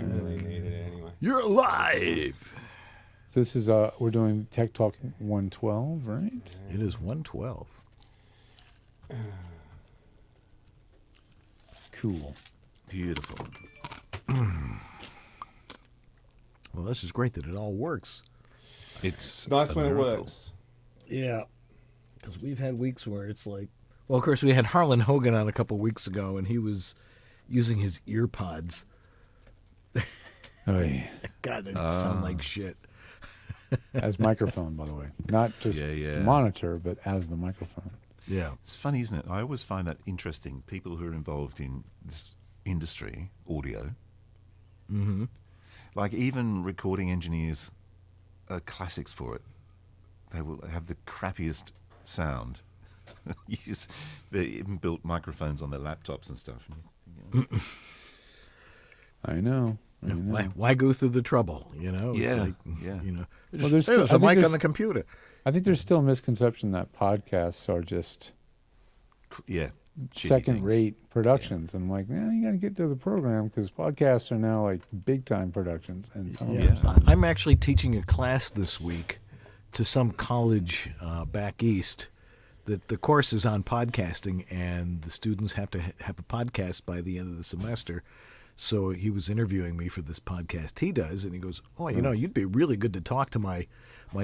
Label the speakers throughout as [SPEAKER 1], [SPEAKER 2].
[SPEAKER 1] Really needed it anyway.
[SPEAKER 2] You're alive.
[SPEAKER 3] So this is we're doing Tech Talk 112, right?
[SPEAKER 2] It is 112.
[SPEAKER 3] Cool.
[SPEAKER 4] Beautiful.
[SPEAKER 2] Well, this is great that it all works.
[SPEAKER 4] It's
[SPEAKER 1] Nice
[SPEAKER 4] a
[SPEAKER 1] when it
[SPEAKER 4] miracle.
[SPEAKER 1] works.
[SPEAKER 2] Yeah. Because we've had weeks where it's like, well, of course, we had Harlan Hogan on a couple weeks ago, and he was using his ear pods.
[SPEAKER 3] Oh, yeah.
[SPEAKER 2] God, they sound like shit.
[SPEAKER 3] As microphone, by the way. Not just
[SPEAKER 4] Yeah.
[SPEAKER 3] the monitor, but as the microphone.
[SPEAKER 2] Yeah.
[SPEAKER 4] It's funny, isn't it? I always find that interesting. People who are involved in this industry, audio, like even recording engineers are classics for it. They will have the crappiest sound. Use the inbuilt microphones on their laptops and stuff.
[SPEAKER 3] I know.
[SPEAKER 2] Why go through the trouble? You know, it's
[SPEAKER 4] Yeah,
[SPEAKER 2] like,
[SPEAKER 4] yeah.
[SPEAKER 2] you know,
[SPEAKER 3] Well,
[SPEAKER 2] there's
[SPEAKER 3] there's still-
[SPEAKER 2] a
[SPEAKER 3] I think
[SPEAKER 2] mic on
[SPEAKER 3] there's-
[SPEAKER 2] the computer.
[SPEAKER 3] I think there's still a misconception that podcasts are just
[SPEAKER 4] Yeah. shitty
[SPEAKER 3] second-rate productions. I'm like, you got to get to the program because podcasts are now like big-time productions. And some of them
[SPEAKER 4] Yeah.
[SPEAKER 3] sound-
[SPEAKER 2] I'm actually teaching a class this week to some college back east. That the course is on podcasting, and the students have to have a podcast by the end of the semester. So he was interviewing me for this podcast he does, and he goes, "Oh, you know, you'd be really good to talk to my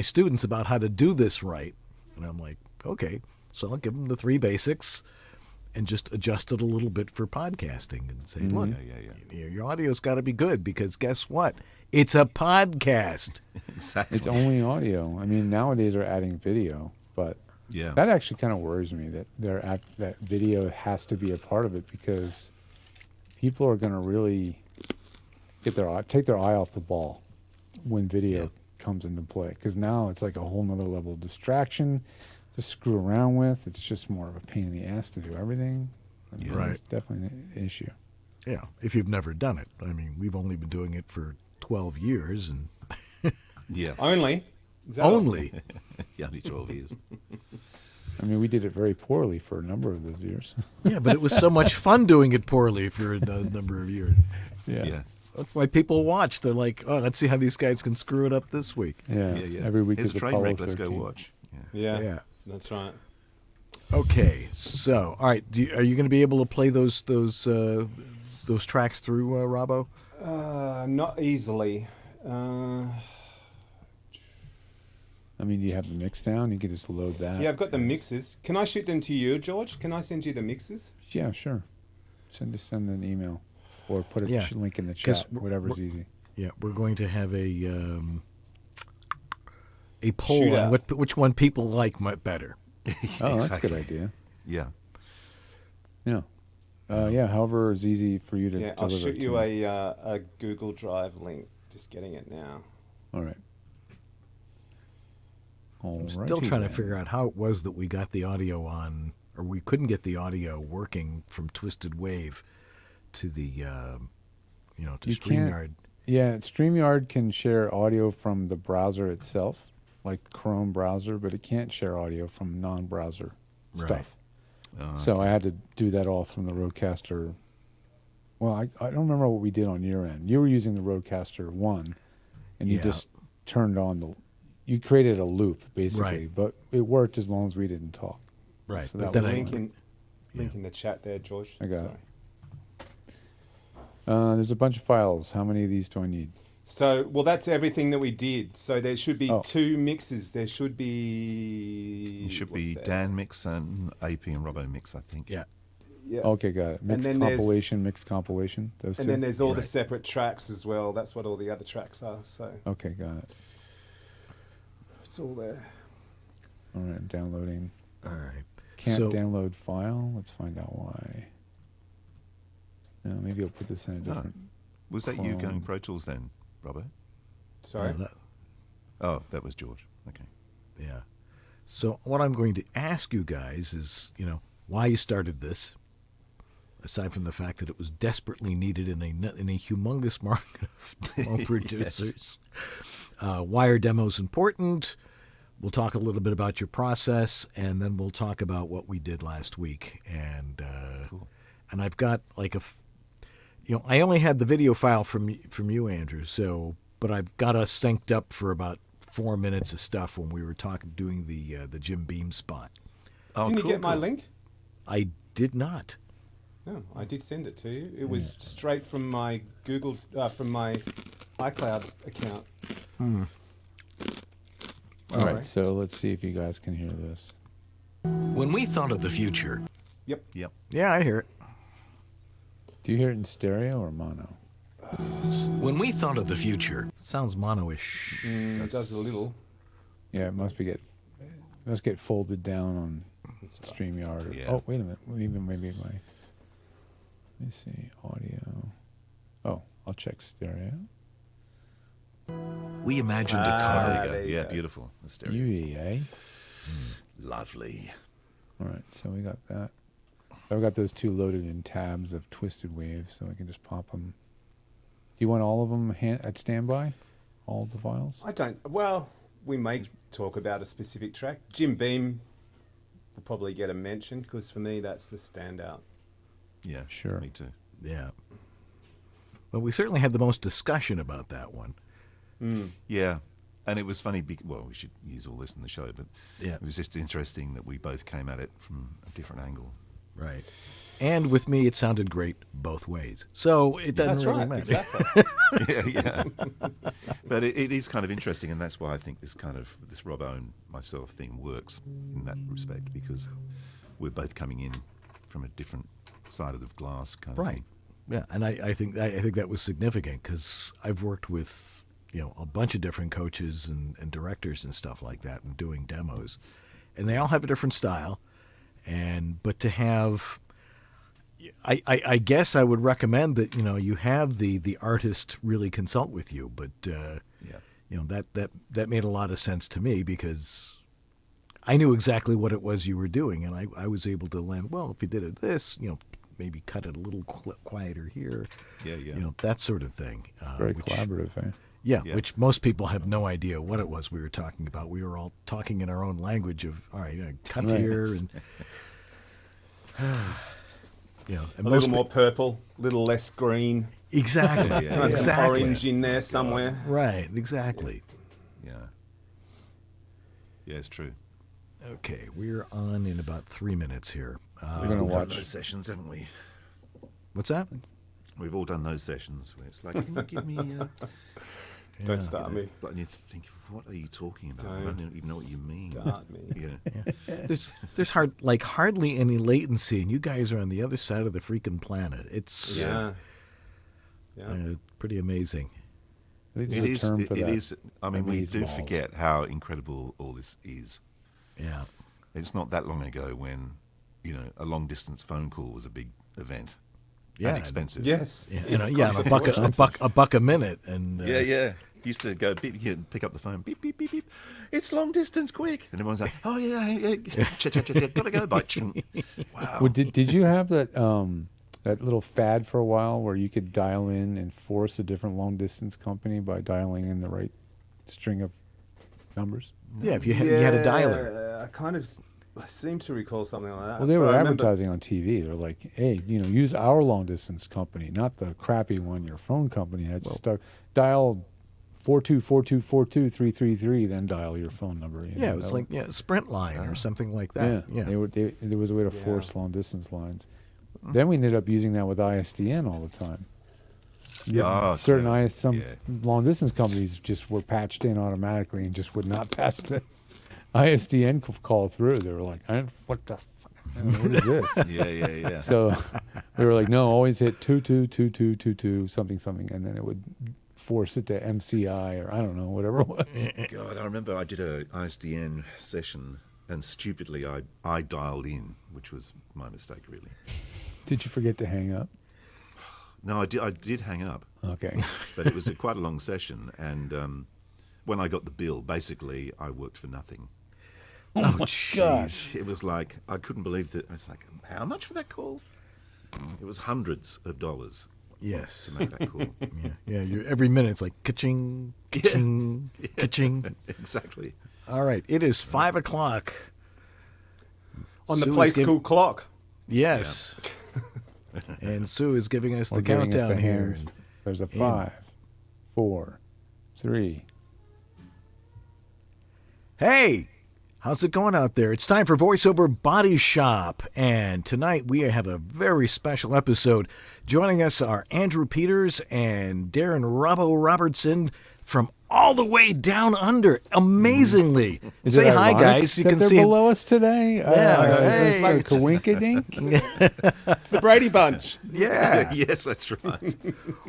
[SPEAKER 2] students about how to do this right." And I'm like, "Okay." So I'll give them the 3 basics and just adjust it a little bit for podcasting and say, "Look, your audio's got to be good because guess what? It's a podcast."
[SPEAKER 4] Exactly.
[SPEAKER 3] It's only audio. I mean, nowadays they're adding video, but
[SPEAKER 4] Yeah.
[SPEAKER 3] that actually kind of worries me that that video has to be a part of it because people are going to really take their eye off the ball when video comes into play. Because now it's like a whole nother level of distraction to screw around with. It's just more of a pain in the ass to do everything. I mean,
[SPEAKER 2] Right.
[SPEAKER 3] It's definitely an issue.
[SPEAKER 2] Yeah, if you've never done it. I mean, we've only been doing it for 12 years, and
[SPEAKER 4] Yeah.
[SPEAKER 1] Only. Is that all?
[SPEAKER 2] only.
[SPEAKER 4] Yeah, only 12 years.
[SPEAKER 3] I mean, we did it very poorly for a number of those years.
[SPEAKER 2] Yeah, but it was so much fun doing it poorly for a number of years.
[SPEAKER 4] Yeah.
[SPEAKER 2] That's why people watch. They're like, "Oh, let's see how these guys can screw it up this week."
[SPEAKER 3] Yeah.
[SPEAKER 4] Yeah.
[SPEAKER 3] Every week
[SPEAKER 4] Here's
[SPEAKER 3] is
[SPEAKER 4] a train
[SPEAKER 3] Apollo
[SPEAKER 4] wreck. Let's go
[SPEAKER 3] 13.
[SPEAKER 4] watch. Yeah.
[SPEAKER 1] Yeah.
[SPEAKER 2] Yeah.
[SPEAKER 1] That's right.
[SPEAKER 2] Okay, so all right, are you going to be able to play those tracks through Robbo?
[SPEAKER 1] Not easily.
[SPEAKER 3] I mean, you have the mix down. You can just load that.
[SPEAKER 1] Yeah, I've got the mixes. Can I shoot them to you, George? Can I send you the mixes?
[SPEAKER 3] Yeah, sure. Send an email or put a
[SPEAKER 2] Yeah,
[SPEAKER 3] link in the
[SPEAKER 2] 'cause
[SPEAKER 3] chat. Whatever's easy.
[SPEAKER 2] Yeah, we're going to have a poll
[SPEAKER 1] Shootout.
[SPEAKER 2] on which one people like better.
[SPEAKER 3] Oh, that's a good
[SPEAKER 4] Exactly.
[SPEAKER 3] idea.
[SPEAKER 4] Yeah.
[SPEAKER 3] Yeah. Yeah. However, it's easy for you to
[SPEAKER 1] Yeah, I'll
[SPEAKER 3] deliver
[SPEAKER 1] shoot
[SPEAKER 3] it to
[SPEAKER 1] you
[SPEAKER 3] me.
[SPEAKER 1] a Google Drive link. Just getting it now.
[SPEAKER 3] All right.
[SPEAKER 2] I'm still trying to figure out how it was that we got the audio on, or we couldn't get the audio working from Twisted Wave to the, to
[SPEAKER 3] You
[SPEAKER 2] StreamYard.
[SPEAKER 3] can't- Yeah, StreamYard can share audio from the browser itself, like Chrome browser, but it can't share audio from non-browser
[SPEAKER 2] Right.
[SPEAKER 3] stuff. So I had to do that all from the Rodecaster. Well, I don't remember what we did on your end. You were using the Rodecaster 1, and you
[SPEAKER 2] Yeah.
[SPEAKER 3] just turned on you created a loop, basically,
[SPEAKER 2] Right.
[SPEAKER 3] but it worked as long as we didn't talk.
[SPEAKER 2] Right,
[SPEAKER 3] So
[SPEAKER 2] but
[SPEAKER 3] that
[SPEAKER 2] then
[SPEAKER 3] was
[SPEAKER 2] I-
[SPEAKER 1] Link in the chat there, George.
[SPEAKER 3] I got
[SPEAKER 1] Sorry.
[SPEAKER 3] it. There's a bunch of files. How many of these do I need?
[SPEAKER 1] So, well, that's everything that we did. So there should be
[SPEAKER 3] Oh.
[SPEAKER 1] 2 mixes. There should be...
[SPEAKER 4] It should
[SPEAKER 1] what's
[SPEAKER 4] be
[SPEAKER 1] there?
[SPEAKER 4] Dan mix and AP and Robbo mix, I think.
[SPEAKER 2] Yeah.
[SPEAKER 1] Yeah.
[SPEAKER 3] Okay, got it. Mixed
[SPEAKER 1] then there's-
[SPEAKER 3] compilation, mixed compilation. Those
[SPEAKER 1] And
[SPEAKER 3] two.
[SPEAKER 1] then there's all the
[SPEAKER 2] Right.
[SPEAKER 1] separate tracks as well. That's what all the other tracks are. So
[SPEAKER 3] Okay, got it.
[SPEAKER 1] it's all there.
[SPEAKER 3] All right, I'm downloading.
[SPEAKER 2] All right.
[SPEAKER 3] Can't
[SPEAKER 2] So-
[SPEAKER 3] download file. Let's find out why. No, maybe I'll put this in a different.
[SPEAKER 4] Was that you
[SPEAKER 3] Clone.
[SPEAKER 4] going Pro Tools then, Robbo?
[SPEAKER 1] Sorry.
[SPEAKER 4] Oh, that was George. Okay.
[SPEAKER 2] Yeah. So what I'm going to ask you guys is, why you started this, aside from the fact that it was desperately needed in a humongous market of demo producers. Why are demos important? We'll talk a little bit about your process, and then we'll talk about what we did last week. And
[SPEAKER 4] Cool.
[SPEAKER 2] and I've got like I only had the video file from you, Andrew. But I've got us synced up for about 4 minutes of stuff when we were doing the Jim Beam spot.
[SPEAKER 4] Oh,
[SPEAKER 1] Didn't
[SPEAKER 4] cool,
[SPEAKER 1] you get my
[SPEAKER 4] cool.
[SPEAKER 1] link?
[SPEAKER 2] I did not.
[SPEAKER 1] No, I did send it to you. It was straight from my from my iCloud account.
[SPEAKER 3] All right, so let's see if you guys can hear this.
[SPEAKER 2] When we thought of the future.
[SPEAKER 1] Yep.
[SPEAKER 4] Yep.
[SPEAKER 2] Yeah, I hear it.
[SPEAKER 3] Do you hear it in stereo or mono?
[SPEAKER 2] When we thought of the future. Sounds mono-ish.
[SPEAKER 1] It does a little.
[SPEAKER 3] Yeah, it must get folded down on StreamYard. Or,
[SPEAKER 4] Yeah.
[SPEAKER 3] Oh, wait a minute. Maybe my. Let me see. Audio. Oh, I'll check stereo.
[SPEAKER 2] We imagined a car.
[SPEAKER 4] There you
[SPEAKER 1] there
[SPEAKER 4] go.
[SPEAKER 1] you
[SPEAKER 4] Yeah,
[SPEAKER 1] go.
[SPEAKER 4] beautiful. The stereo.
[SPEAKER 3] Beauty, eh?
[SPEAKER 4] Lovely.
[SPEAKER 3] All right, so we got that. I've got those two loaded in tabs of twisted waves, so I can just pop them. Do you want all of them at standby? All of the files?
[SPEAKER 1] I don't. Well, we may talk about a specific track. Jim Beam will probably get a mention because for me that's the standout.
[SPEAKER 4] Yeah,
[SPEAKER 3] Sure.
[SPEAKER 4] Me too.
[SPEAKER 2] Yeah. Well, we certainly had the most discussion about that one.
[SPEAKER 4] Yeah, and it was funny. Well, we should use all this in the show, but
[SPEAKER 2] Yeah.
[SPEAKER 4] it was just interesting that we both came at it from a different angle.
[SPEAKER 2] Right. And with me, it sounded great both ways. So it doesn't
[SPEAKER 1] That's
[SPEAKER 2] really
[SPEAKER 1] right.
[SPEAKER 2] matter.
[SPEAKER 1] Exactly.
[SPEAKER 4] Yeah. But it is kind of interesting, and that's why I think this Robbo and myself thing works in that respect, because we're both coming in from a different side of the glass, kind of
[SPEAKER 2] Right.
[SPEAKER 4] thing.
[SPEAKER 2] Yeah, and I think that was significant because I've worked with a bunch of different coaches and directors and stuff like that, and doing demos, and they all have a different style, but to have, I guess I would recommend that you have the artist really consult with you, but that made a lot of sense to me because I knew exactly what it was you were doing, and I was able to land, well, if you did it this, maybe cut it a little quieter here,
[SPEAKER 4] Yeah.
[SPEAKER 2] that sort of thing.
[SPEAKER 3] Very
[SPEAKER 2] which-
[SPEAKER 3] collaborative, eh?
[SPEAKER 2] Yeah,
[SPEAKER 4] Yeah.
[SPEAKER 2] which most people have no idea what it was we were talking about. We were all talking in our own language of, all right, cut
[SPEAKER 3] Right.
[SPEAKER 2] here, and and
[SPEAKER 1] a
[SPEAKER 2] most
[SPEAKER 1] little more purple, a little less green.
[SPEAKER 2] exactly,
[SPEAKER 4] Yeah.
[SPEAKER 1] Some
[SPEAKER 2] exactly,
[SPEAKER 1] orange in there somewhere.
[SPEAKER 2] right, exactly.
[SPEAKER 4] Yeah. Yeah, it's true.
[SPEAKER 2] Okay, we're on in about 3 minutes here.
[SPEAKER 3] We're gonna
[SPEAKER 4] We've done
[SPEAKER 3] watch.
[SPEAKER 4] those sessions, haven't we?
[SPEAKER 2] What's that?
[SPEAKER 4] We've all done those sessions where it's like, can you give me
[SPEAKER 1] Don't start me.
[SPEAKER 4] and you think, what are you talking about? I
[SPEAKER 1] Don't
[SPEAKER 4] don't even know what you mean.
[SPEAKER 1] Start me.
[SPEAKER 4] Yeah.
[SPEAKER 2] There's hardly any latency, and you guys are on the other side of the freaking planet. It's
[SPEAKER 1] Yeah. Yeah.
[SPEAKER 2] pretty amazing.
[SPEAKER 3] I think
[SPEAKER 4] It
[SPEAKER 3] there's a
[SPEAKER 4] is.
[SPEAKER 3] term for
[SPEAKER 4] It
[SPEAKER 3] that.
[SPEAKER 4] is. I mean, we do
[SPEAKER 3] Amazeballs.
[SPEAKER 4] forget how incredible all this is.
[SPEAKER 2] Yeah.
[SPEAKER 4] It's not that long ago when, a long distance phone call was a big event.
[SPEAKER 2] Yeah.
[SPEAKER 4] And expensive.
[SPEAKER 1] Yes.
[SPEAKER 2] And a buck a minute, and
[SPEAKER 4] Yeah. Used to go beep, you'd pick up the phone, beep, beep, beep, beep. It's long distance, quick. And everyone's like, oh, yeah. Gotta go, bye. Wow.
[SPEAKER 3] Well, did you have that that little fad for a while where you could dial in and force a different long distance company by dialing in the right string of numbers?
[SPEAKER 2] yeah, if you had a dialer.
[SPEAKER 1] I seem to recall something like that.
[SPEAKER 3] Well, they
[SPEAKER 1] but
[SPEAKER 3] were
[SPEAKER 1] I remember-
[SPEAKER 3] advertising on TV. They're like, hey, use our long distance company, not the crappy one your phone company had. Just dial 4242423333, then dial your phone number.
[SPEAKER 2] Yeah, it was like Sprint line or something like that. Yeah.
[SPEAKER 3] There was a way to force long distance lines. Then we ended up using that with ISDN all the time.
[SPEAKER 4] Yeah,
[SPEAKER 3] Certain some
[SPEAKER 4] yeah.
[SPEAKER 3] long distance companies just were patched in automatically and just would not pass the ISDN call through. They were like, what the fuck? What is this?
[SPEAKER 4] Yeah.
[SPEAKER 3] So they were like, no, always hit 222222 something, and then it would force it to MCI or I don't know, whatever it was.
[SPEAKER 4] God, I remember I did a ISDN session, and stupidly I dialed in, which was my mistake, really.
[SPEAKER 3] Did you forget to hang up?
[SPEAKER 4] No, I did hang up,
[SPEAKER 3] Okay.
[SPEAKER 4] but it was quite a long session, and when I got the bill, basically I worked for nothing.
[SPEAKER 2] Oh, jeez.
[SPEAKER 4] It was like, I couldn't believe that. I was like, how much for that call? It was hundreds of dollars
[SPEAKER 2] Yes.
[SPEAKER 4] to make that call.
[SPEAKER 2] Yeah. Every minute it's like ka-ching, ka-ching, ka-ching.
[SPEAKER 4] Exactly.
[SPEAKER 2] All right, it is 5 o'clock.
[SPEAKER 1] On the
[SPEAKER 2] Sue is
[SPEAKER 1] place
[SPEAKER 2] giv-
[SPEAKER 1] called Clock.
[SPEAKER 2] Yes. And Sue is giving us
[SPEAKER 3] Or
[SPEAKER 2] the
[SPEAKER 3] giving us
[SPEAKER 2] countdown
[SPEAKER 3] the
[SPEAKER 2] here.
[SPEAKER 3] hands. There's a 5, 4, 3.
[SPEAKER 2] Hey, how's it going out there? It's time for VoiceOver Body Shop, and tonight we have a very special episode. Joining us are Andrew Peters and Darren Robbo Robertson from all the way down under. Amazingly.
[SPEAKER 3] Is
[SPEAKER 2] Say
[SPEAKER 3] it
[SPEAKER 2] hi,
[SPEAKER 3] ironic
[SPEAKER 2] guys. You
[SPEAKER 3] that
[SPEAKER 2] can
[SPEAKER 3] they're
[SPEAKER 2] see
[SPEAKER 3] below us today.
[SPEAKER 2] hey.
[SPEAKER 3] It's like a wink-a-dink.
[SPEAKER 1] It's the Brady Bunch.
[SPEAKER 2] Yeah.
[SPEAKER 4] Yes, that's right.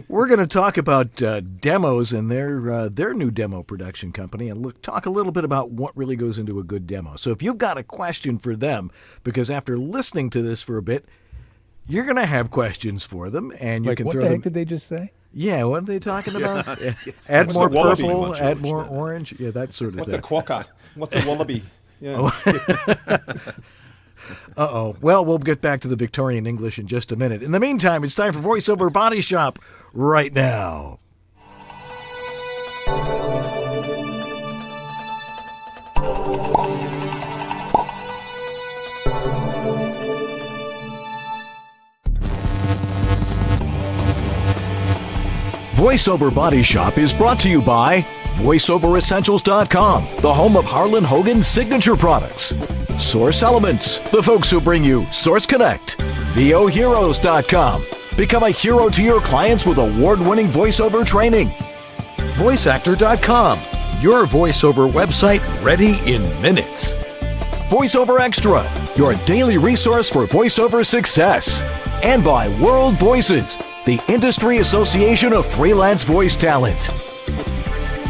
[SPEAKER 2] We're going to talk about demos and their new demo production company, and talk a little bit about what really goes into a good demo. So if you've got a question for them, because after listening to this for a bit, you're going to have questions for them, and you
[SPEAKER 3] Like,
[SPEAKER 2] can
[SPEAKER 3] what
[SPEAKER 2] throw
[SPEAKER 3] the
[SPEAKER 2] them.
[SPEAKER 3] heck did they just say?
[SPEAKER 2] Yeah, what are they talking about? Yeah. Add
[SPEAKER 1] What's
[SPEAKER 2] more
[SPEAKER 1] a wallaby?
[SPEAKER 2] purple,
[SPEAKER 4] George,
[SPEAKER 2] add more
[SPEAKER 4] no.
[SPEAKER 2] orange. Yeah, that sort of
[SPEAKER 1] What's
[SPEAKER 2] thing.
[SPEAKER 1] a quokka? What's a wallaby? Yeah.
[SPEAKER 2] Uh-oh. Well, we'll get back to the Victorian English in just a minute. In the meantime, it's time for VoiceOver Body Shop right now. VoiceOver Body Shop is brought to you by VoiceOverEssentials.com, the home of Harlan Hogan's signature products. Source Elements, the folks who bring you Source Connect. VOHeroes.com, become a hero to your clients with award-winning voiceover training. VoiceActor.com, your voiceover website ready in minutes. VoiceOver Extra, your daily resource for voiceover success. And by World Voices, the Industry Association of Freelance Voice Talent.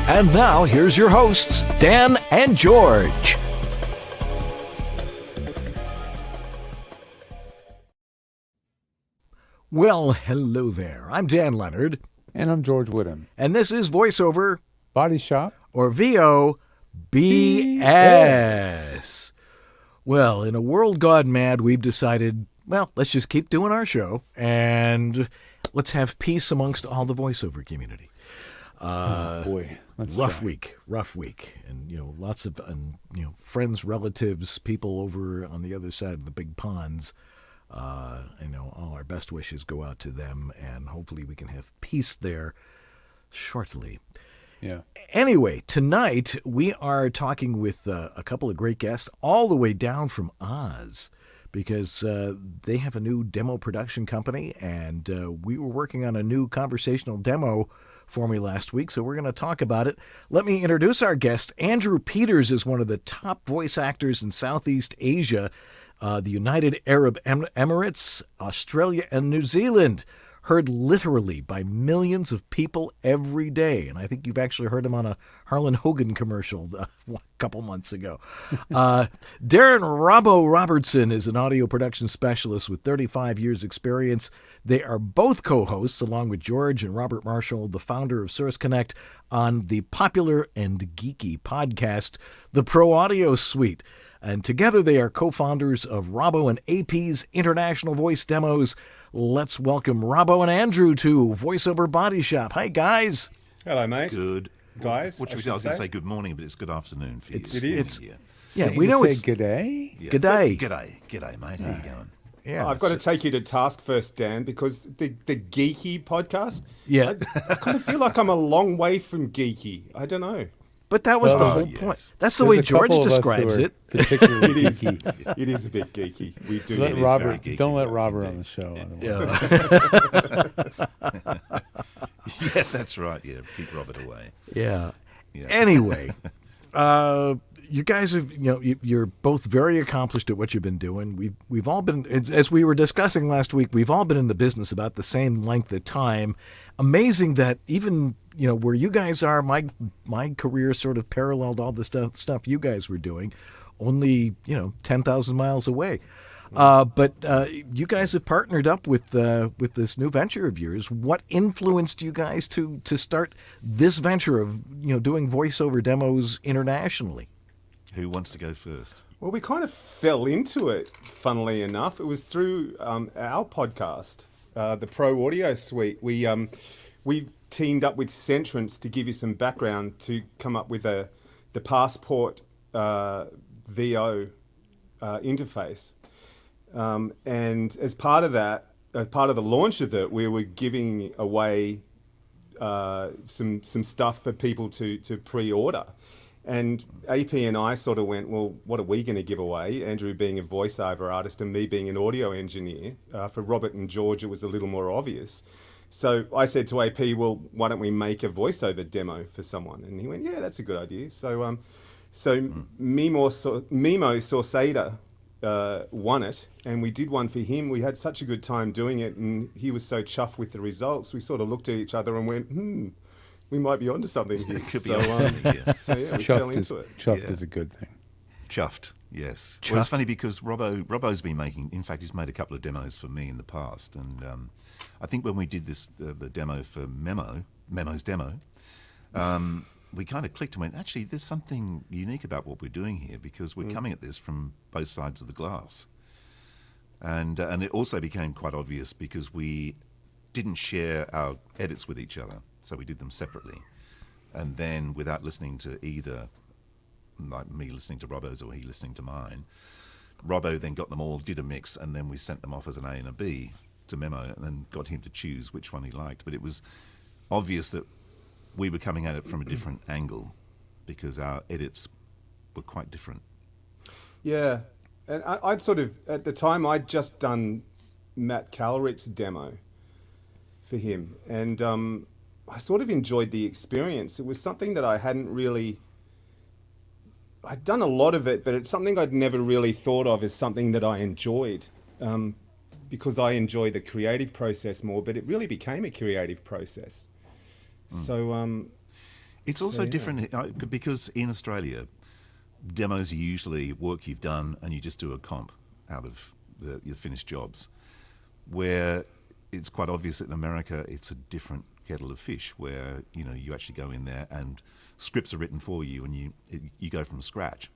[SPEAKER 2] And now, here's your hosts, Dan and George. Well, hello there. I'm Dan Leonard,
[SPEAKER 3] And I'm George Whittam.
[SPEAKER 2] and this is VoiceOver,
[SPEAKER 3] Body Shop.
[SPEAKER 2] or VOBS. Well, in a world gone mad, we've decided, well, let's just keep doing our show, and let's have peace amongst all the voiceover community.
[SPEAKER 3] Boy, that's
[SPEAKER 2] Rough week, and lots of friends, relatives, people over on the other side of the big ponds. All our best wishes go out to them, and hopefully we can have peace there shortly.
[SPEAKER 3] Yeah.
[SPEAKER 2] Anyway, tonight we are talking with a couple of great guests all the way down from Oz, because they have a new demo production company, and we were working on a new conversational demo for me last week, so we're going to talk about it. Let me introduce our guest. Andrew Peters is one of the top voice actors in Southeast Asia, the United Arab Emirates, Australia, and New Zealand. Heard literally by millions of people every day. And I think you've actually heard him on a Harlan Hogan commercial a couple months ago. Darren Robbo Robertson is an audio production specialist with 35 years experience. They are both co-hosts, along with George and Robert Marshall, the founder of Source Connect, on the popular and geeky podcast, The Pro Audio Suite. And together they are co-founders of Robbo and AP's International Voice Demos. Let's welcome Robbo and Andrew to VoiceOver Body Shop. Hi, guys.
[SPEAKER 1] Hello, mate.
[SPEAKER 4] Good.
[SPEAKER 1] Guys,
[SPEAKER 4] What should we say? I was going to say good morning, but it's good afternoon for you.
[SPEAKER 1] It is.
[SPEAKER 4] Yeah.
[SPEAKER 2] Yeah,
[SPEAKER 3] Did
[SPEAKER 2] we
[SPEAKER 3] you
[SPEAKER 2] know
[SPEAKER 3] say
[SPEAKER 2] it's...
[SPEAKER 3] good day.
[SPEAKER 4] Yeah.
[SPEAKER 2] G'day.
[SPEAKER 4] G'day, mate. How you going?
[SPEAKER 2] Yeah,
[SPEAKER 1] I've got to take you to task first, Dan, because the geeky podcast,
[SPEAKER 2] Yeah,
[SPEAKER 1] I kind of feel like I'm a long way from geeky. I don't know.
[SPEAKER 2] but that was the
[SPEAKER 3] Well,
[SPEAKER 2] whole
[SPEAKER 4] yes.
[SPEAKER 2] point. That's the
[SPEAKER 3] There's
[SPEAKER 2] way
[SPEAKER 3] a
[SPEAKER 2] George
[SPEAKER 3] couple of us who
[SPEAKER 2] describes
[SPEAKER 3] are
[SPEAKER 2] it.
[SPEAKER 3] Particularly
[SPEAKER 1] It is.
[SPEAKER 3] geeky.
[SPEAKER 1] It is a bit geeky. We do.
[SPEAKER 3] Let
[SPEAKER 4] is
[SPEAKER 3] Robert,
[SPEAKER 4] very geeky,
[SPEAKER 3] don't let
[SPEAKER 4] right,
[SPEAKER 3] Robert
[SPEAKER 4] indeed.
[SPEAKER 3] on the show. Otherwise.
[SPEAKER 4] Yeah, that's right. Yeah, keep Robert away.
[SPEAKER 2] Yeah.
[SPEAKER 4] Yeah.
[SPEAKER 2] Anyway, you guys have, you're both very accomplished at what you've been doing. We've all been, as we were discussing last week, we've all been in the business about the same length of time. Amazing that even, where you guys are, my career sort of paralleled all the stuff you guys were doing, only, 10,000 miles away. But you guys have partnered up with this new venture of yours. What influenced you guys to start this venture of doing voiceover demos internationally?
[SPEAKER 4] Who wants to go first?
[SPEAKER 1] Well, we kind of fell into it, funnily enough. It was through our podcast, the Pro Audio Suite. We teamed up with Centrance to give you some background to come up with the Passport VO interface. And as part of that, as part of the launch of it, we were giving away some stuff for people to pre-order. And AP and I sort of went, well, what are we going to give away? Andrew being a voiceover artist and me being an audio engineer. For Robert and George, it was a little more obvious. So I said to AP, well, why don't we make a voiceover demo for someone? And he went, yeah, that's a good idea. So Mimo Sauceda won it, and we did one for him. We had such a good time doing it, and he was so chuffed with the results. We sort of looked at each other and went, we might be onto something here.
[SPEAKER 4] Could be onto something here.
[SPEAKER 1] So yeah, we fell into it.
[SPEAKER 3] Chuffed is a good thing.
[SPEAKER 4] Chuffed, yes.
[SPEAKER 2] Chuffed.
[SPEAKER 4] Well, it's funny because Robbo's been making, in fact, he's made a couple of demos for me in the past. And I think when we did this, the demo for Memo's demo, we kind of clicked and went, actually, there's something unique about what we're doing here because we're coming at this from both sides of the glass. And it also became quite obvious because we didn't share our edits with each other. So we did them separately. And then without listening to either, like me listening to Robbo's or he listening to mine, Robbo then got them all, did a mix, and then we sent them off as an A and a B to Memo and then got him to choose which one he liked. But it was obvious that we were coming at it from a different angle because our edits were quite different.
[SPEAKER 1] Yeah. And I'd sort of, at the time, I'd just done Matt Calrick's demo for him. And I sort of enjoyed the experience. It was something that I hadn't really... I'd done a lot of it, but it's something I'd never really thought of as something that I enjoyed. Because I enjoy the creative process more, but it really became a creative process. So
[SPEAKER 4] it's also different because in Australia, demos are usually work you've done and you just do a comp out of your finished jobs. Where it's quite obvious that in America, it's a different kettle of fish where, you know, you actually go in there and scripts are written for you and you go from scratch,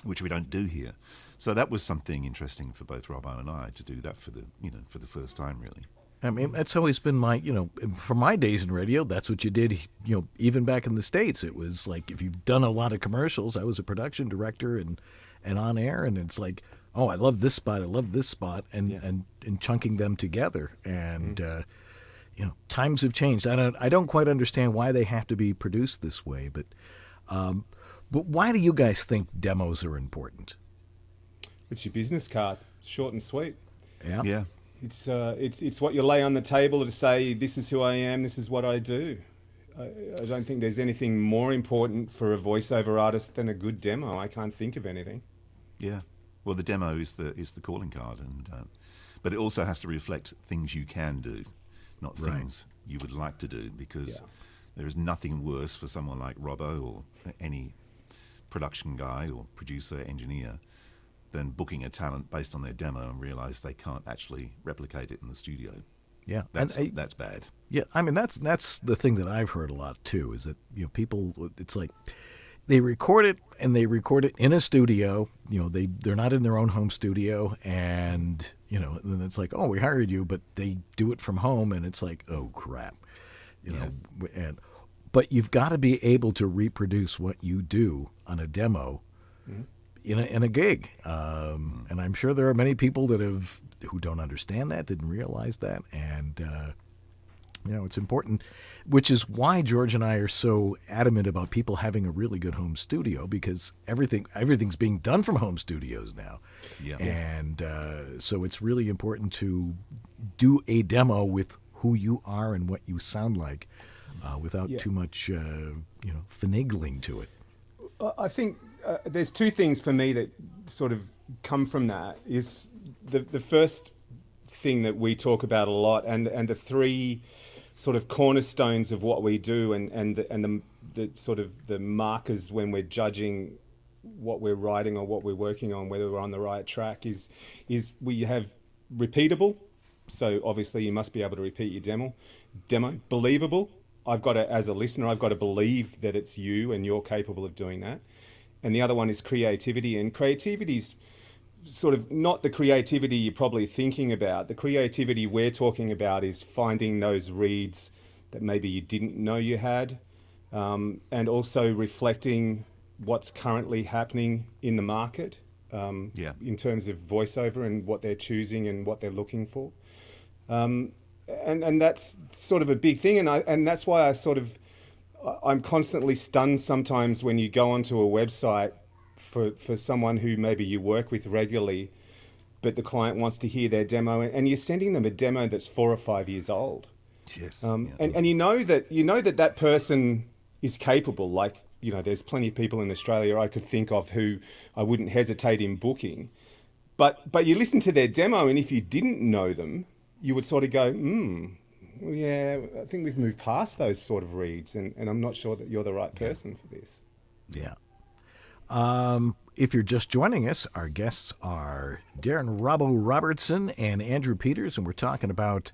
[SPEAKER 4] which we don't do here. So that was something interesting for both Robbo and I to do that for the first time, really.
[SPEAKER 2] I mean, that's always been my, from my days in radio, that's what you did, even back in the States. It was like, if you've done a lot of commercials, I was a production director and on air, and it's like, oh, I love this spot, I love this spot, and chunking them together. And, times have changed. I don't quite understand why they have to be produced this way, but why do you guys think demos are important?
[SPEAKER 1] it's your business card, short and sweet.
[SPEAKER 2] Yeah.
[SPEAKER 4] Yeah.
[SPEAKER 1] It's what you lay on the table to say, this is who I am, this is what I do. I don't think there's anything more important for a voiceover artist than a good demo. I can't think of anything.
[SPEAKER 4] Yeah. Well, the demo is the calling card, but it also has to reflect things you can do, not things you would like to do, because there is nothing worse for someone like Robbo or any production guy or producer, engineer, than booking a talent based on their demo and realize they can't actually replicate it in the studio.
[SPEAKER 2] Yeah,
[SPEAKER 4] that's bad.
[SPEAKER 2] Yeah, I mean that's the thing that I've heard a lot too, is that people, it's like they record it in a studio. They're not in their own home studio, and then it's like, oh, we hired you, but they do it from home, and it's like, oh crap, but you've got to be able to reproduce what you do on a demo. Mm-hmm. In a gig, and I'm sure there are many people who don't understand that, didn't realize that, and it's important, which is why George and I are so adamant about people having a really good home studio, because everything's being done from home studios now, and so it's really important to do a demo with who you are and what you sound like, without too much finagling to it.
[SPEAKER 1] I think there's two things for me that sort of come from that. Is the first thing that we talk about a lot, and the three sort of cornerstones of what we do, and the sort of the markers when we're judging what we're writing or what we're working on, whether we're on the right track, is we have repeatable. So obviously you must be able to repeat your demo. Believable. As a listener, I've got to believe that it's you and you're capable of doing that. And the other one is creativity. And creativity's sort of not the creativity you're probably thinking about. The creativity we're talking about is finding those reads that maybe you didn't know you had, and also reflecting what's currently happening in the market, in terms of voiceover and what they're choosing and what they're looking for. And that's sort of a big thing, and that's why I'm constantly stunned sometimes when you go onto a website for someone who maybe you work with regularly, but the client wants to hear their demo, and you're sending them a demo that's 4 or 5 years old.
[SPEAKER 4] Yes.
[SPEAKER 1] And you know that person is capable. Like, there's plenty of people in Australia I could think of who I wouldn't hesitate in booking. But you listen to their demo, and if you didn't know them, you would sort of go, yeah, I think we've moved past those sort of reads, and I'm not sure that you're the right person for this.
[SPEAKER 2] Yeah. If you're just joining us, our guests are Darren Robbo Robertson and Andrew Peters, and we're talking about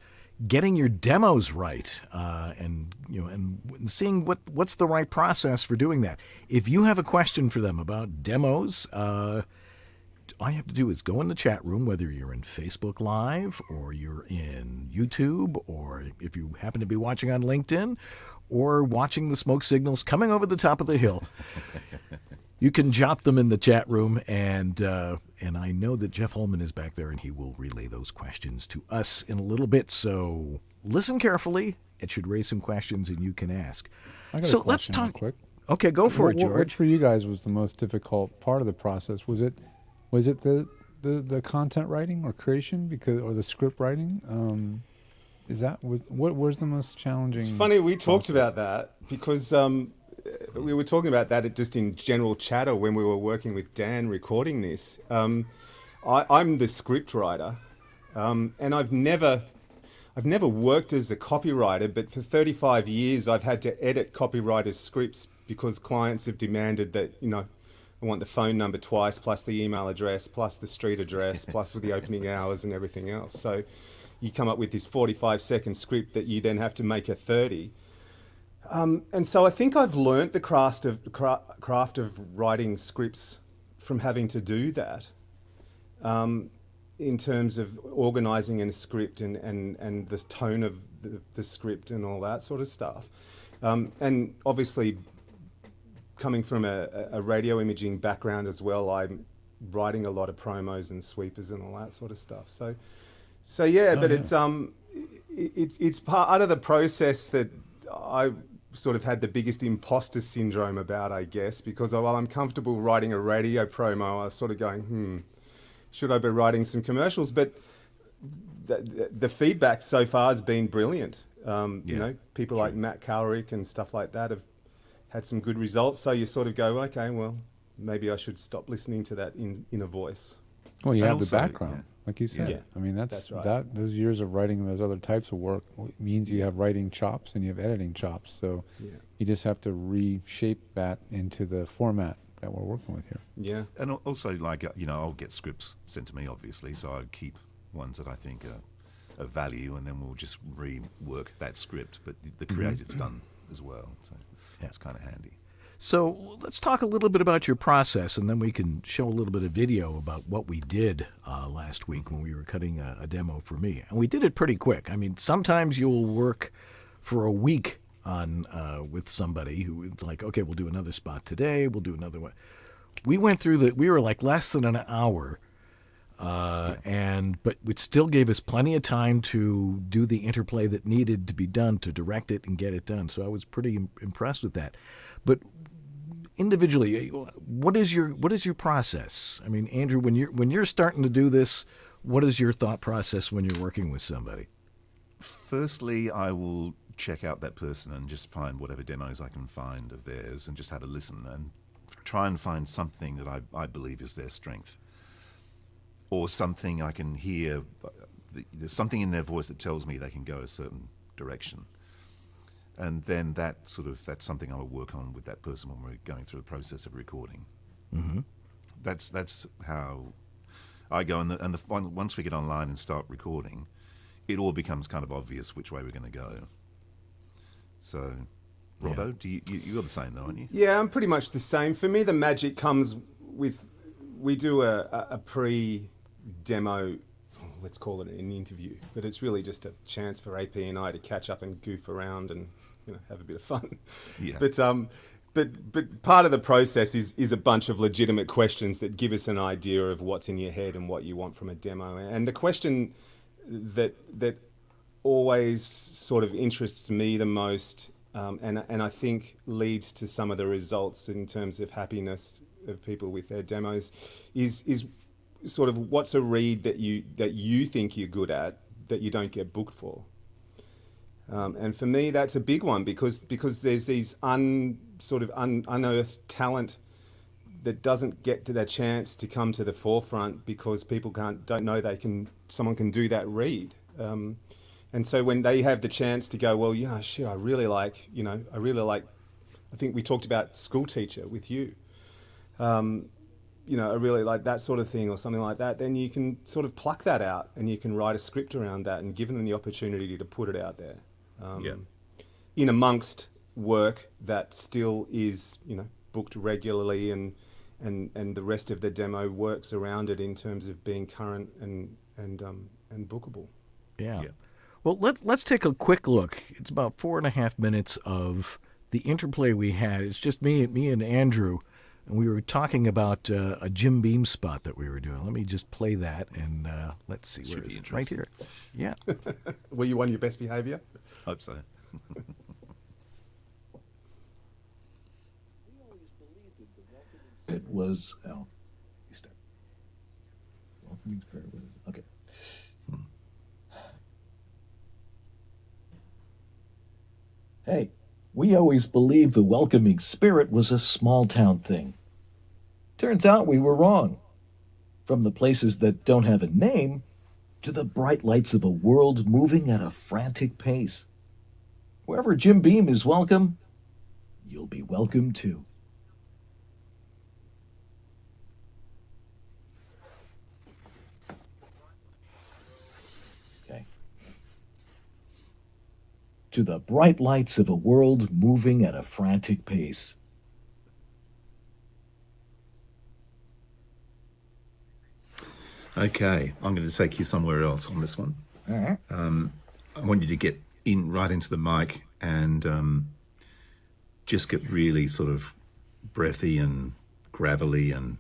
[SPEAKER 2] getting your demos right, and seeing what's the right process for doing that. If you have a question for them about demos, all you have to do is go in the chat room, whether you're in Facebook Live or you're in YouTube, or if you happen to be watching on LinkedIn or watching the smoke signals coming over the top of the hill. You can drop them in the chat room, and I know that Jeff Holman is back there, and he will relay those questions to us in a little bit. So listen carefully. It should raise some questions, and you can ask.
[SPEAKER 3] I got
[SPEAKER 2] so
[SPEAKER 3] a question
[SPEAKER 2] let's talk.
[SPEAKER 3] real quick.
[SPEAKER 2] Okay, go for it,
[SPEAKER 3] What
[SPEAKER 2] George.
[SPEAKER 3] for you guys was the most difficult part of the process? Was it the content writing or creation, or the script writing? Is that where's the most challenging?
[SPEAKER 1] It's funny we talked
[SPEAKER 3] process?
[SPEAKER 1] about that because we were talking about that just in general chatter when we were working with Dan recording this. I'm the script writer, and I've never worked as a copywriter, but for 35 years I've had to edit copywriters' scripts because clients have demanded that, I want the phone number twice, plus the email address, plus the street address, plus the opening hours and everything else. So you come up with this 45-second script that you then have to make a 30. And so I think I've learnt the craft of writing scripts from having to do that, in terms of organising a script and the tone of the script and all that sort of stuff. And obviously, coming from a radio imaging background as well, I'm writing a lot of promos and sweepers and all that sort of stuff. So yeah, but it's part of the process that I sort of had the biggest imposter syndrome about, I guess, because while I'm comfortable writing a radio promo, I was sort of going, should I be writing some commercials? But the feedback so far has been brilliant. People like Matt Cowrick and stuff like that have had some good results. So you sort of go, okay, well, maybe I should stop listening to that inner voice.
[SPEAKER 3] Well, you
[SPEAKER 4] And
[SPEAKER 3] have
[SPEAKER 4] also,
[SPEAKER 3] the background, like you said.
[SPEAKER 1] Yeah.
[SPEAKER 3] I mean,
[SPEAKER 1] That's right.
[SPEAKER 3] those years of writing those other types of work means you have writing chops and you have editing chops. So you just have to reshape that into the format that we're working with here.
[SPEAKER 1] Yeah.
[SPEAKER 4] And also, I'll get scripts sent to me, obviously, so I keep ones that I think are of value, and then we'll just rework that script. But the creative's done as well, so it's kind of handy.
[SPEAKER 2] So let's talk a little bit about your process, and then we can show a little bit of video about what we did last week when we were cutting a demo for me. And we did it pretty quick. I mean, sometimes you'll work for a week on with somebody who is like, okay, we'll do another spot today. We'll do another one. We went through we were like less than an hour, but it still gave us plenty of time to do the interplay that needed to be done to direct it and get it done. So I was pretty impressed with that. But individually, what is your process? I mean, Andrew, when you're starting to do this, what is your thought process when you're working with somebody?
[SPEAKER 4] Firstly, I will check out that person and just find whatever demos I can find of theirs and just have a listen and try and find something that I believe is their strength, or something I can hear. There's something in their voice that tells me they can go a certain direction. And then that's something I will work on with that person when we're going through the process of recording.
[SPEAKER 2] Mm-hmm.
[SPEAKER 4] That's how I go. And once we get online and start recording, it all becomes kind of obvious which way we're going to go. So, Robbo, you're the same though, aren't you?
[SPEAKER 1] Yeah, I'm pretty much the same. For me, the magic comes with, we do a pre-demo, let's call it an interview, but it's really just a chance for AP and I to catch up and goof around and have a bit of fun.
[SPEAKER 4] Yeah.
[SPEAKER 1] But part of the process is a bunch of legitimate questions that give us an idea of what's in your head and what you want from a demo. And the question that always sort of interests me the most, and I think leads to some of the results in terms of happiness of people with their demos, is sort of what's a read that you think you're good at that you don't get booked for. And for me, that's a big one because there's these unearthed talent that doesn't get to their chance to come to the forefront because people don't know someone can do that read. And so when they have the chance to go, well, I really like, I think we talked about school teacher with you. I really like that sort of thing or something like that, then you can sort of pluck that out and you can write a script around that and give them the opportunity to put it out there. In amongst work that still is, booked regularly and the rest of the demo works around it in terms of being current and bookable.
[SPEAKER 2] Yeah. Well, let's take a quick look. It's about 4.5 minutes of the interplay we had. It's just me and Andrew, and we were talking about a Jim Beam spot that we were doing. Let me just play that, and let's see. Where is it? Right here. Yeah.
[SPEAKER 1] Were you on your best behavior?
[SPEAKER 4] Hope so.
[SPEAKER 2] It was. Oh, you start. Welcoming spirit. Okay. Hey, we always believed the welcoming spirit was a small town thing. Turns out we were wrong. From the places that don't have a name to the bright lights of a world moving at a frantic pace. Wherever Jim Beam is welcome, you'll be welcome too. Okay. To the bright lights of a world moving at a frantic pace.
[SPEAKER 4] Okay, I'm going to take you somewhere else on this one.
[SPEAKER 2] All right.
[SPEAKER 4] I want you to get right into the mic and just get really sort of breathy and gravelly and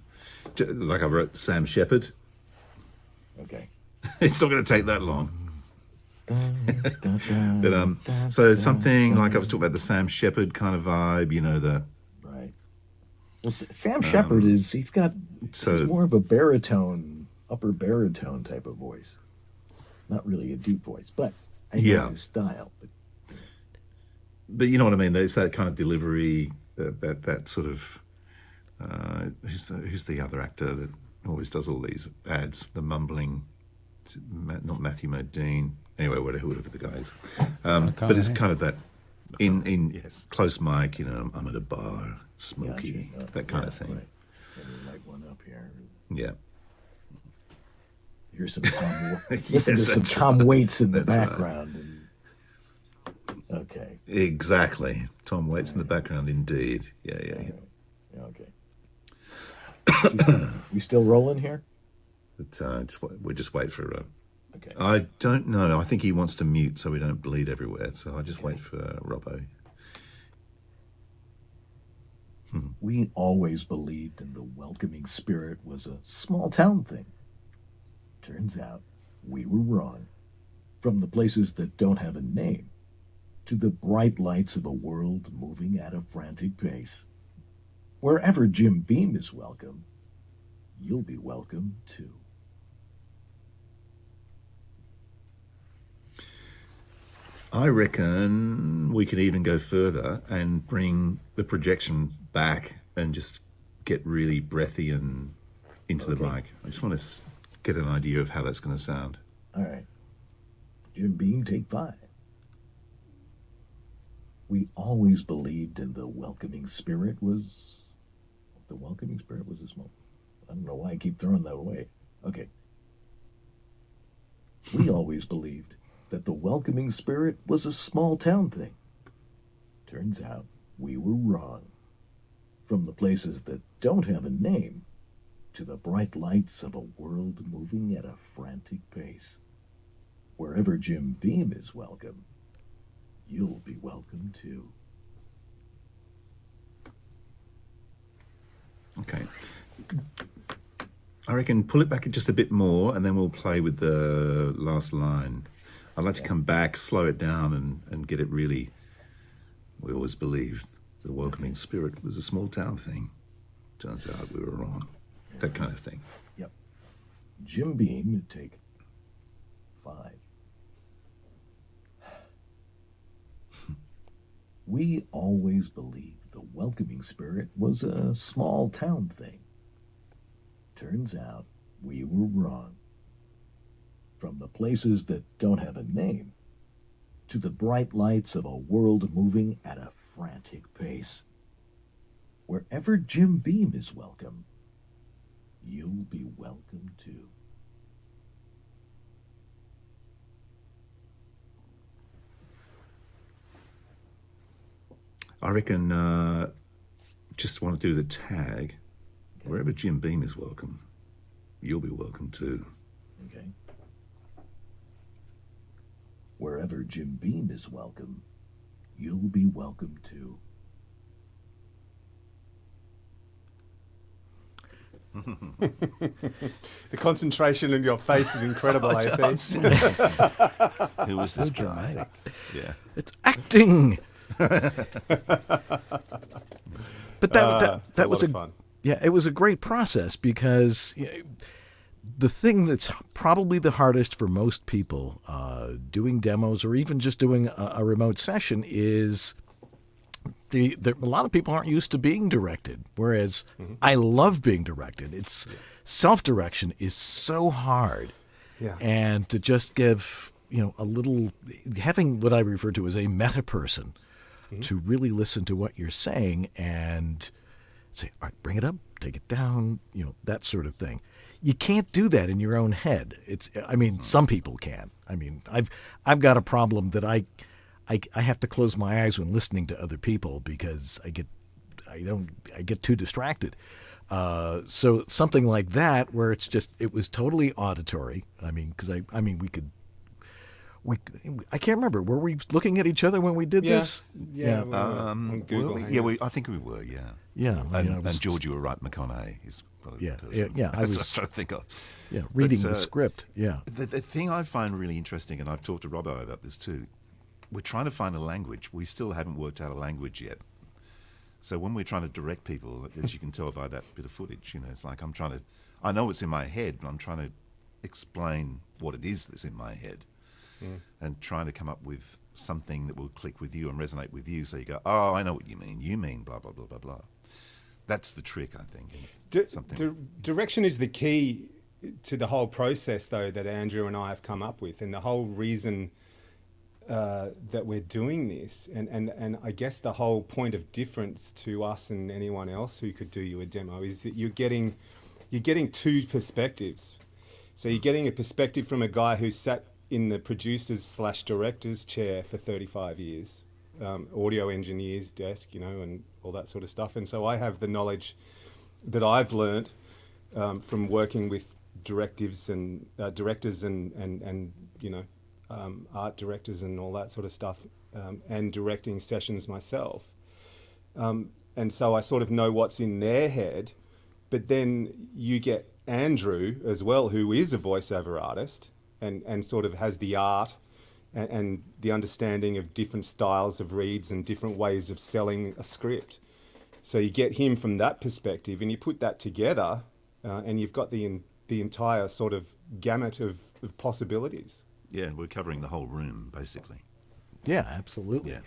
[SPEAKER 4] like I wrote Sam Shepard.
[SPEAKER 2] Okay.
[SPEAKER 4] It's not going to take that long. But so something like I was talking about the Sam Shepard kind of vibe, the
[SPEAKER 2] Right. Well, Sam Shepard he's more of a baritone, upper baritone type of voice. Not really a deep voice, but I know his style.
[SPEAKER 4] But you know what I mean? There's that kind of delivery, that sort of. Who's the other actor that always does all these ads? The mumbling, not Matthew Modine. Anyway, whatever the guy is. But it's kind of that in close mic. I'm at a bar, smoky, that kind of thing.
[SPEAKER 2] Right. Maybe light one up here.
[SPEAKER 4] Yeah.
[SPEAKER 2] Here's some Tom. Listen to some Tom Waits in the background. Okay.
[SPEAKER 4] Exactly. Tom Waits in the background, indeed. Yeah.
[SPEAKER 2] Okay. We still rolling here?
[SPEAKER 4] But we'll just wait for.
[SPEAKER 2] Okay.
[SPEAKER 4] I don't know. I think he wants to mute so we don't bleed everywhere. So I'll just wait for Robbo.
[SPEAKER 2] We always believed in the welcoming spirit was a small town thing. Turns out we were wrong. From the places that don't have a name to the bright lights of a world moving at a frantic pace. Wherever Jim Beam is welcome, you'll be welcome too.
[SPEAKER 4] I reckon we could even go further and bring the projection back and just get really breathy and into the mic. I just want to get an idea of how that's going to sound.
[SPEAKER 2] All right. Jim Beam, take 5. We always believed in the welcoming spirit was... The welcoming spirit was a small... I don't know why I keep throwing that away. Okay. We always believed that the welcoming spirit was a small town thing. Turns out we were wrong. From the places that don't have a name to the bright lights of a world moving at a frantic pace. Wherever Jim Beam is welcome, you'll be welcome too.
[SPEAKER 4] Okay. I reckon pull it back just a bit more and then we'll play with the last line. I'd like to come back, slow it down, and get it really. We always believed the welcoming spirit was a small town thing. Turns out we were wrong. That kind of thing.
[SPEAKER 5] Yep. Jim Beam, take 5. We always believed the welcoming spirit was a small town thing. Turns out we were wrong. From the places that don't have a name to the bright lights of a world moving at a frantic pace. Wherever Jim Beam is welcome, you'll be welcome too.
[SPEAKER 4] I reckon just want to do the tag.
[SPEAKER 5] Okay.
[SPEAKER 4] Wherever Jim Beam is welcome, you'll be welcome too.
[SPEAKER 5] Okay. Wherever Jim Beam is welcome, you'll be welcome too.
[SPEAKER 1] The concentration in your face is incredible, AP.
[SPEAKER 4] Who was this guy?
[SPEAKER 2] dramatic.
[SPEAKER 4] Yeah.
[SPEAKER 2] It's acting. But
[SPEAKER 1] It's
[SPEAKER 2] that
[SPEAKER 1] a
[SPEAKER 2] was
[SPEAKER 1] lot of fun.
[SPEAKER 2] Yeah, it was a great process because the thing that's probably the hardest for most people doing demos or even just doing a remote session is a lot of people aren't used to being directed, whereas I love being directed. It's self-direction is so hard.
[SPEAKER 1] Yeah.
[SPEAKER 2] And to just give, a little, having what I refer to as a meta person to really listen to what you're saying and say, all right, bring it up, take it down, that sort of thing. You can't do that in your own head. Some people can. I've got a problem that I have to close my eyes when listening to other people because I get too distracted. So something like that where it was totally auditory. I can't remember. Were we looking at each other when we did this?
[SPEAKER 1] Yeah. We were on Google Hangouts.
[SPEAKER 4] I think we were, yeah.
[SPEAKER 2] Yeah.
[SPEAKER 4] And George, you were right, McConaughey is probably the person.
[SPEAKER 2] Yeah, I
[SPEAKER 4] That's
[SPEAKER 2] was
[SPEAKER 4] what I was trying to think of.
[SPEAKER 2] Yeah, reading
[SPEAKER 4] But,
[SPEAKER 2] the script. Yeah.
[SPEAKER 4] The thing I find really interesting, and I've talked to Robbo about this too, we're trying to find a language. We still haven't worked out a language yet. So when we're trying to direct people, as you can tell by that bit of footage, it's like I know it's in my head, but I'm trying to explain what it is that's in my head. And trying to come up with something that will click with you and resonate with you, so you go, oh, I know what you mean. You mean blah, blah, blah, blah, blah. That's the trick, I think.
[SPEAKER 1] Direction is the key to the whole process, though, that Andrew and I have come up with, and the whole reason that we're doing this, and I guess the whole point of difference to us and anyone else who could do you a demo is that you're getting two perspectives. So you're getting a perspective from a guy who sat in the producers/directors chair for 35 years, audio engineer's desk, and all that sort of stuff. And so I have the knowledge that I've learned from working with directors and art directors and all that sort of stuff, and directing sessions myself. And so I sort of know what's in their head, but then you get Andrew as well, who is a voiceover artist, and sort of has the art and the understanding of different styles of reads and different ways of selling a script. So you get him from that perspective, and you put that together, and you've got the entire sort of gamut of possibilities.
[SPEAKER 4] Yeah, we're covering the whole room, basically.
[SPEAKER 2] Yeah, absolutely.
[SPEAKER 4] Yeah.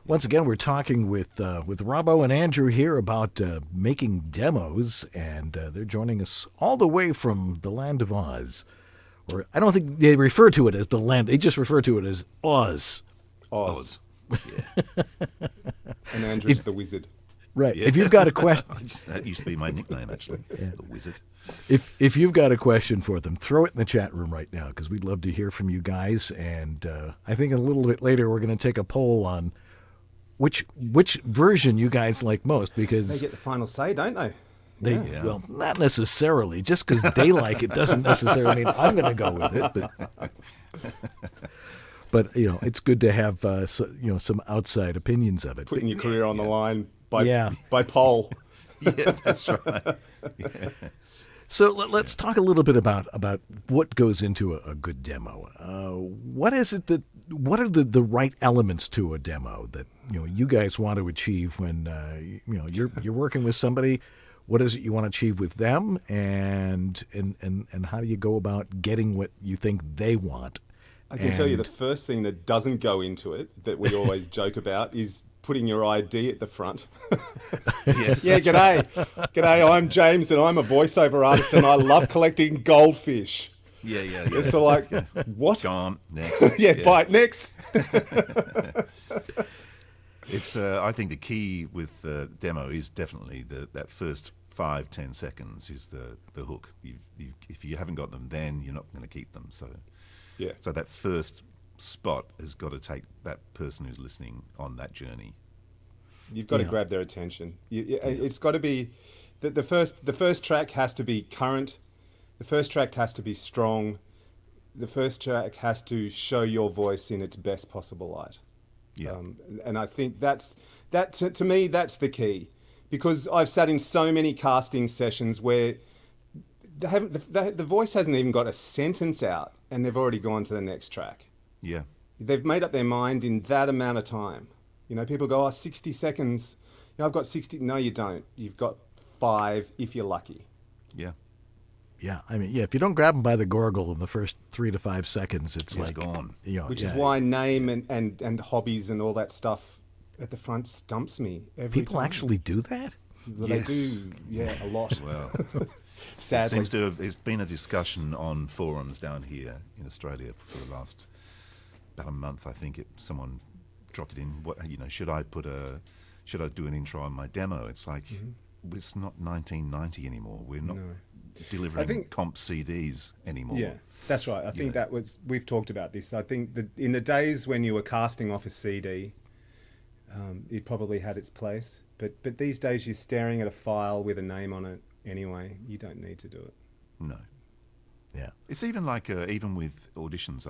[SPEAKER 2] Once again, we're talking with Robbo and Andrew here about making demos, and they're joining us all the way from the land of Oz. Or I don't think they refer to it as the land; they just refer to it as Oz.
[SPEAKER 1] Oz.
[SPEAKER 4] Yeah.
[SPEAKER 1] And Andrew's the wizard.
[SPEAKER 2] Right.
[SPEAKER 4] Yeah.
[SPEAKER 2] If you've got a question,
[SPEAKER 4] That used to be my nickname, actually, the Wizard.
[SPEAKER 2] if you've got a question for them, throw it in the chat room right now because we'd love to hear from you guys. And I think a little bit later we're going to take a poll on which version you guys like most because
[SPEAKER 1] They get the final say, don't they?
[SPEAKER 4] Yeah.
[SPEAKER 2] well, not necessarily. Just because they like it doesn't necessarily mean I'm going to go with it. But it's good to have some outside opinions of it.
[SPEAKER 1] Putting your career on the line
[SPEAKER 2] Yeah.
[SPEAKER 1] by poll.
[SPEAKER 4] Yeah, that's right. Yes.
[SPEAKER 2] So let's talk a little bit about what goes into a good demo. What is it what are the right elements to a demo that you guys want to achieve when you're working with somebody? What is it you want to achieve with them, and how do you go about getting what you think they want?
[SPEAKER 1] I can tell you the first thing that doesn't go into it that we always joke about is putting your ID at the front.
[SPEAKER 4] Yes.
[SPEAKER 1] Yeah, g'day, I'm James and I'm a voiceover artist and I love collecting goldfish.
[SPEAKER 4] Yeah.
[SPEAKER 1] It's sort of like, what?
[SPEAKER 4] Gone, next.
[SPEAKER 1] Bye, next.
[SPEAKER 4] It's. I think the key with the demo is definitely that first 5-10 seconds is the hook. If you haven't got them, then you're not going to keep them. So that first spot has got to take that person who's listening on that journey.
[SPEAKER 1] You've got to grab their attention. It's got to be the first track has to be current. The first track has to be strong. The first track has to show your voice in its best possible light.
[SPEAKER 4] Yeah.
[SPEAKER 1] And I think to me that's the key, because I've sat in so many casting sessions where the voice hasn't even got a sentence out and they've already gone to the next track.
[SPEAKER 4] Yeah.
[SPEAKER 1] They've made up their mind in that amount of time. People go, 60 seconds. I've got 60. No, you don't. You've got 5 if you're lucky.
[SPEAKER 4] Yeah.
[SPEAKER 2] Yeah, I mean, if you don't grab them by the gorgle in the first 3 to 5 seconds, it's like
[SPEAKER 4] gone.
[SPEAKER 1] Which is why name and hobbies and all that stuff at the front stumps me every
[SPEAKER 2] people
[SPEAKER 1] time.
[SPEAKER 2] actually do that.
[SPEAKER 1] Well, They do, a lot.
[SPEAKER 4] Well,
[SPEAKER 1] sadly.
[SPEAKER 4] there's been a discussion on forums down here in Australia for the last about a month. I think someone dropped it in. Should I do an intro on my demo? It's like it's not 1990 anymore. We're not delivering comp CDs anymore.
[SPEAKER 1] Yeah, that's right. I think we've talked about this. I think that in the days when you were casting off a CD, it probably had its place. But these days you're staring at a file with a name on it anyway. You don't need to do it.
[SPEAKER 4] No.
[SPEAKER 2] Yeah.
[SPEAKER 4] It's even like even with auditions,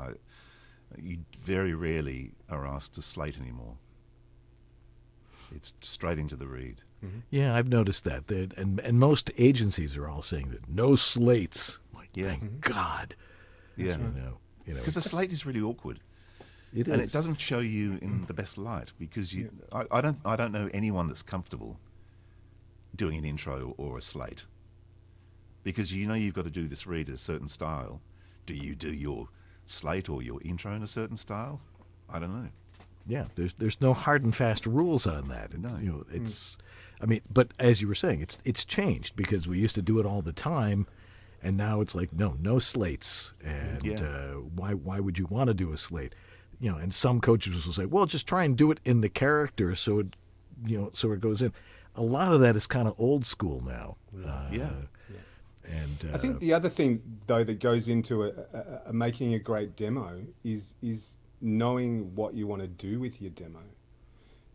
[SPEAKER 4] you very rarely are asked to slate anymore. It's straight into the read.
[SPEAKER 1] Mm-hmm.
[SPEAKER 2] Yeah, I've noticed that. And most agencies are all saying that no slates. Like, thank God.
[SPEAKER 4] Yeah. Because a slate is really awkward.
[SPEAKER 2] It is.
[SPEAKER 4] And it doesn't show you in the best light, because I don't know anyone that's comfortable doing an intro or a slate, because you've got to do this read at a certain style. Do you do your slate or your intro in a certain style? I don't know.
[SPEAKER 2] Yeah, there's no hard and fast rules on that. It's I mean, but as you were saying, it's changed, because we used to do it all the time, and now it's like no slates. And why would you want to do a slate? And some coaches will say, well, just try and do it in the character so it goes in. A lot of that is kind of old school now. And
[SPEAKER 1] I think the other thing though that goes into making a great demo is knowing what you want to do with your demo.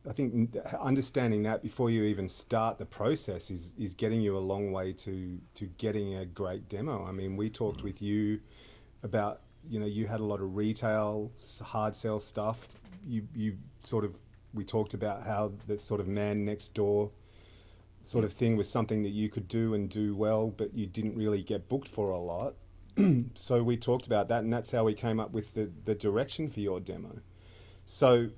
[SPEAKER 1] I think understanding that before you even start the process is getting you a long way to getting a great demo. I mean, we talked with you about, you had a lot of retail, hard sell stuff. We talked about how the sort of man next door sort of thing was something that you could do and do well, but you didn't really get booked for a lot. So we talked about that, and that's how we came up with the direction for your demo. So,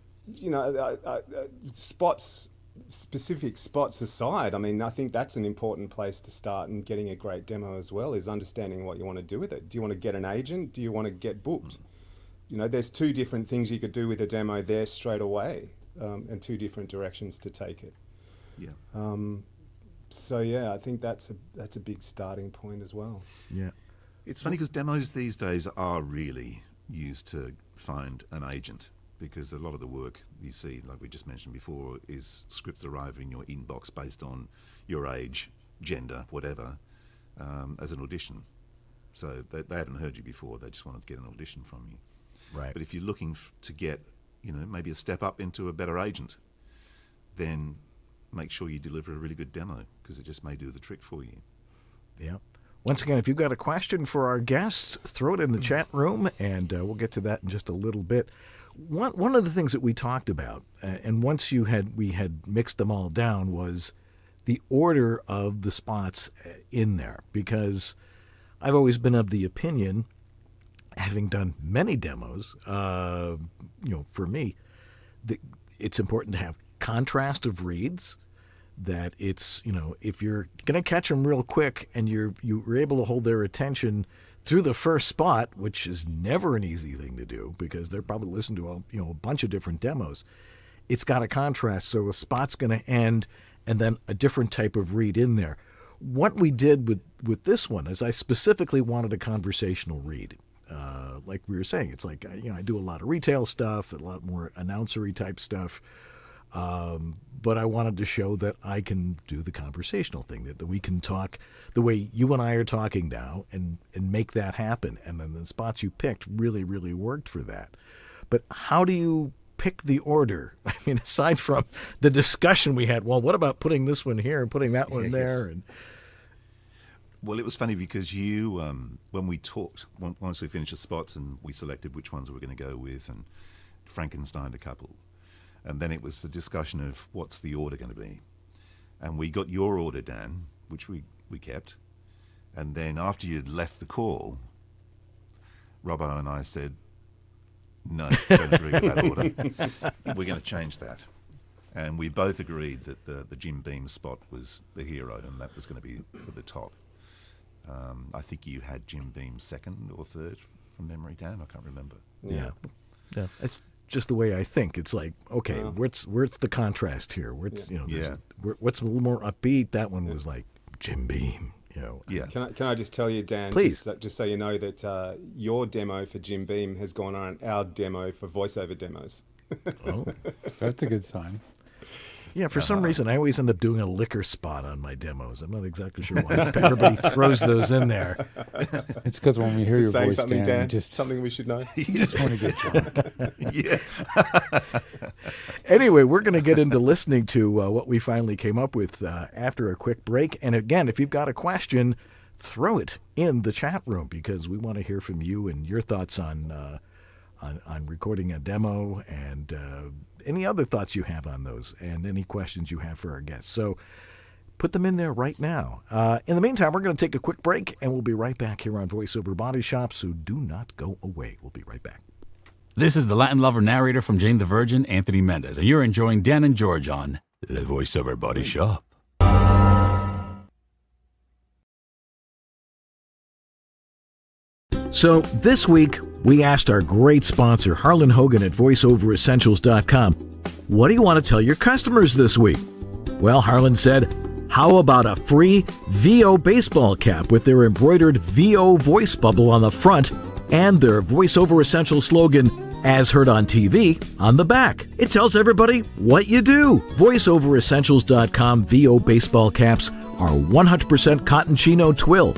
[SPEAKER 1] specific spots aside, I mean, I think that's an important place to start in getting a great demo as well, is understanding what you want to do with it. Do you want to get an agent? Do you want to get booked? There's 2 different things you could do with a demo there straight away, and 2 different directions to take it.
[SPEAKER 4] Yeah.
[SPEAKER 1] So yeah, I think that's a big starting point as well.
[SPEAKER 2] Yeah.
[SPEAKER 4] It's funny because demos these days are really used to find an agent, because a lot of the work you see, like we just mentioned before, is scripts arrive in your inbox based on your age, gender, whatever, as an audition. So they haven't heard you before, they just want to get an audition from you.
[SPEAKER 2] Right.
[SPEAKER 4] But if you're looking to get, maybe a step up into a better agent, then make sure you deliver a really good demo, because it just may do the trick for you.
[SPEAKER 2] Yeah. Once again, if you've got a question for our guests, throw it in the chat room, and we'll get to that in just a little bit. One of the things that we talked about, and once we had mixed them all down, was the order of the spots in there, because I've always been of the opinion, having done many demos, for me, it's important to have contrast of reads, that it's, if you're going to catch them real quick and you're able to hold their attention through the first spot, which is never an easy thing to do because they're probably listening to a bunch of different demos. It's got a contrast, so the spot's going to end and then a different type of read in there. What we did with this one is I specifically wanted a conversational read. Like we were saying, it's like, I do a lot of retail stuff, a lot more announcery type stuff. But I wanted to show that I can do the conversational thing, that we can talk the way you and I are talking now and make that happen. And then the spots you picked really, really worked for that. But how do you pick the order? I mean, aside from the discussion we had, well, what about putting this one here and putting that one there? And
[SPEAKER 4] well, it was funny because you, when we talked, once we finished the spots and we selected which ones we were going to go with and Frankensteined a couple, and then it was the discussion of what's the order going to be. And we got your order, Dan, which we kept. And then after you'd left the call, Robbo and I said, no, don't agree with that order. We're going to change that. And we both agreed that the Jim Beam spot was the hero and that was going to be at the top. I think you had Jim Beam second or third from memory, Dan. I can't remember.
[SPEAKER 2] Yeah. It's just the way I think. It's like, okay, where's the contrast here? What's a little more upbeat? That one was like Jim Beam.
[SPEAKER 4] Yeah.
[SPEAKER 1] Can I just tell you, Dan?
[SPEAKER 2] Please.
[SPEAKER 1] Just so you know that your demo for Jim Beam has gone on our demo for voiceover demos.
[SPEAKER 2] Oh,
[SPEAKER 3] That's a good sign.
[SPEAKER 2] yeah. For some reason, I always end up doing a liquor spot on my demos. I'm not exactly sure why. Everybody throws those in there.
[SPEAKER 3] It's because when we hear your
[SPEAKER 1] Saying
[SPEAKER 3] voice,
[SPEAKER 1] something,
[SPEAKER 3] Dan,
[SPEAKER 1] Dan, something we should know.
[SPEAKER 3] you just want to get drunk.
[SPEAKER 4] Yeah.
[SPEAKER 2] Anyway, we're going to get into listening to what we finally came up with after a quick break. And again, if you've got a question, throw it in the chat room because we want to hear from you and your thoughts on recording a demo and any other thoughts you have on those and any questions you have for our guests. So put them in there right now. In the meantime, we're going to take a quick break and we'll be right back here on VoiceOver Body Shop. So do not go away. We'll be right back.
[SPEAKER 6] This is the Latin lover narrator from Jane the Virgin, Anthony Mendez, and you're enjoying Dan and George on the VoiceOver Body Shop.
[SPEAKER 2] So this week, we asked our great sponsor, Harlan Hogan at VoiceOverEssentials.com, what do you want to tell your customers this week? Well, Harlan said, how about a free VO baseball cap with their embroidered VO voice bubble on the front and their VoiceOver Essentials slogan, as heard on TV, on the back. It tells everybody what you do. VoiceOverEssentials.com VO baseball caps are 100% cotton chino twill,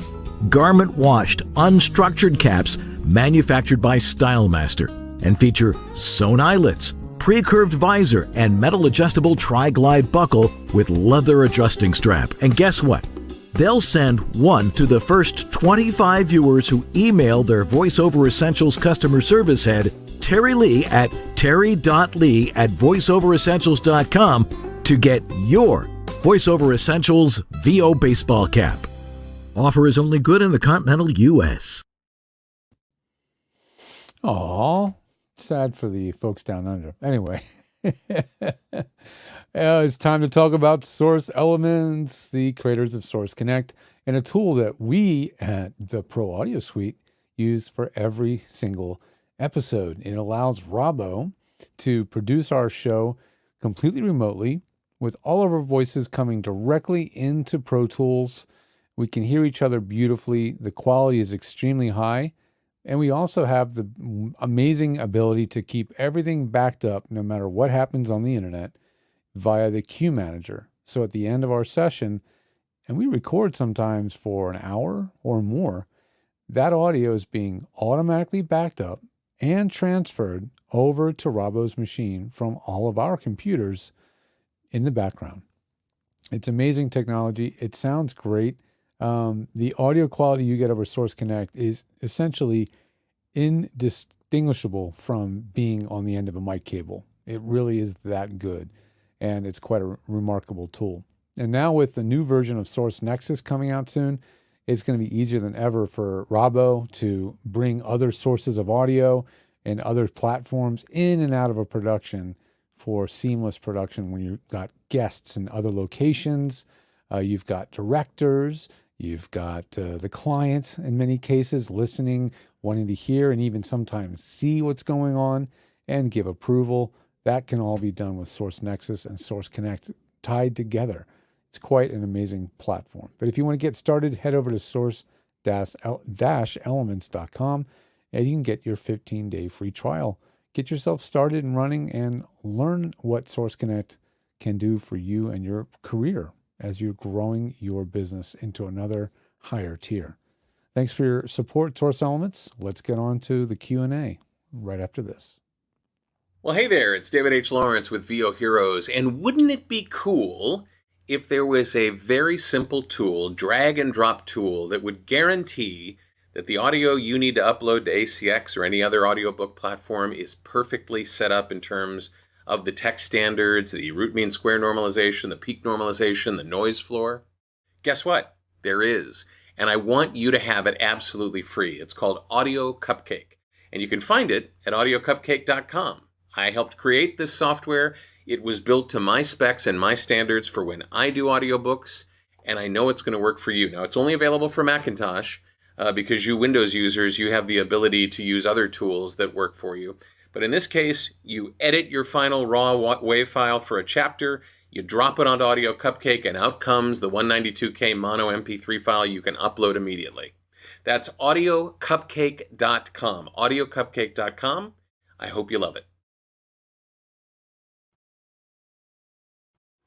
[SPEAKER 2] garment washed, unstructured caps manufactured by StyleMaster and feature sewn eyelets, pre-curved visor, and metal adjustable tri-glide buckle with leather adjusting strap. And guess what? They'll send one to the first 25 viewers who email their VoiceOver Essentials customer service head, Terry Lee at terry.lee@voiceoveressentials.com to get your VoiceOver Essentials VO baseball cap. Offer is only good in the continental U.S.
[SPEAKER 3] Aw, sad for the folks down under. Anyway, it's time to talk about Source Elements, the creators of Source Connect, and a tool that we at the Pro Audio Suite use for every single episode. It allows Robbo to produce our show completely remotely with all of our voices coming directly into Pro Tools. We can hear each other beautifully. The quality is extremely high. And we also have the amazing ability to keep everything backed up no matter what happens on the internet via the Queue Manager. So at the end of our session, and we record sometimes for an hour or more, that audio is being automatically backed up and transferred over to Robbo's machine from all of our computers in the background. It's amazing technology. It sounds great. The audio quality you get over Source Connect is essentially indistinguishable from being on the end of a mic cable. It really is that good, and it's quite a remarkable tool. And now with the new version of Source Nexus coming out soon, it's going to be easier than ever for Robbo to bring other sources of audio and other platforms in and out of a production for seamless production when you've got guests in other locations, you've got directors, you've got the clients in many cases listening, wanting to hear and even sometimes see what's going on and give approval. That can all be done with Source Nexus and Source Connect tied together. It's quite an amazing platform. But if you want to get started, head over to source-elements.com and you can get your 15-day free trial. Get yourself started and running and learn what Source Connect can do for you and your career as you're growing your business into another higher tier. Thanks for your support, Source Elements. Let's get on to the Q&A right after this.
[SPEAKER 7] Well, hey there, it's David H. Lawrence with VO Heroes, and wouldn't it be cool if there was a very simple tool, drag and drop tool, that would guarantee that the audio you need to upload to ACX or any other audiobook platform is perfectly set up in terms of the text standards, the root mean square normalization, the peak normalization, the noise floor? Guess what? There is. And I want you to have it absolutely free. It's called Audio Cupcake, and you can find it at audiocupcake.com. I helped create this software. It was built to my specs and my standards for when I do audiobooks, and I know it's going to work for you. Now, it's only available for Macintosh because you Windows users, you have the ability to use other tools that work for you. But in this case, you edit your final raw WAV file for a chapter, you drop it onto Audio Cupcake, and out comes the 192K mono MP3 file you can upload immediately. That's audiocupcake.com, audiocupcake.com. I hope you love it.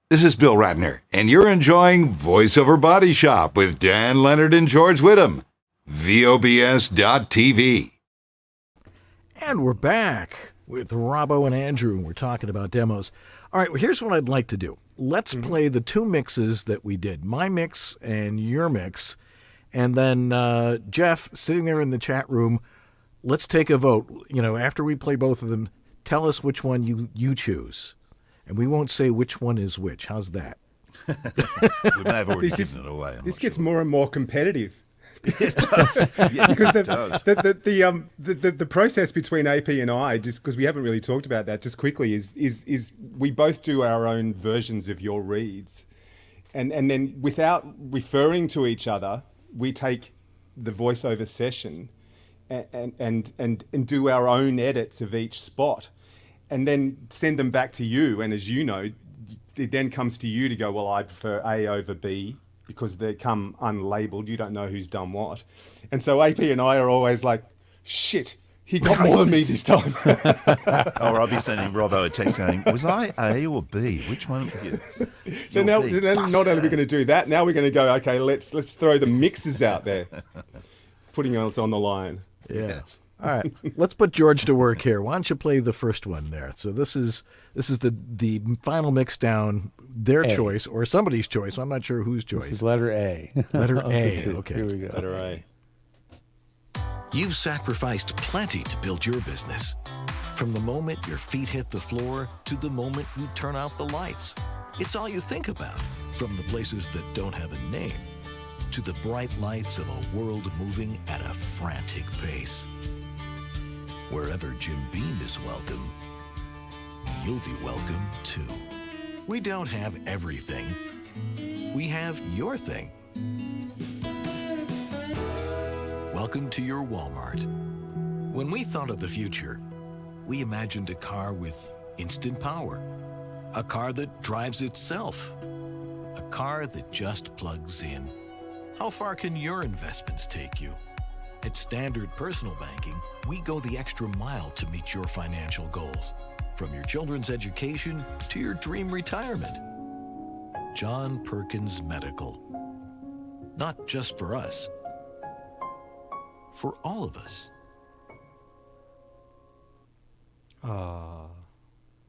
[SPEAKER 8] This is Bill Ratner, and you're enjoying VoiceOver Body Shop with Dan Leonard and George Whittam. VOBS.TV.
[SPEAKER 2] And we're back with Robbo and Andrew, and we're talking about demos. All right, well, here's what I'd like to do. Let's play the two mixes that we did, my mix and your mix. And then Jeff, sitting there in the chat room, let's take a vote. You know, after we play both of them, tell us which one you choose. And we won't say which one is which. How's that?
[SPEAKER 4] We may have already given it away.
[SPEAKER 1] This gets more and more competitive.
[SPEAKER 4] It does. Yeah,
[SPEAKER 1] Because
[SPEAKER 4] it does.
[SPEAKER 1] the process between AP and I, just because we haven't really talked about that, just quickly, is we both do our own versions of your reads, and then without referring to each other, we take the voiceover session and do our own edits of each spot, and then send them back to you. And as you know, it then comes to you to go, well, I prefer A over B, because they come unlabeled. You don't know who's done what. And so AP and I are always like, shit, he got more than me this time.
[SPEAKER 4] Or I'll be sending Robbo a text going, was I A or B? Which one?
[SPEAKER 1] So now, not only are we going to do that, now we're going to go, okay, let's throw the mixes out there, putting us on the line.
[SPEAKER 2] Yeah.
[SPEAKER 4] Yes.
[SPEAKER 2] All right, let's put George to work here. Why don't you play the first one there? So this is the final mix down, their choice or somebody's choice. I'm not sure whose choice.
[SPEAKER 3] This is letter A.
[SPEAKER 2] Letter A. Okay.
[SPEAKER 3] Here we go.
[SPEAKER 1] Letter A.
[SPEAKER 9] You've sacrificed plenty to build your business. From the moment your feet hit the floor to the moment you turn out the lights. It's all you think about, from the places that don't have a name to the bright lights of a world moving at a frantic pace. Wherever Jim Beam is welcome, you'll be welcome too. We don't have everything. We have your thing. Welcome to your Walmart. When we thought of the future, we imagined a car with instant power, a car that drives itself, a car that just plugs in. How far can your investments take you? At Standard Personal Banking, we go the extra mile to meet your financial goals. From your children's education to your dream retirement. John Perkins Medical. Not just for us, for all of us.
[SPEAKER 3] Wow,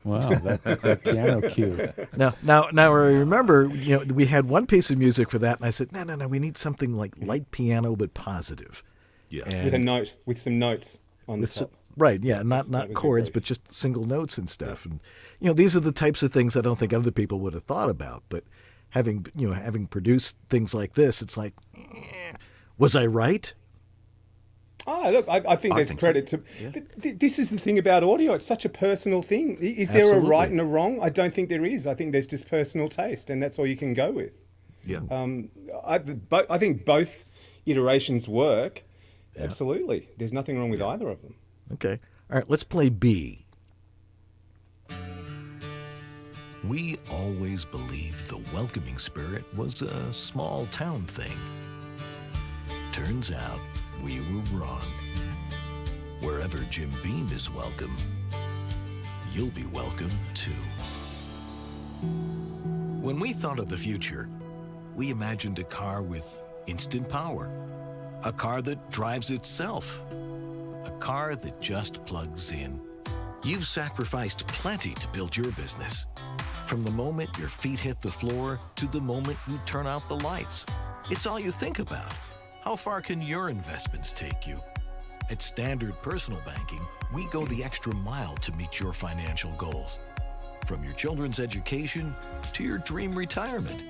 [SPEAKER 3] that piano cue.
[SPEAKER 2] Now, I remember, we had one piece of music for that, and I said, no, we need something like light piano but positive.
[SPEAKER 4] Yeah.
[SPEAKER 2] And
[SPEAKER 1] With a note, with some notes on the top.
[SPEAKER 2] right, yeah, not
[SPEAKER 1] was
[SPEAKER 2] chords,
[SPEAKER 1] great.
[SPEAKER 2] but just single notes and stuff. And these are the types of things I don't think other people would have thought about. But having produced things like this, it's like, was I right?
[SPEAKER 1] Oh, look, I think there's credit to... This is the thing about audio. It's such a personal thing. Is there a right and a wrong? I don't think there is. I think there's just personal taste, and that's all you can go with.
[SPEAKER 4] Yeah.
[SPEAKER 1] I think both iterations work. Yeah. Absolutely. There's nothing wrong with either of them.
[SPEAKER 2] Okay. All right, let's play B.
[SPEAKER 9] We always believed the welcoming spirit was a small town thing. Turns out we were wrong. Wherever Jim Beam is welcome, you'll be welcome too. When we thought of the future, we imagined a car with instant power, a car that drives itself, a car that just plugs in. You've sacrificed plenty to build your business. From the moment your feet hit the floor to the moment you turn out the lights. It's all you think about. How far can your investments take you? At Standard Personal Banking, we go the extra mile to meet your financial goals. From your children's education to your dream retirement.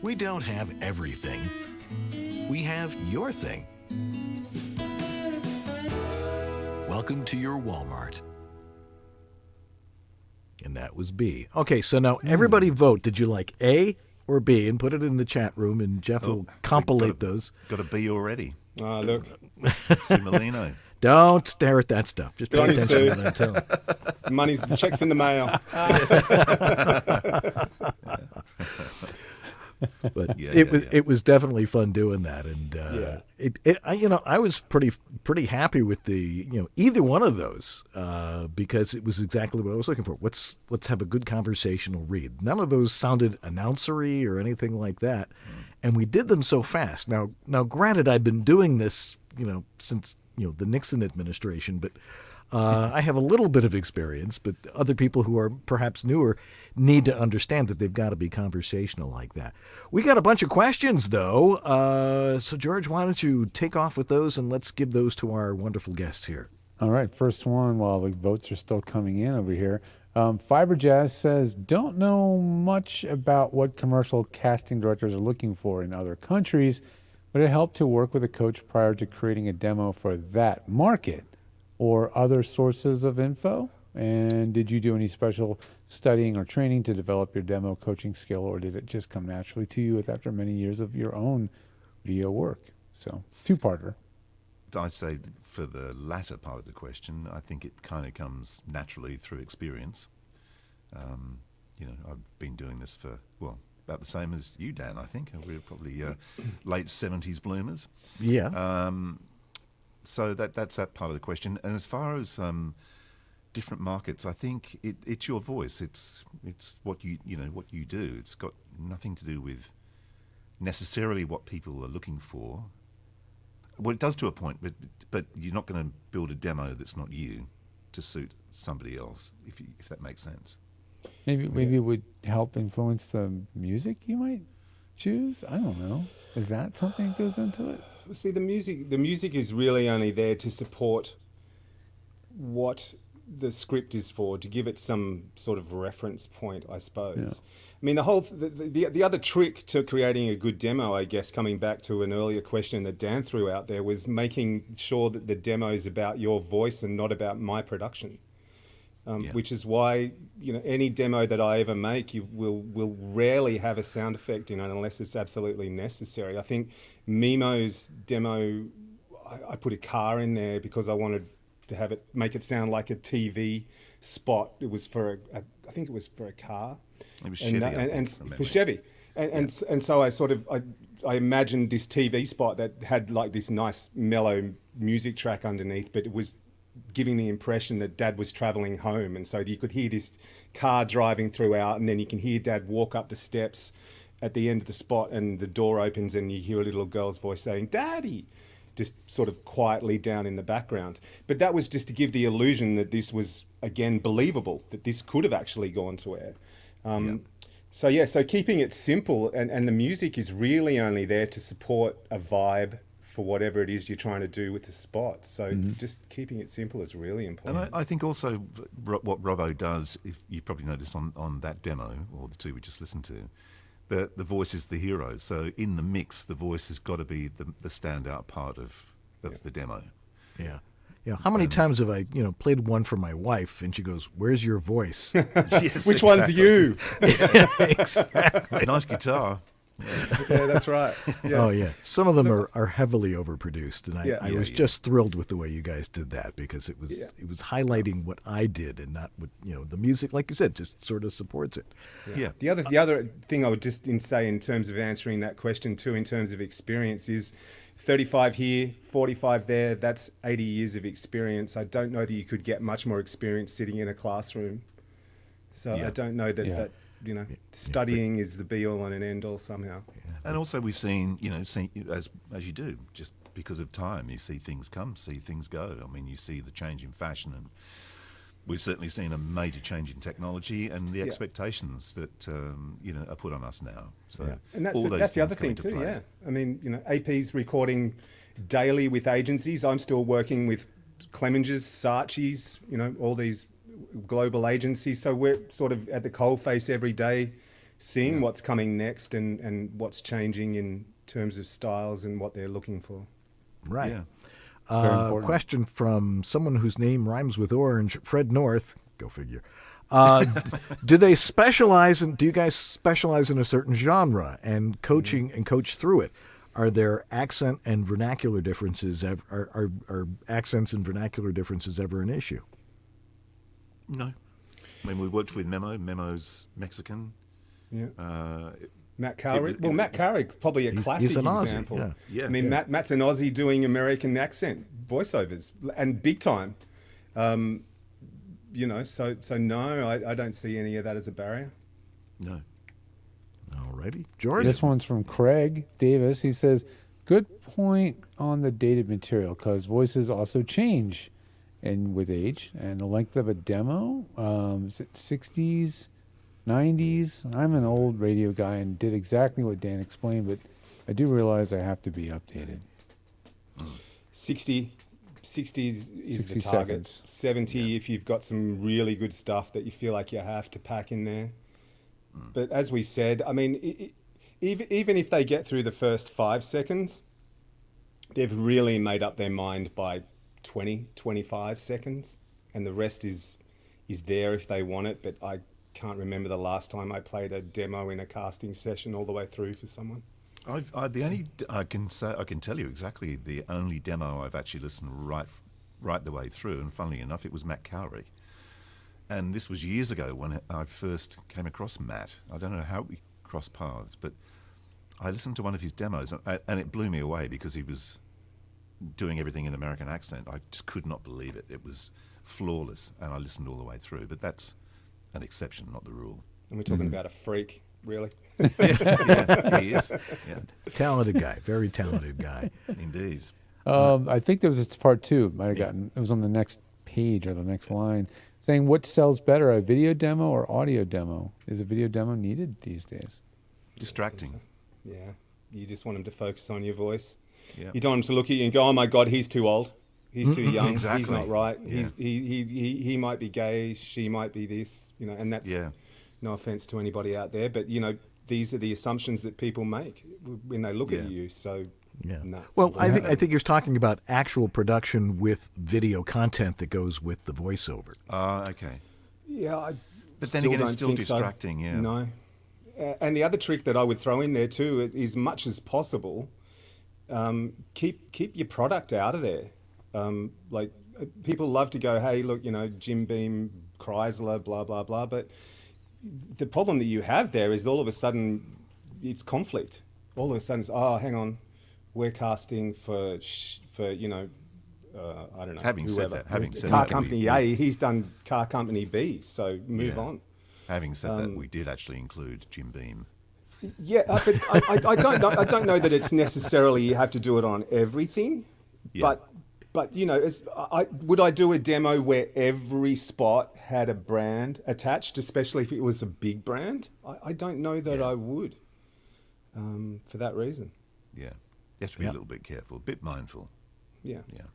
[SPEAKER 9] We don't have everything. We have your thing. Welcome to your Walmart.
[SPEAKER 2] And that was B. Okay, so now everybody vote. Did you like A or B? And put it in the chat room, and Jeff will compilate those.
[SPEAKER 4] Got a B already.
[SPEAKER 1] Look.
[SPEAKER 4] Sumalino.
[SPEAKER 2] Don't stare at that stuff. Just pay attention to what I'm telling you.
[SPEAKER 1] The check's in the mail.
[SPEAKER 2] But it was definitely fun doing that, and I was pretty happy with the either one of those because it was exactly what I was looking for. Let's have a good conversational read. None of those sounded announcery or anything like that, and we did them so fast. Now granted, I've been doing this since the Nixon administration, but I have a little bit of experience, but other people who are perhaps newer need to understand that they've got to be conversational like that. We got a bunch of questions, though. So, George, why don't you take off with those, and let's give those to our wonderful guests here.
[SPEAKER 3] All right, first one while the votes are still coming in over here. Fiber Jazz says, don't know much about what commercial casting directors are looking for in other countries. Would it help to work with a coach prior to creating a demo for that market or other sources of info? And did you do any special studying or training to develop your demo coaching skill, or did it just come naturally to you after many years of your own video work? So, two-parter.
[SPEAKER 4] I'd say for the latter part of the question, I think it kind of comes naturally through experience. I've been doing this for, about the same as you, Dan, I think. We're probably late 70s bloomers.
[SPEAKER 2] Yeah.
[SPEAKER 4] So that's that part of the question. And as far as different markets, I think it's your voice. It's what what you do. It's got nothing to do with necessarily what people are looking for. Well, it does to a point, but you're not going to build a demo that's not you to suit somebody else, if that makes sense.
[SPEAKER 3] Maybe it would help influence the music you might choose. I don't know. Is that something that goes into it?
[SPEAKER 1] See, the music is really only there to support what the script is for, to give it some sort of reference point, I suppose. Yeah. I mean, the other trick to creating a good demo, I guess, coming back to an earlier question that Dan threw out there, was making sure that the demo is about your voice and not about my production. Which is why any demo that I ever make, you will rarely have a sound effect in it unless it's absolutely necessary. I think Mimo's demo, I put a car in there because I wanted to make it sound like a TV spot. It was for I think it was for a car.
[SPEAKER 4] It was Chevy,
[SPEAKER 1] and for Chevy, and so I imagined this TV spot that had like this nice mellow music track underneath, but it was giving the impression that Dad was traveling home, and so you could hear this car driving throughout, and then you can hear Dad walk up the steps at the end of the spot, and the door opens and you hear a little girl's voice saying "Daddy," just sort of quietly down in the background. But that was just to give the illusion that this was, again, believable, that this could have actually gone to air. So keeping it simple, and the music is really only there to support a vibe for whatever it is you're trying to do with the spot. So just keeping it simple is really important.
[SPEAKER 4] And I think also what Robbo does, if you probably noticed on that demo, or the two we just listened to, the voice is the hero. So in the mix, the voice has got to be the standout part of the demo.
[SPEAKER 2] Yeah. Yeah. How many times have I, played one for my wife and she goes, "Where's your voice?"
[SPEAKER 4] Yes,
[SPEAKER 1] Which one's you?
[SPEAKER 2] Exactly.
[SPEAKER 4] Nice guitar.
[SPEAKER 1] Yeah, that's right. Yeah.
[SPEAKER 2] Oh yeah, some of them are heavily overproduced, and I was
[SPEAKER 4] Yeah.
[SPEAKER 2] just thrilled with the way you guys did that because it was highlighting what I did and not what the music, like you said, just sort of supports it.
[SPEAKER 4] Yeah.
[SPEAKER 1] The other thing I would just say in terms of answering that question too, in terms of experience, is 35 here, 45 there. That's 80 years of experience. I don't know that you could get much more experience sitting in a classroom. So
[SPEAKER 4] Yeah.
[SPEAKER 1] I don't know that studying is the be all and an end all somehow.
[SPEAKER 4] And also we've seen as you do, just because of time, you see things come, see things go. I mean, you see the change in fashion, and we've certainly seen a major change in technology and the expectations that are put on us now. So
[SPEAKER 1] And that's
[SPEAKER 4] all those
[SPEAKER 1] the other
[SPEAKER 4] things
[SPEAKER 1] thing
[SPEAKER 4] come
[SPEAKER 1] too.
[SPEAKER 4] into play.
[SPEAKER 1] Yeah, I mean, AP's recording daily with agencies. I'm still working with Clemenges, Saatchi's, all these global agencies. So we're sort of at the coalface every day, seeing what's coming next and what's changing in terms of styles and what they're looking for.
[SPEAKER 2] Right.
[SPEAKER 4] Yeah.
[SPEAKER 3] Very important.
[SPEAKER 2] Question from someone whose name rhymes with orange, Fred North. Go figure. Do they specialize do you guys specialize in a certain genre and coaching and coach through it? Are there accent and vernacular differences? Are accents and vernacular differences ever an issue?
[SPEAKER 4] No. I mean, we worked with Memo. Memo's Mexican.
[SPEAKER 1] Yeah. Matt
[SPEAKER 4] It
[SPEAKER 1] Carrick.
[SPEAKER 4] was-
[SPEAKER 1] Well, Matt Carrick's probably a classic
[SPEAKER 2] he's an Aussie,
[SPEAKER 1] example.
[SPEAKER 2] yeah.
[SPEAKER 4] Yeah.
[SPEAKER 1] I mean, Matt's an Aussie doing American accent voiceovers and big time. So no, I don't see any of that as a barrier.
[SPEAKER 4] No.
[SPEAKER 2] Alrighty. George?
[SPEAKER 3] This one's from Craig Davis. He says, "Good point on the dated material because voices also change, and with age and the length of a demo. Is it 60s, 90s? I'm an old radio guy and did exactly what Dan explained, but I do realize I have to be updated.
[SPEAKER 1] 60s is
[SPEAKER 3] 60
[SPEAKER 1] the target.
[SPEAKER 3] seconds.
[SPEAKER 1] 70 if you've got some really good stuff that you feel like you have to pack in there. But as we said, I mean, even if they get through the first 5 seconds, they've really made up their mind by 20, 25 seconds, and the rest is there if they want it. But I can't remember the last time I played a demo in a casting session all the way through for someone.
[SPEAKER 4] I can tell you exactly the only demo I've actually listened right the way through, and funnily enough, it was Matt Cowrie. And this was years ago when I first came across Matt. I don't know how we crossed paths, but I listened to one of his demos, and it blew me away because he was doing everything in American accent. I just could not believe it. It was flawless, and I listened all the way through. But that's an exception, not the rule.
[SPEAKER 1] And we're talking about a freak, really.
[SPEAKER 4] Yeah, he is. Yeah,
[SPEAKER 2] Talented guy. Very talented guy.
[SPEAKER 4] indeed.
[SPEAKER 3] I think there was part 2. Might have gotten it was on the next page or the next line, saying what sells better, a video demo or audio demo? Is a video demo needed these days?
[SPEAKER 4] Distracting.
[SPEAKER 1] Yeah, you just want them to focus on your voice.
[SPEAKER 4] Yeah.
[SPEAKER 1] You don't want them to look at you and go, "Oh my God, he's too old. He's too young. He's
[SPEAKER 4] Exactly.
[SPEAKER 1] not right.
[SPEAKER 4] Yeah.
[SPEAKER 1] He might be gay. She might be this. And that's no offense to anybody out there, but these are the assumptions that people make when they look at you. So
[SPEAKER 2] Yeah.
[SPEAKER 1] no.
[SPEAKER 2] Well, I think you're talking about actual production with video content that goes with the voiceover.
[SPEAKER 4] Okay.
[SPEAKER 1] Yeah,
[SPEAKER 4] But then
[SPEAKER 1] still
[SPEAKER 4] again, it's
[SPEAKER 1] don't
[SPEAKER 4] still
[SPEAKER 1] think so.
[SPEAKER 4] distracting, yeah.
[SPEAKER 1] No. And the other trick that I would throw in there too is, much as possible, keep your product out of there. People love to go, "Hey, look, Jim Beam, Chrysler, blah blah blah," but the problem that you have there is all of a sudden it's conflict. All of a sudden, it's, hang on, we're casting for I don't know.
[SPEAKER 4] Having said
[SPEAKER 1] whoever.
[SPEAKER 4] that,
[SPEAKER 1] car company A, he's done car company B, so move on.
[SPEAKER 4] Having said that, we did actually include Jim Beam.
[SPEAKER 1] Yeah, but I don't know. I don't know that it's necessarily you have to do it on everything,
[SPEAKER 4] Yeah.
[SPEAKER 1] but would I do a demo where every spot had a brand attached, especially if it was a big brand? I don't know that I would, for that reason.
[SPEAKER 4] Yeah. You have to be a little bit careful, a bit mindful.
[SPEAKER 1] Yeah.
[SPEAKER 4] Yeah.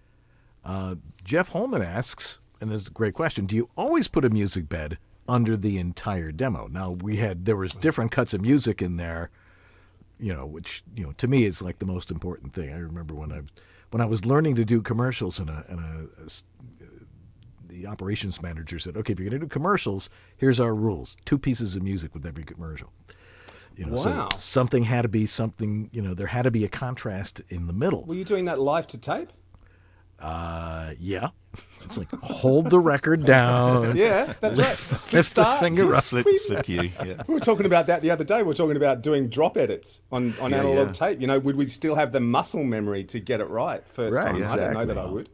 [SPEAKER 2] Jeff Holman asks, and it's a great question, do you always put a music bed under the entire demo. Now there was different cuts of music in there, which to me is like the most important thing. I remember when I was learning to do commercials, the operations manager said, "Okay, if you're going to do commercials, here's our rules: 2 pieces of music with every commercial."
[SPEAKER 1] Wow.
[SPEAKER 2] So something had to be something. There had to be a contrast in the middle.
[SPEAKER 1] Were you doing that live to tape?
[SPEAKER 2] Yeah. It's like hold the record down.
[SPEAKER 1] Yeah, that's right.
[SPEAKER 2] Lift the finger up.
[SPEAKER 4] Slip cue. Yeah.
[SPEAKER 1] We were talking about that the other day. We were talking about doing drop edits on analog tape. Would we still have the muscle memory to get it right first
[SPEAKER 2] Right,
[SPEAKER 1] time?
[SPEAKER 2] exactly.
[SPEAKER 1] I don't know that I would.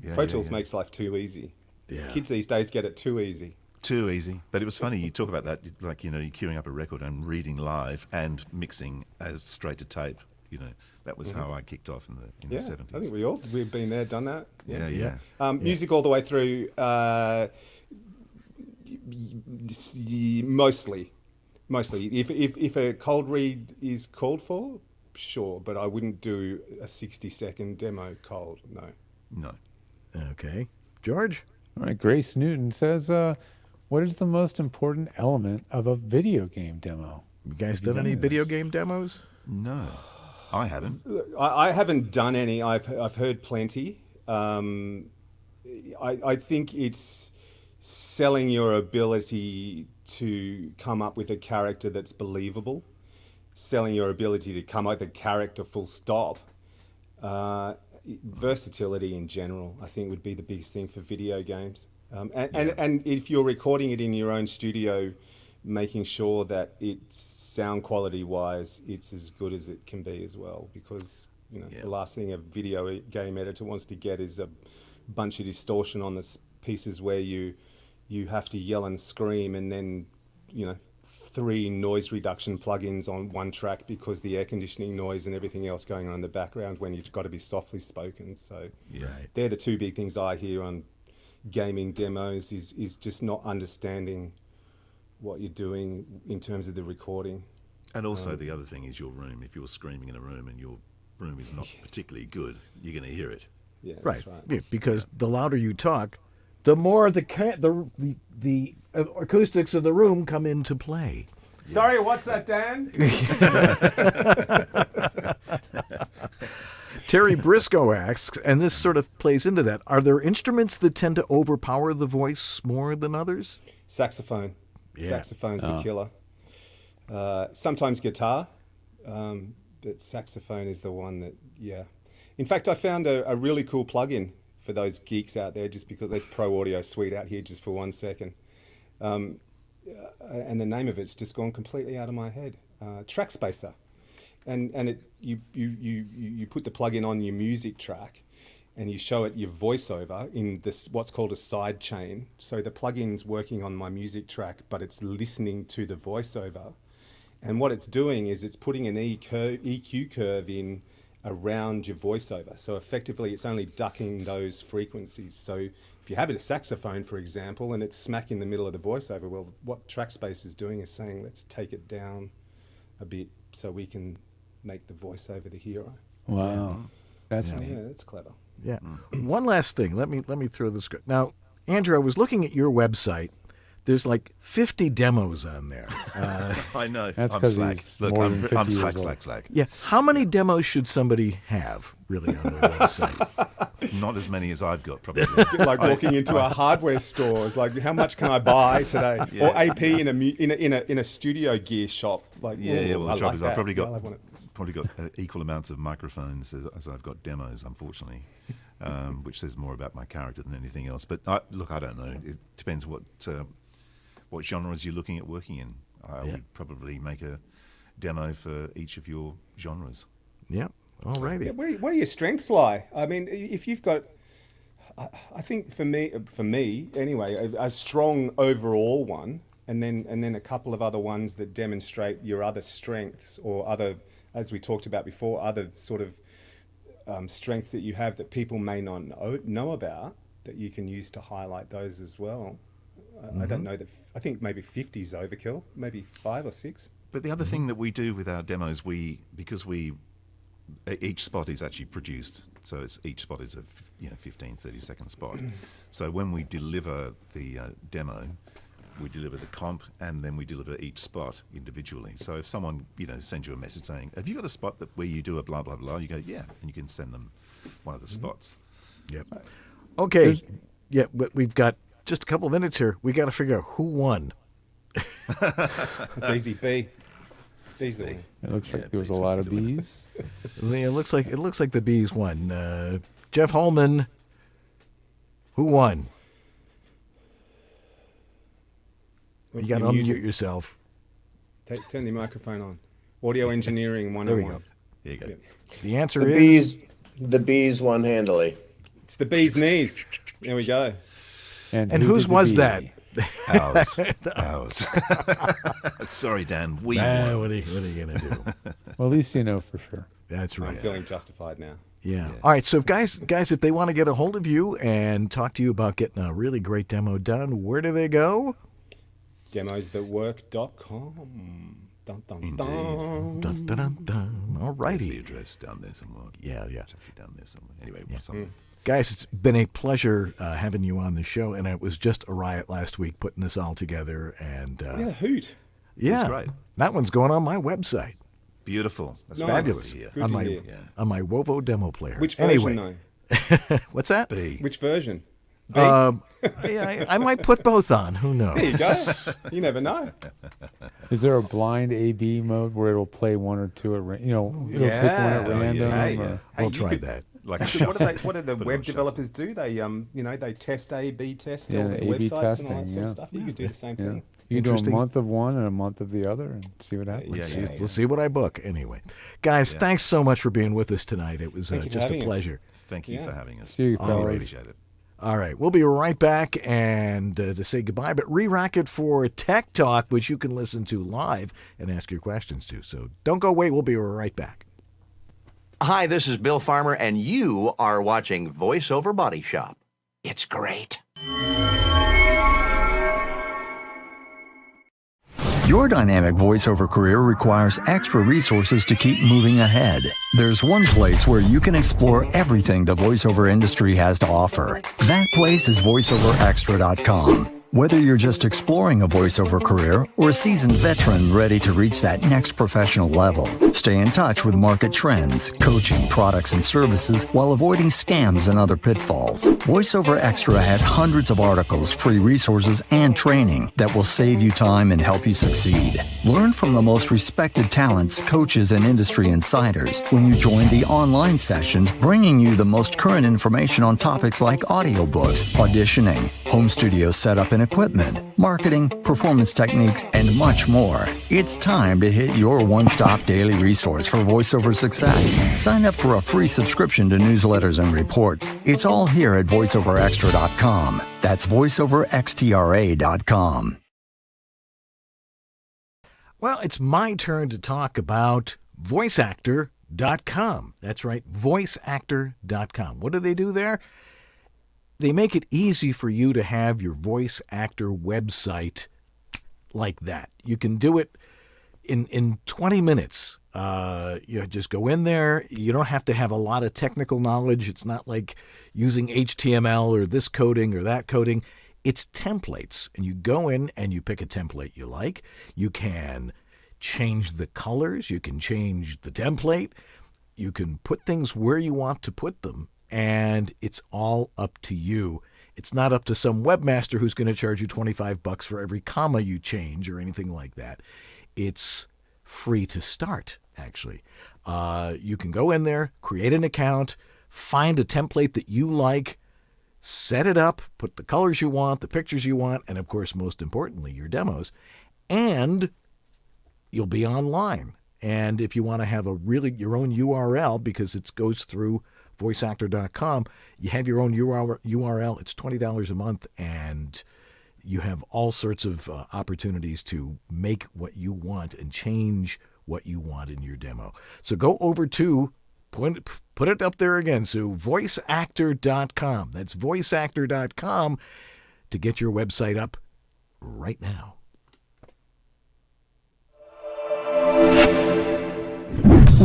[SPEAKER 4] Yeah,
[SPEAKER 1] Pro Tools makes life too easy.
[SPEAKER 2] Yeah.
[SPEAKER 1] Kids these days get it too easy.
[SPEAKER 4] Too easy. But it was funny, you talk about that, like, you're queuing up a record and reading live and mixing as straight to tape. That was how I kicked off in the 70s.
[SPEAKER 1] I think we've been there, done that.
[SPEAKER 4] Yeah.
[SPEAKER 1] Music all the way through, mostly. If a cold read is called for, sure, but I wouldn't do a 60-second demo cold, no.
[SPEAKER 2] Okay. George?
[SPEAKER 3] All right, Grace Newton says, what is the most important element of a video game demo?
[SPEAKER 2] You guys done any video game demos?
[SPEAKER 4] No, I haven't.
[SPEAKER 1] I haven't done any. I've heard plenty. I think it's selling your ability to come up with a character that's believable, selling your ability to come up with a character full stop. Versatility in general, I think, would be the biggest thing for video games. And if you're recording it in your own studio, making sure that it's sound quality wise, it's as good as it can be as well, because the last thing a video game editor wants to get is a bunch of distortion on the pieces where you have to yell and scream, and then 3 noise reduction plugins on one track because the air conditioning noise and everything else going on in the background when you've got to be softly spoken. So they're the 2 big things I hear on gaming demos is just not understanding what you're doing in terms of the recording.
[SPEAKER 4] And also the other thing is your room. If you're screaming in a room and your room is not particularly good, you're going to hear it.
[SPEAKER 1] Yeah,
[SPEAKER 2] Right.
[SPEAKER 1] that's right.
[SPEAKER 2] Yeah, because the louder you talk, the more the acoustics of the room come into play.
[SPEAKER 1] Sorry, what's that, Dan?
[SPEAKER 2] Terry Briscoe asks, and this sort of plays into that, are there instruments that tend to overpower the voice more than others?
[SPEAKER 1] Saxophone.
[SPEAKER 2] Yeah.
[SPEAKER 1] Saxophone's the killer. Sometimes guitar, but saxophone is the one that, In fact, I found a really cool plugin for those geeks out there, just because there's Pro Audio Suite out here just for 1 second. And the name of it's just gone completely out of my head. Track Spacer. And you put the plugin on your music track, and you show it your voiceover in this what's called a side chain. So the plugin's working on my music track, but it's listening to the voiceover. And what it's doing is it's putting an EQ curve in around your voiceover. So effectively, it's only ducking those frequencies. So if you have a saxophone, for example, and it's smack in the middle of the voiceover, well, what Trackspace is doing is saying, let's take it down a bit so we can make the voiceover the hero.
[SPEAKER 3] Wow. That's neat.
[SPEAKER 1] Yeah, that's clever.
[SPEAKER 2] Yeah. One last thing. Let me throw this. Now, Andrew, I was looking at your website. There's like 50 demos on there.
[SPEAKER 4] I know.
[SPEAKER 3] That's
[SPEAKER 4] I'm
[SPEAKER 3] 'cause
[SPEAKER 4] slack.
[SPEAKER 3] he's
[SPEAKER 4] Look,
[SPEAKER 3] more
[SPEAKER 4] I'm
[SPEAKER 3] than 50 years
[SPEAKER 4] slack.
[SPEAKER 2] Yeah. How many demos should somebody have really on their website?
[SPEAKER 4] Not as many as I've got, probably.
[SPEAKER 1] Like walking into a hardware store. It's like, how much can I buy today?
[SPEAKER 4] Yeah.
[SPEAKER 1] Or AP in a studio gear shop. Like,
[SPEAKER 4] Yeah, well, the trouble is I've probably
[SPEAKER 1] I'll have
[SPEAKER 4] got
[SPEAKER 1] one
[SPEAKER 4] equal amounts of microphones as I've got demos, unfortunately, which says more about my character than anything else. But I don't know. It depends what genres you're looking at working in. I would probably make a demo for each of your genres.
[SPEAKER 2] Yeah. All righty.
[SPEAKER 1] Yeah, where do your strengths lie? I mean, if you've got, I think for me anyway, a strong overall one, and then a couple of other ones that demonstrate your other strengths or other, as we talked about before, other sort of strengths that you have that people may not know about, that you can use to highlight those as well. I don't know that. I think maybe 50 is overkill. Maybe 5 or 6.
[SPEAKER 4] But the other thing that we do with our demos, because each spot is actually produced, so each spot is a 15, 30 second spot. So when we deliver the demo, we deliver the comp, and then we deliver each spot individually. So if someone, sends you a message saying, have you got a spot where you do a blah, blah, blah, you go, yeah, and you can send them one of the spots.
[SPEAKER 2] Yep. Okay. Yeah, but we've got just a couple of minutes here. We got to figure out who won.
[SPEAKER 1] It's easy. B. B's the winner.
[SPEAKER 3] It looks like there was a lot of bees.
[SPEAKER 2] It looks like the bees won. Jeff Holman, who won? You got to unmute yourself.
[SPEAKER 1] Turn the microphone on. Audio engineering 101.
[SPEAKER 2] There we go.
[SPEAKER 4] There you go.
[SPEAKER 1] Yep.
[SPEAKER 2] The answer is
[SPEAKER 10] The bees won handily.
[SPEAKER 1] It's the bee's knees. There we go.
[SPEAKER 2] And whose was that?
[SPEAKER 4] Ours. Sorry, Dan. We
[SPEAKER 2] What
[SPEAKER 4] won.
[SPEAKER 2] are you gonna do?
[SPEAKER 3] Well, at least you know for sure.
[SPEAKER 2] That's
[SPEAKER 1] I'm
[SPEAKER 2] right.
[SPEAKER 1] feeling justified now.
[SPEAKER 2] Yeah. All right. So, guys, if they want to get a hold of you and talk to you about getting a really great demo done, where do they go?
[SPEAKER 1] Demosthatwork.com. Dun, dun,
[SPEAKER 4] Indeed.
[SPEAKER 2] Dun, dun, dun, dun. All
[SPEAKER 4] There's
[SPEAKER 2] righty.
[SPEAKER 4] the address down there somewhere.
[SPEAKER 2] Yeah.
[SPEAKER 4] It's actually down there somewhere. Anyway, something.
[SPEAKER 2] Guys, it's been a pleasure having you on the show, and it was just a riot last week putting this all together. And
[SPEAKER 1] We had a hoot.
[SPEAKER 2] yeah,
[SPEAKER 4] That's great.
[SPEAKER 2] that one's going on my website.
[SPEAKER 4] Beautiful. That's
[SPEAKER 1] Nice.
[SPEAKER 2] Fabulous.
[SPEAKER 4] Yeah.
[SPEAKER 1] Good
[SPEAKER 2] on
[SPEAKER 1] to
[SPEAKER 2] my
[SPEAKER 1] hear.
[SPEAKER 2] on my Wovo demo player.
[SPEAKER 1] Which version,
[SPEAKER 2] anyway,
[SPEAKER 1] though?
[SPEAKER 2] what's that?
[SPEAKER 4] B.
[SPEAKER 1] Which version? B?
[SPEAKER 2] Yeah, I might put both on. Who knows?
[SPEAKER 1] There you go. You never know.
[SPEAKER 3] Is there a blind A/B mode where it'll play one or two at it'll pick one at random?
[SPEAKER 1] Hey,
[SPEAKER 3] or-
[SPEAKER 2] We'll
[SPEAKER 1] you
[SPEAKER 2] try
[SPEAKER 1] could-
[SPEAKER 2] that.
[SPEAKER 4] Like a
[SPEAKER 1] What do the
[SPEAKER 4] Put it
[SPEAKER 1] web
[SPEAKER 4] on shuffle.
[SPEAKER 1] developers do? They they test A/B test
[SPEAKER 3] Yeah,
[SPEAKER 1] all their
[SPEAKER 3] A/B
[SPEAKER 1] websites and all
[SPEAKER 3] testing,
[SPEAKER 1] that sort of
[SPEAKER 3] yeah.
[SPEAKER 1] stuff. You could do the same
[SPEAKER 3] Yeah.
[SPEAKER 1] thing.
[SPEAKER 3] You can do a
[SPEAKER 2] Interesting.
[SPEAKER 3] month of one and a month of the other and see what happens.
[SPEAKER 4] Yeah.
[SPEAKER 2] Let's see what I book. Anyway, guys, thanks so much for being with us tonight. It was
[SPEAKER 1] Thank you for
[SPEAKER 2] just a
[SPEAKER 1] having us.
[SPEAKER 2] pleasure.
[SPEAKER 4] Thank you
[SPEAKER 1] Yeah.
[SPEAKER 4] for having us.
[SPEAKER 3] See you,
[SPEAKER 4] I
[SPEAKER 3] fellas.
[SPEAKER 4] appreciate it.
[SPEAKER 2] All right, we'll be right back and to say goodbye, but re-rack it for Tech Talk, which you can listen to live and ask your questions to. So don't go away. We'll be right back.
[SPEAKER 11] Hi, this is Bill Farmer, and you are watching Voice Over Body Shop. It's great.
[SPEAKER 12] Your dynamic voiceover career requires extra resources to keep moving ahead. There's one place where you can explore everything the voiceover industry has to offer. That place is voiceoverextra.com. Whether you're just exploring a voiceover career or a seasoned veteran ready to reach that next professional level, stay in touch with market trends, coaching, products, and services while avoiding scams and other pitfalls. VoiceOver Extra has hundreds of articles, free resources, and training that will save you time and help you succeed. Learn from the most respected talents, coaches, and industry insiders when you join the online sessions, bringing you the most current information on topics like audiobooks, auditioning, home studio setup and equipment, marketing, performance techniques, and much more. It's time to hit your one-stop daily resource for voiceover success. Sign up for a free subscription to newsletters and reports. It's all here at voiceoverextra.com. That's voiceoverextra.com.
[SPEAKER 2] Well, it's my turn to talk about voiceactor.com. That's right, voiceactor.com. What do they do there? They make it easy for you to have your voice actor website like that. You can do it in 20 minutes. You just go in there. You don't have to have a lot of technical knowledge. It's not like using HTML or this coding or that coding. It's templates. And you go in and you pick a template you like. You can change the colors. You can change the template. You can put things where you want to put them. And it's all up to you. It's not up to some webmaster who's going to charge you $25 for every comma you change or anything like that. It's free to start, actually. You can go in there, create an account, find a template that you like, set it up, put the colors you want, the pictures you want, and of course, most importantly, your demos. And you'll be online. And if you want to have your own URL, because it goes through voiceactor.com, you have your own URL. It's $20 a month, and you have all sorts of opportunities to make what you want and change what you want in your demo. So go over to, put it up there again, so voiceactor.com. That's voiceactor.com to get your website up right now.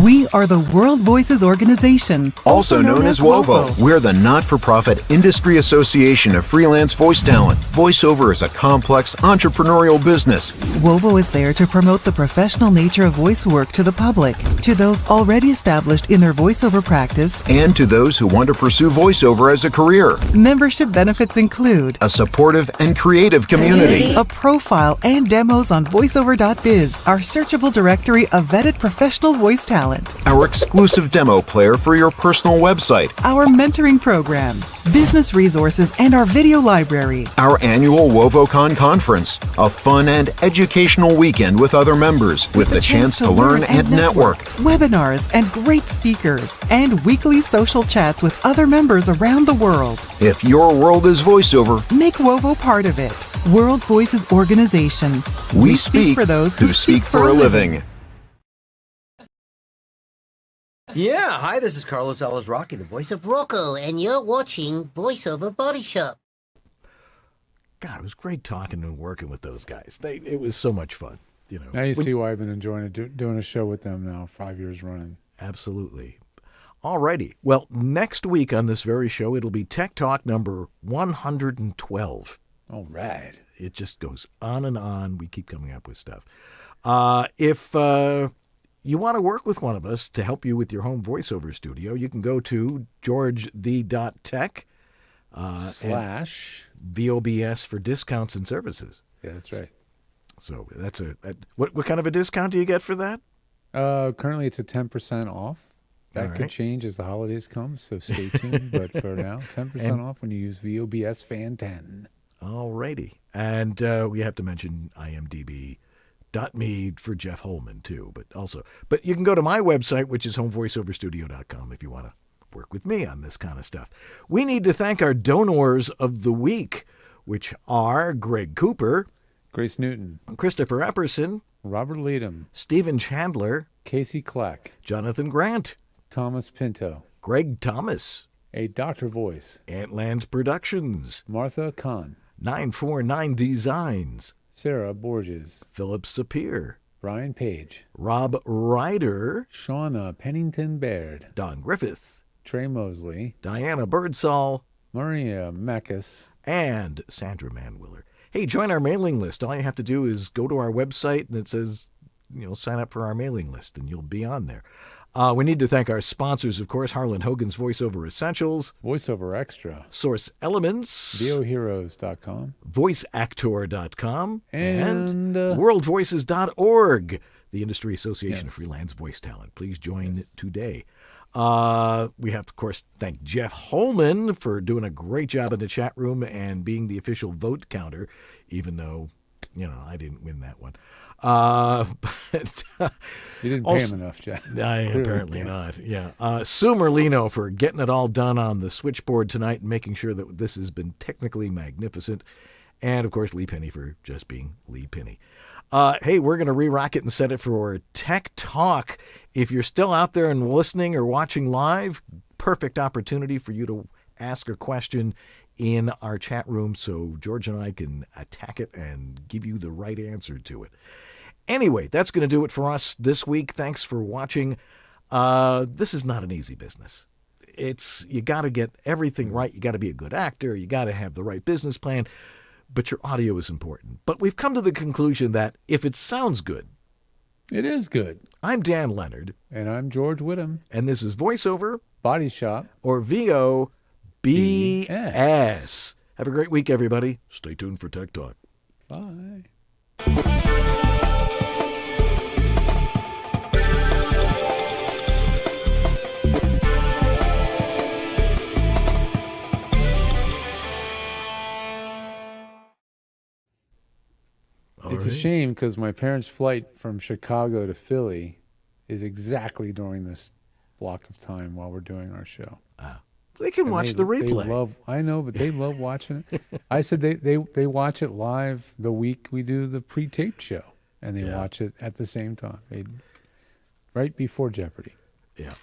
[SPEAKER 13] We are the World Voices Organization,
[SPEAKER 14] also known as WOVO. We're the not-for-profit industry association of freelance voice talent. Voiceover is a complex entrepreneurial business.
[SPEAKER 13] WOVO is there to promote the professional nature of voice work to the public, to those already established in their voiceover practice,
[SPEAKER 14] and to those who want to pursue voiceover as a career.
[SPEAKER 13] Membership benefits include
[SPEAKER 14] a supportive and creative community,
[SPEAKER 13] a profile and demos on voiceover.biz, our searchable directory of vetted professional voice talent,
[SPEAKER 14] our exclusive demo player for your personal website,
[SPEAKER 13] our mentoring program, business resources, and our video library,
[SPEAKER 14] our annual WOVOCon conference, a fun and educational weekend with other members with the chance to learn and network,
[SPEAKER 13] webinars and great speakers, and weekly social chats with other members around the world.
[SPEAKER 14] If your world is voiceover,
[SPEAKER 13] make WOVO part of it. World Voices Organization.
[SPEAKER 14] We speak
[SPEAKER 13] for those
[SPEAKER 14] who speak for a living.
[SPEAKER 15] Yeah, hi, this is Carlos Alazraqui, the voice of Rocco, and you're watching Voiceover Body Shop.
[SPEAKER 2] God, it was great talking and working with those guys. It was so much fun.
[SPEAKER 3] Now you see why I've been enjoying it, doing a show with them now, 5 years running.
[SPEAKER 2] Absolutely. Alrighty. Well, next week on this very show, it'll be Tech Talk number 112.
[SPEAKER 3] All right.
[SPEAKER 2] It just goes on and on. We keep coming up with stuff. If you want to work with one of us to help you with your home voiceover studio, you can go to georgethe.tech
[SPEAKER 3] /
[SPEAKER 2] VOBS for discounts and services.
[SPEAKER 3] Yeah, that's right.
[SPEAKER 2] So that's what kind of a discount do you get for that?
[SPEAKER 3] Currently, it's a 10% off. That could change as the holidays come, so stay tuned. But for now, 10% off when you use VOBS Fan 10.
[SPEAKER 2] All righty. And we have to mention imdb.me for Jeff Holman, too. But you can go to my website, which is homevoiceoverstudio.com, if you want to work with me on this kind of stuff. We need to thank our donors of the week, which are Greg Cooper,
[SPEAKER 3] Grace Newton,
[SPEAKER 2] Christopher Epperson,
[SPEAKER 3] Robert Leadham,
[SPEAKER 2] Stephen Chandler,
[SPEAKER 3] Casey Kleck,
[SPEAKER 2] Jonathan Grant,
[SPEAKER 3] Thomas Pinto,
[SPEAKER 2] Greg Thomas,
[SPEAKER 3] A Dr. Voice,
[SPEAKER 2] Antland Productions,
[SPEAKER 3] Martha Kahn,
[SPEAKER 2] 949 Designs,
[SPEAKER 3] Sarah Borges,
[SPEAKER 2] Philip Sapir,
[SPEAKER 3] Brian Page,
[SPEAKER 2] Rob Ryder,
[SPEAKER 3] Shauna Pennington Baird,
[SPEAKER 2] Don Griffith,
[SPEAKER 3] Trey Mosley,
[SPEAKER 2] Diana Birdsall,
[SPEAKER 3] Maria Mackis,
[SPEAKER 2] and Sandra Manwiller. Hey, join our mailing list. All you have to do is go to our website and it says, sign up for our mailing list and you'll be on there. We need to thank our sponsors, of course, Harlan Hogan's Voiceover Essentials,
[SPEAKER 3] Voiceover Extra,
[SPEAKER 2] Source Elements,
[SPEAKER 3] VOHeroes.com,
[SPEAKER 2] VoiceActor.com, and
[SPEAKER 3] WorldVoices.org,
[SPEAKER 2] the Industry Association of Freelance Voice Talent. Please join today. We have to, of course, thank Jeff Holman for doing a great job in the chat room and being the official vote counter, even though, I didn't win that one.
[SPEAKER 3] But you didn't pay him enough, Jeff.
[SPEAKER 2] Apparently not. Yeah. Sue Merlino for getting it all done on the switchboard tonight and making sure that this has been technically magnificent. And, of course, Lee Penny for just being Lee Penny. Hey, we're going to re-rock it and set it for Tech Talk. If you're still out there and listening or watching live, perfect opportunity for you to ask a question in our chat room so George and I can attack it and give you the right answer to it. Anyway, that's going to do it for us this week. Thanks for watching. This is not an easy business. You got to get everything right. You got to be a good actor. You got to have the right business plan. But your audio is important. But we've come to the conclusion that if it sounds good,
[SPEAKER 3] it is good.
[SPEAKER 2] I'm Dan Leonard.
[SPEAKER 3] And I'm George Whittam.
[SPEAKER 2] And this is Voiceover
[SPEAKER 3] Body Shop,
[SPEAKER 2] or VOBS. Have a great week, everybody. Stay tuned for Tech Talk.
[SPEAKER 3] Bye. It's a shame because my parents' flight from Chicago to Philly is exactly during this block of time while we're doing our show.
[SPEAKER 2] They can watch the replay.
[SPEAKER 3] I know, but they love watching it. I said they watch it live the week we do the pre-taped show, and they watch it at the same time, right before Jeopardy.
[SPEAKER 2] Yeah.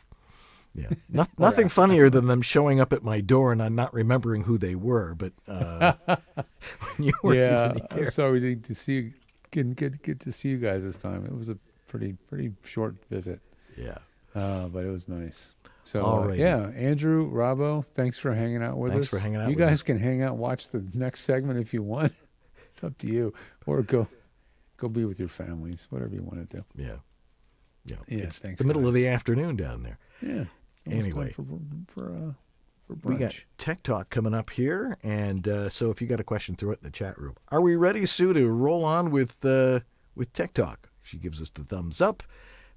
[SPEAKER 2] Yeah, nothing funnier than them showing up at my door and I'm not remembering who they were. But when you were even here.
[SPEAKER 3] I'm sorry we didn't get to see you guys this time. It was a pretty short visit.
[SPEAKER 2] Yeah.
[SPEAKER 3] But it was nice. So,
[SPEAKER 2] Alrighty.
[SPEAKER 3] yeah, Andrew, Robbo, thanks for hanging out with us.
[SPEAKER 2] Thanks for hanging out
[SPEAKER 3] You
[SPEAKER 2] with
[SPEAKER 3] guys
[SPEAKER 2] us.
[SPEAKER 3] can hang out, watch the next segment if you want. It's up to you. Or go be with your families, whatever you want to do.
[SPEAKER 2] Yeah. It's
[SPEAKER 3] thanks,
[SPEAKER 2] the middle
[SPEAKER 3] guys.
[SPEAKER 2] of the afternoon down there.
[SPEAKER 3] Yeah. Almost
[SPEAKER 2] Anyway.
[SPEAKER 3] time for
[SPEAKER 2] We
[SPEAKER 3] brunch.
[SPEAKER 2] got Tech Talk coming up here, and so if you got a question, throw it in the chat room. Are we ready, Sue, to roll on with Tech Talk? She gives us the thumbs up.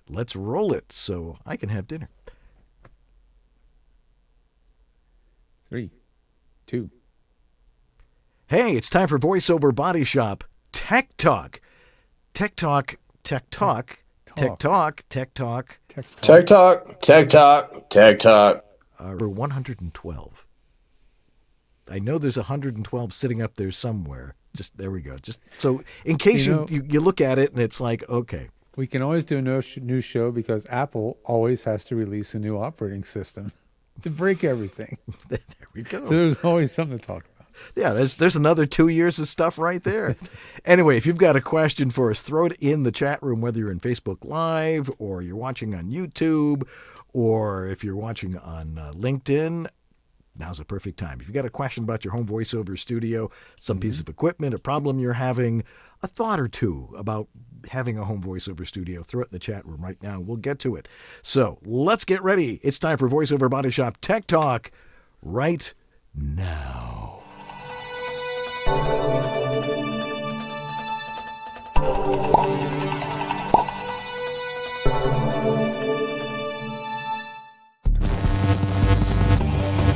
[SPEAKER 2] Let's roll it so I can have dinner.
[SPEAKER 3] 3, 2.
[SPEAKER 2] Hey, it's time for VoiceOver Body Shop Tech Talk. Tech Talk, Tech Talk, Tech Talk, Tech Talk.
[SPEAKER 10] Tech Talk, Tech Talk, Tech Talk.
[SPEAKER 2] We're 112. I know there's 112 sitting up there somewhere. Just there we go. Just so in case you look at it and it's like, okay.
[SPEAKER 3] We can always do a new show because Apple always has to release a new operating system to break everything.
[SPEAKER 2] There we go.
[SPEAKER 3] So there's always something to talk about.
[SPEAKER 2] Yeah, there's another 2 years of stuff right there. Anyway, if you've got a question for us, throw it in the chat room, whether you're in Facebook Live or you're watching on YouTube or if you're watching on LinkedIn. Now's a perfect time. If you've got a question about your home voiceover studio, some piece of equipment, a problem you're having, a thought or two about having a home voiceover studio, throw it in the chat room right now. We'll get to it. So let's get ready. It's time for VoiceOver Body Shop Tech Talk right now.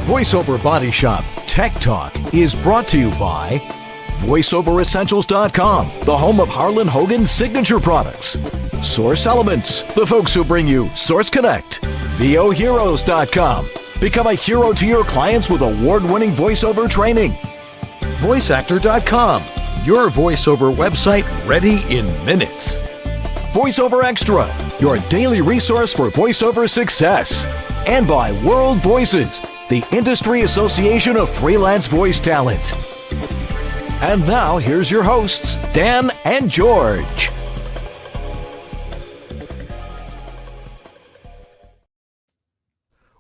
[SPEAKER 2] VoiceOver Body Shop Tech Talk is brought to you by VoiceOverEssentials.com, the home of Harlan Hogan's signature products. Source Elements, the folks who bring you Source Connect. VOHeroes.com, become a hero to your clients with award-winning voiceover training. VoiceActor.com, your voiceover website ready in minutes. VoiceOver Extra, your daily resource for voiceover success. And by World Voices, the Industry Association of Freelance Voice Talent. And now, here's your hosts, Dan and George.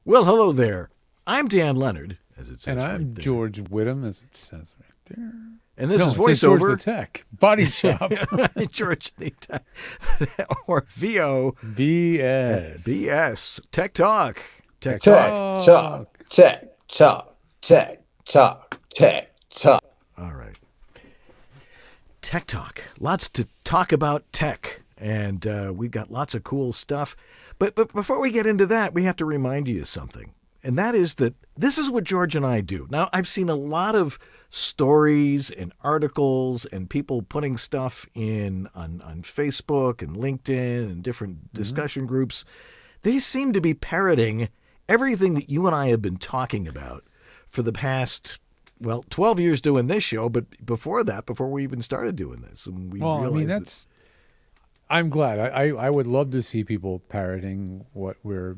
[SPEAKER 2] Well, hello there. I'm Dan Leonard, as it says
[SPEAKER 3] And I'm
[SPEAKER 2] right there.
[SPEAKER 3] George Whittam, as it says right there.
[SPEAKER 2] And this is
[SPEAKER 3] it says George
[SPEAKER 2] VoiceOver.
[SPEAKER 3] the Tech Body Shop.
[SPEAKER 2] George the Tech. Or VO.
[SPEAKER 3] BS.
[SPEAKER 2] BS. Tech Talk.
[SPEAKER 10] Tech Talk, Tech Talk, Tech Talk, Tech Talk.
[SPEAKER 2] All right. Tech Talk. Lots to talk about tech. And we've got lots of cool stuff. But before we get into that, we have to remind you of something. And that is that this is what George and I do. Now, I've seen a lot of stories and articles and people putting stuff in on Facebook and LinkedIn and different discussion groups. They seem to be parroting everything that you and I have been talking about for the past, 12 years doing this show, but before that, before we even started doing this. And we realized
[SPEAKER 3] I'm glad. I would love to see people parroting what we're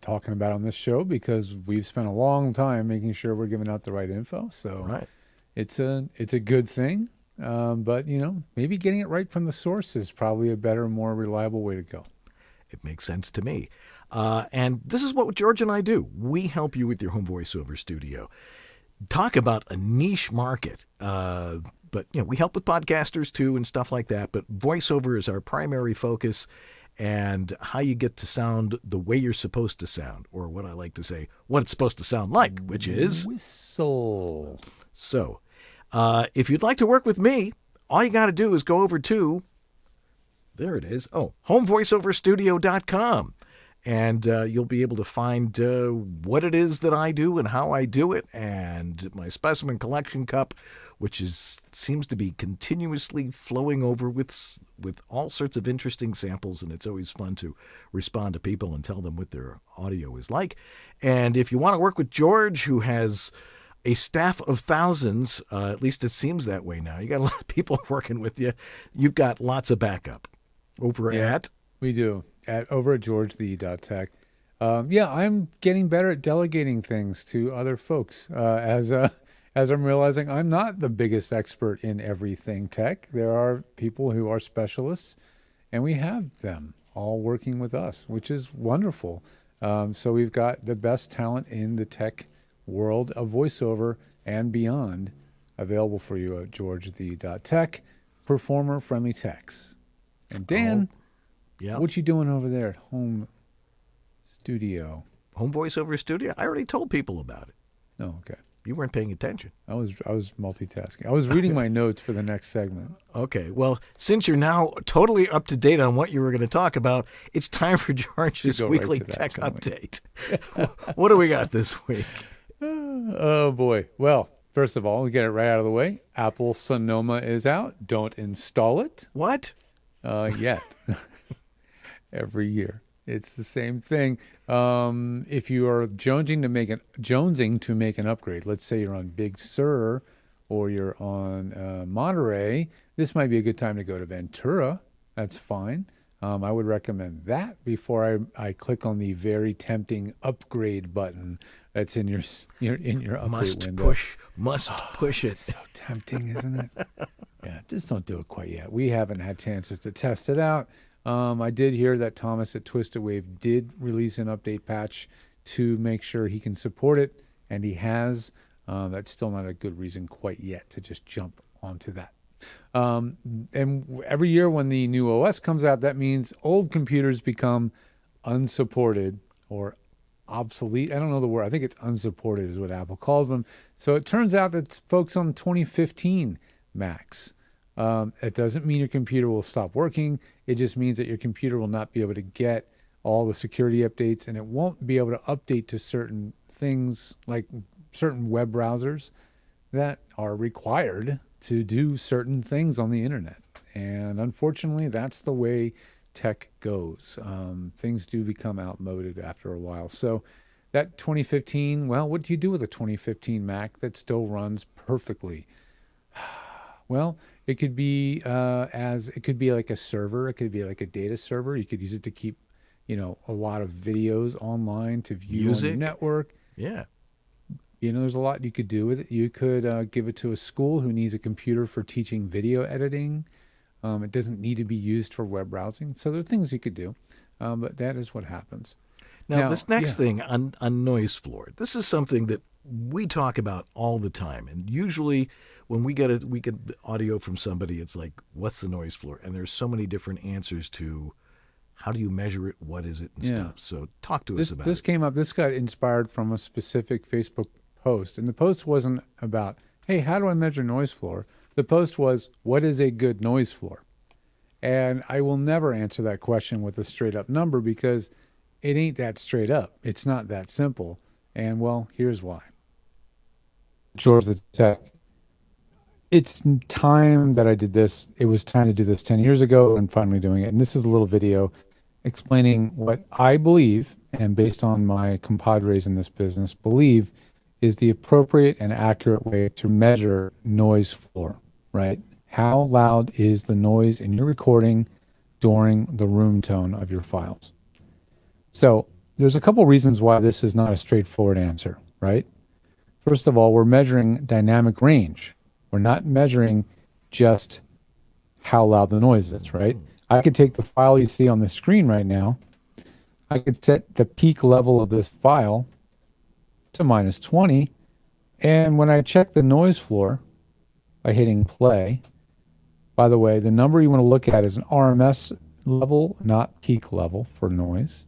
[SPEAKER 3] talking about on this show because we've spent a long time making sure we're giving out the right info. So it's a good thing. But, maybe getting it right from the source is probably a better, more reliable way to go.
[SPEAKER 2] It makes sense to me. And this is what George and I do. We help you with your home voiceover studio. Talk about a niche market. But, we help with podcasters too and stuff like that. But voiceover is our primary focus and how you get to sound the way you're supposed to sound, or what I like to say, what it's supposed to sound like, which is
[SPEAKER 3] whistle.
[SPEAKER 2] So if you'd like to work with me, all you got to do is go over to, there it is, homevoiceoverstudio.com. And you'll be able to find what it is that I do and how I do it, and my specimen collection cup, which seems to be continuously flowing over with all sorts of interesting samples, and it's always fun to respond to people and tell them what their audio is like. And if you want to work with George, who has a staff of thousands, at least it seems that way now. You got a lot of people working with you. You've got lots of backup over at.
[SPEAKER 3] We do. Over at GeorgeThe.tech. I'm getting better at delegating things to other folks as I'm realizing I'm not the biggest expert in everything tech. There are people who are specialists, and we have them. all working with us, which is wonderful. So we've got the best talent in the tech world of voiceover and beyond available for you at georgethe.tech, performer-friendly techs. And Dan, what you doing over there at home studio?
[SPEAKER 2] Home voiceover studio? I already told people about it.
[SPEAKER 3] Oh, okay.
[SPEAKER 2] You weren't paying attention.
[SPEAKER 3] I was multitasking. I was reading my notes for the next segment.
[SPEAKER 2] Okay. Well, since you're now totally up to date on what you were going to talk about, it's time for George's weekly tech update. What do we got this week?
[SPEAKER 3] Oh, boy. Well, first of all, we get it right out of the way. Apple Sonoma is out. Don't install it.
[SPEAKER 2] What?
[SPEAKER 3] Yet. Every year. It's the same thing. If you are jonesing to make an upgrade, let's say you're on Big Sur or you're on Monterey, this might be a good time to go to Ventura. That's fine. I would recommend that before I click on the very tempting upgrade button that's in your update window.
[SPEAKER 2] Must push it.
[SPEAKER 3] It's so tempting, isn't it? Yeah, just don't do it quite yet. We haven't had chances to test it out. I did hear that Thomas at Twisted Wave did release an update patch to make sure he can support it, and he has. That's still not a good reason quite yet to just jump onto that. And every year when the new OS comes out, that means old computers become unsupported or obsolete. I don't know the word. I think it's unsupported is what Apple calls them. So it turns out that folks on 2015 Macs, it doesn't mean your computer will stop working. It just means that your computer will not be able to get all the security updates, and it won't be able to update to certain things like certain web browsers that are required to do certain things on the internet. And unfortunately, that's the way tech goes. Things do become outmoded after a while. So that 2015, well, what do you do with a 2015 Mac that still runs perfectly? Well, it could be like a server. It could be like a data server. You could use it to keep, a lot of videos online to view on your network.
[SPEAKER 2] Yeah.
[SPEAKER 3] There's a lot you could do with it. You could give it to a school who needs a computer for teaching video editing. It doesn't need to be used for web browsing. So there are things you could do, but that is what happens.
[SPEAKER 2] Now this next thing on noise floor, this is something that we talk about all the time. And usually when we get audio from somebody, it's like, what's the noise floor? And there's so many different answers to how do you measure it? What is it and stuff? So talk to us about
[SPEAKER 3] this
[SPEAKER 2] it.
[SPEAKER 3] came up. This got inspired from a specific Facebook post. And the post wasn't about, hey, how do I measure noise floor? The post was, what is a good noise floor? And I will never answer that question with a straight up number because it ain't that straight up. It's not that simple. And well, here's why. George the Tech. It's time that I did this. It was time to do this 10 years ago and finally doing it. And this is a little video explaining what I believe, and based on my compadres in this business, believe is the appropriate and accurate way to measure noise floor, right? How loud is the noise in your recording during the room tone of your files? So there's a couple reasons why this is not a straightforward answer, right? First of all, we're measuring dynamic range. We're not measuring just how loud the noise is, right? I could take the file you see on the screen right now. I could set the peak level of this file to -20. And when I check the noise floor by hitting play, by the way, the number you want to look at is an RMS level, not peak level for noise.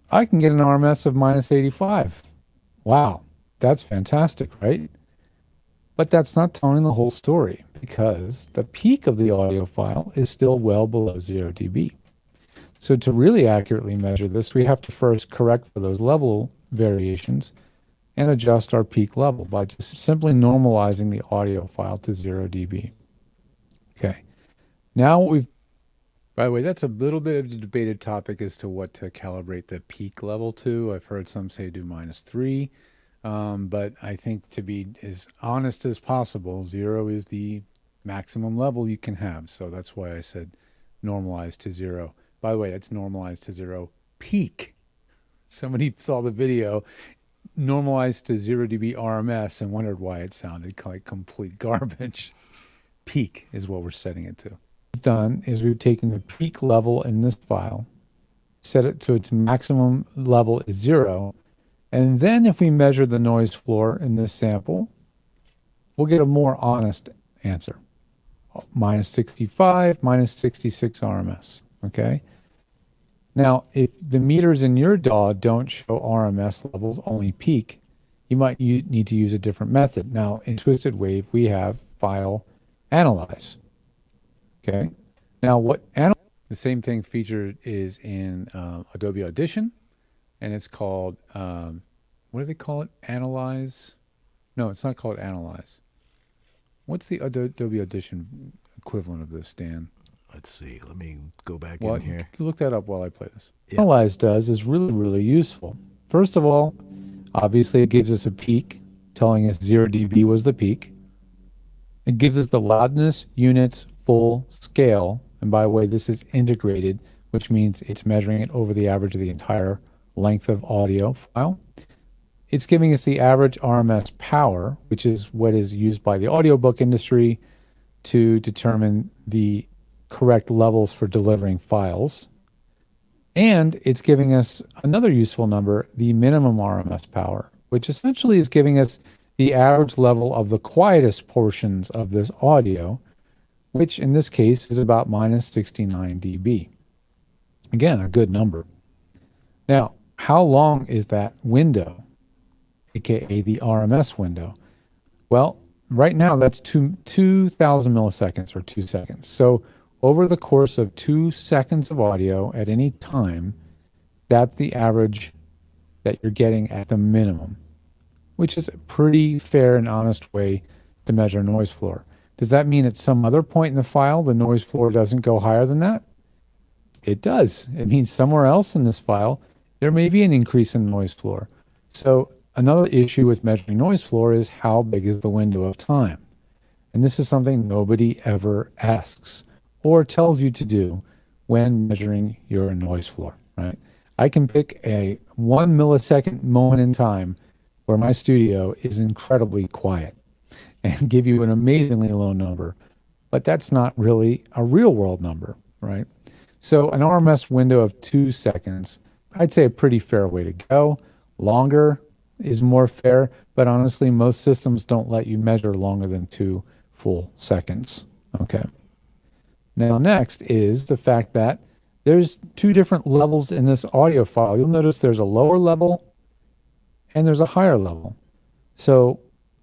[SPEAKER 3] I can get an RMS of -85. Wow, that's fantastic, right? But that's not telling the whole story because the peak of the audio file is still well below 0 dB. So to really accurately measure this, we have to first correct for those level variations and adjust our peak level by just simply normalizing the audio file to 0 dB. Okay. Now by the way, that's a little bit of a debated topic as to what to calibrate the peak level to. I've heard some say do -3. But I think to be as honest as possible, 0 is the maximum level you can have. So that's why I said normalize to 0. By the way, that's normalized to 0 peak. Somebody saw the video normalized to 0 dB RMS and wondered why it sounded like complete garbage. Peak is what we're setting it to. we've done is we've taken the peak level in this file, set it to its maximum level is 0, and then if we measure the noise floor in this sample, we'll get a more honest answer. Minus 65, minus 66 RMS, okay? Now, if the meters in your DAW don't show RMS levels, only peak, you might need to use a different method. Now, in Twisted Wave, we have file analyze, okay? Now, the same thing featured is in Adobe Audition, and it's called, what do they call it? Analyze? No, it's not called Analyze. What's the Adobe Audition equivalent of this, Dan?
[SPEAKER 2] Let's see. Let me go back in here.
[SPEAKER 3] You look that up while I play this.
[SPEAKER 2] Yeah.
[SPEAKER 3] Analyze does is really, really useful. First of all, obviously it gives us a peak, telling us 0 dB was the peak. It gives us the loudness, units, full scale. And by the way, this is integrated, which means it's measuring it over the average of the entire length of audio file. It's giving us the average RMS power, which is what is used by the audiobook industry to determine the correct levels for delivering files. And it's giving us another useful number, the minimum RMS power, which essentially is giving us the average level of the quietest portions of this audio, which in this case is about minus 69 dB. Again, a good number. Now, how long is that window, aka the RMS window? Well, right now that's 2,000 milliseconds or 2 seconds. So over the course of 2 seconds of audio at any time, that's the average that you're getting at the minimum, which is a pretty fair and honest way to measure noise floor. Does that mean at some other point in the file, the noise floor doesn't go higher than that? It does. It means somewhere else in this file, there may be an increase in noise floor. So another issue with measuring noise floor is how big is the window of time? And this is something nobody ever asks or tells you to do when measuring your noise floor, right? I can pick a 1 millisecond moment in time where my studio is incredibly quiet and give you an amazingly low number, but that's not really a real world number, right? So an RMS window of 2 seconds, I'd say a pretty fair way to go. Longer is more fair, but honestly, most systems don't let you measure longer than 2 full seconds, okay? Now, next is the fact that there's 2 different levels in this audio file. You'll notice there's a lower level and there's a higher level. So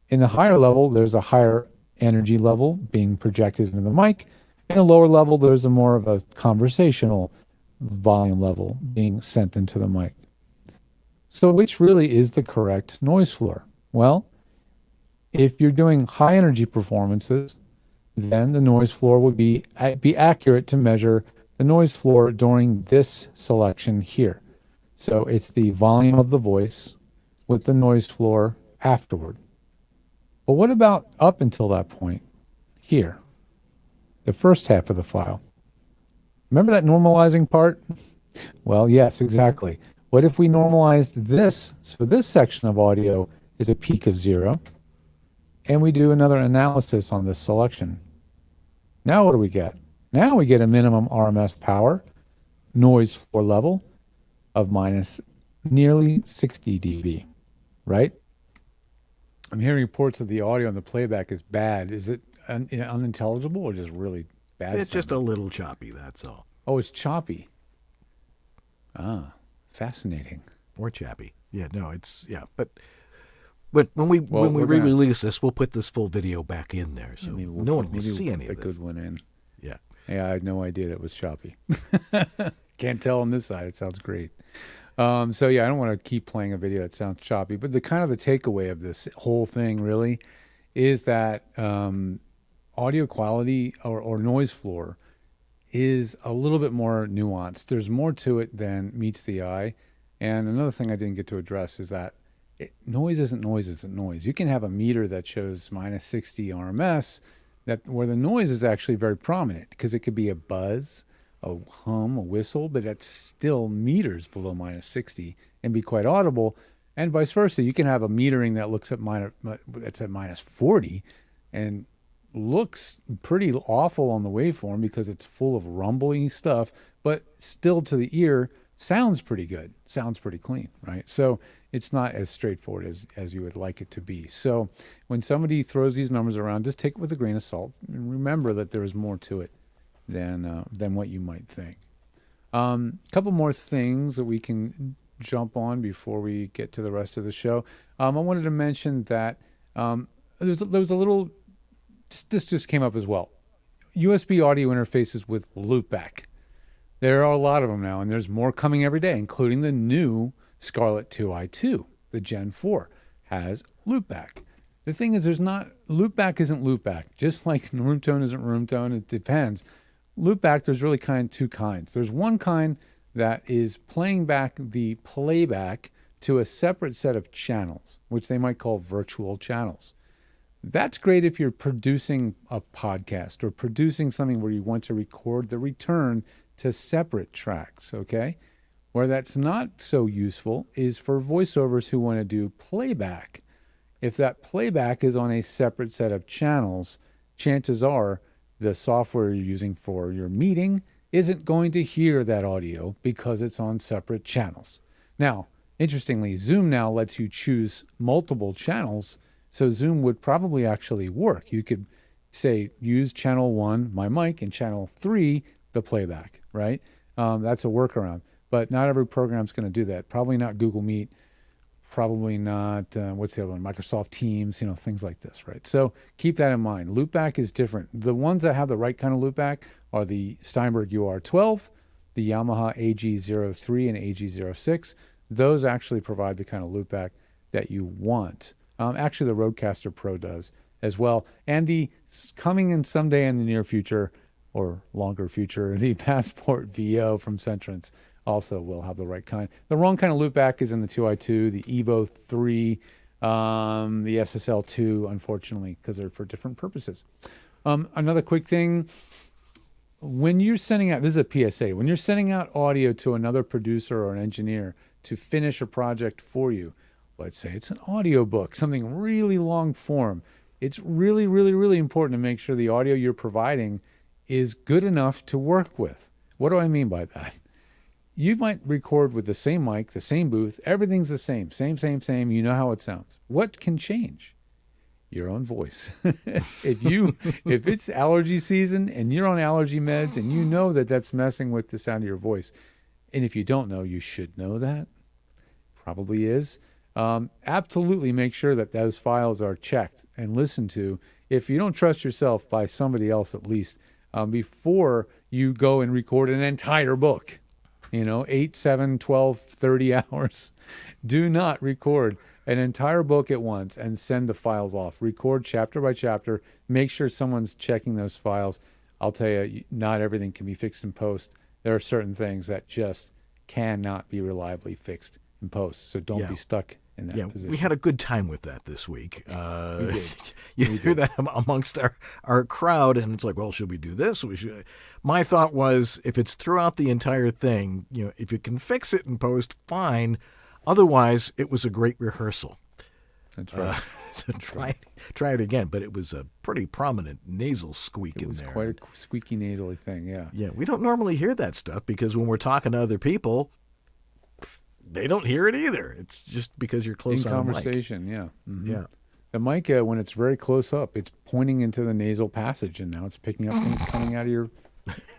[SPEAKER 3] in the higher level, there's a higher energy level being projected into the mic. In the lower level, there's a more of a conversational volume level being sent into the mic. So which really is the correct noise floor? Well, if you're doing high energy performances, then the noise floor would be accurate to measure the noise floor during this selection here. So it's the volume of the voice with the noise floor afterward. But what about up until that point here, the first half of the file? Remember that normalizing part? Well, yes, exactly. What if we normalized this? So this section of audio is a peak of 0, and we do another analysis on this selection. Now what do we get? Now we get a minimum RMS power, noise floor level of minus nearly 60 dB, right? I'm hearing reports that the audio on the playback is bad. Is it unintelligible or just really bad?
[SPEAKER 2] It's just a little choppy, that's all.
[SPEAKER 3] Oh, it's choppy. Ah, fascinating.
[SPEAKER 2] Or chappy. Yeah, no, it's, yeah. But when we re-release this, we'll put this full video back in there, so no one will see any of this.
[SPEAKER 3] A good one in.
[SPEAKER 2] Yeah.
[SPEAKER 3] Yeah, I had no idea that was choppy. Can't tell on this side. It sounds great. So yeah, I don't want to keep playing a video that sounds choppy, but the kind of the takeaway of this whole thing really is that audio quality or noise floor is a little bit more nuanced. There's more to it than meets the eye. And another thing I didn't get to address is that noise isn't noise isn't noise. You can have a meter that shows minus 60 RMS where the noise is actually very prominent because it could be a buzz, a hum, a whistle, but that's still meters below minus 60 and be quite audible. And vice versa. You can have a metering that looks at that's at minus 40 and looks pretty awful on the waveform because it's full of rumbling stuff, but still to the ear sounds pretty good, sounds pretty clean, right? So it's not as straightforward as you would like it to be. So when somebody throws these numbers around, just take it with a grain of salt and remember that there is more to it than what you might think. A couple more things that we can jump on before we get to the rest of the show. I wanted to mention that there was a little, this just came up as well. USB audio interfaces with loopback. There are a lot of them now, and there's more coming every day, including the new Scarlett 2i2, the Gen 4, has loopback. The thing is, loopback isn't loopback. Just like room tone isn't room tone, it depends. Loopback, there's really two kinds. There's one kind that is playing back the playback to a separate set of channels, which they might call virtual channels. That's great if you're producing a podcast or producing something where you want to record the return to separate tracks, okay? Where that's not so useful is for voiceovers who want to do playback. If that playback is on a separate set of channels, chances are the software you're using for your meeting isn't going to hear that audio because it's on separate channels. Now, interestingly, Zoom now lets you choose multiple channels, so Zoom would probably actually work. You could say, use channel 1, my mic, and channel 3, the playback, right? That's a workaround. But not every program's going to do that. Probably not Google Meet. Probably not, what's the other one? Microsoft Teams, things like this, right? So keep that in mind. Loopback is different. The ones that have the right kind of loopback are the Steinberg UR12, the Yamaha AG03 and AG06. Those actually provide the kind of loopback that you want. Actually, the Rodecaster Pro does as well. And the coming in someday in the near future, or longer future, the Passport VO from Centrance also will have the right kind. The wrong kind of loopback is in the 2i2, the Evo 3, the SSL 2, unfortunately, because they're for different purposes. Another quick thing, when you're sending out, this is a PSA, when you're sending out audio to another producer or an engineer to finish a project for you, let's say it's an audio book, something really long form, it's really, really, really important to make sure the audio you're providing is good enough to work with. What do I mean by that? You might record with the same mic, the same booth, everything's the same, you know how it sounds. What can change? Your own voice. If it's allergy season and you're on allergy meds and you know that that's messing with the sound of your voice, and if you don't know, you should know that. Probably is. Absolutely make sure that those files are checked and listened to. If you don't trust yourself, by somebody else at least, before you go and record an entire book. 8, 7, 12, 30 hours. Do not record an entire book at once and send the files off. Record chapter by chapter. Make sure someone's checking those files. I'll tell you, not everything can be fixed in post. There are certain things that just cannot be reliably fixed in post. So don't be stuck in that position.
[SPEAKER 2] We had a good time with that this week.
[SPEAKER 3] We did.
[SPEAKER 2] You hear that amongst our crowd, and it's like, well, should we do this? My thought was, if it's throughout the entire thing, if you can fix it in post, fine. Otherwise, it was a great rehearsal.
[SPEAKER 3] That's right.
[SPEAKER 2] So try it again, but it was a pretty prominent nasal squeak in there.
[SPEAKER 3] It was quite a squeaky nasally thing, yeah.
[SPEAKER 2] Yeah, we don't normally hear that stuff because when we're talking to other people, they don't hear it either. It's just because you're close
[SPEAKER 3] in
[SPEAKER 2] on
[SPEAKER 3] conversation,
[SPEAKER 2] the mic.
[SPEAKER 3] yeah. Mm-hmm.
[SPEAKER 2] Yeah.
[SPEAKER 3] The mic, when it's very close up, it's pointing into the nasal passage, and now it's picking up things coming out of your...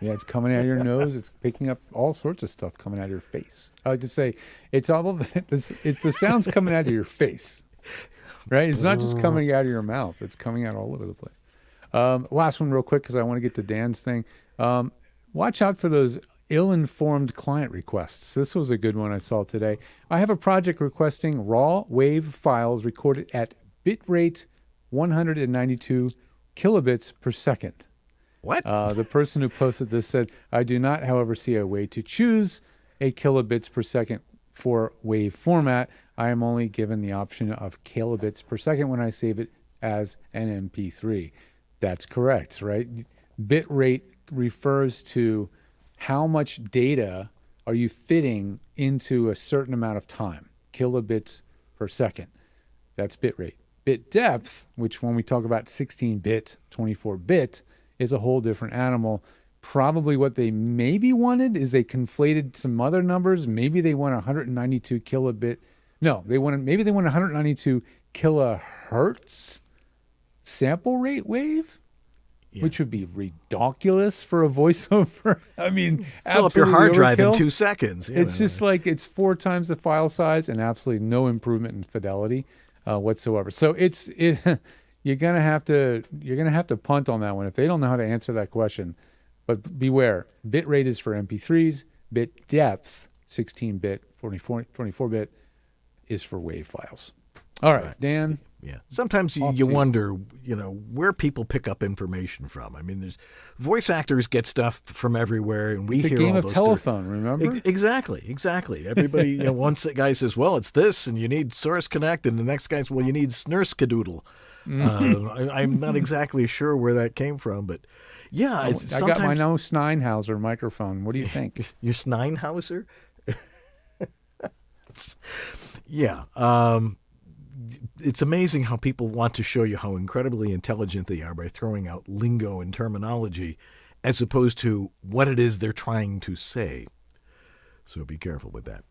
[SPEAKER 3] Yeah, it's coming out of your nose. It's picking up all sorts of stuff coming out of your face. I like to say, it's the sounds coming out of your face, right? It's not just coming out of your mouth. It's coming out all over the place. Last one real quick, because I want to get to Dan's thing. Watch out for those ill-informed client requests. This was a good one I saw today. I have a project requesting raw wave files recorded at bitrate 192 kilobits per second.
[SPEAKER 2] What?
[SPEAKER 3] The person who posted this said, I do not, however, see a way to choose a kilobits per second for wave format. I am only given the option of kilobits per second when I save it as an MP3. That's correct, right? Bit rate refers to how much data are you fitting into a certain amount of time. Kilobits per second. That's bit rate. Bit depth, which when we talk about 16-bit, 24-bit, is a whole different animal. Probably what they maybe wanted is they conflated some other numbers. Maybe they want 192 kilobit. No, maybe they want 192 kilohertz sample rate wave, which would be ridiculous for a voiceover. I mean,
[SPEAKER 2] fill up your hard drive in 2 seconds.
[SPEAKER 3] It's just like it's 4 times the file size and absolutely no improvement in fidelity whatsoever. So you're gonna have to punt on that one if they don't know how to answer that question. But beware, bit rate is for MP3s. Bit depth, 16-bit, 24-bit, is for WAV files. All right, Dan.
[SPEAKER 2] Yeah. Sometimes you wonder, where people pick up information from. I mean, there's voice actors get stuff from everywhere, and we
[SPEAKER 3] hear all those. It's a game of telephone, remember?
[SPEAKER 2] Exactly. Everybody, one guy says, well, it's this, and you need Source Connect, and the next guy says, well, you need Snurskadoodle. I'm not exactly sure where that came from, but yeah.
[SPEAKER 3] I got my own Sneinhauser microphone. What do you think?
[SPEAKER 2] Your Sneinhauser? Yeah. It's amazing how people want to show you how incredibly intelligent they are by throwing out lingo and terminology as opposed to what it is they're trying to say. So be careful with that.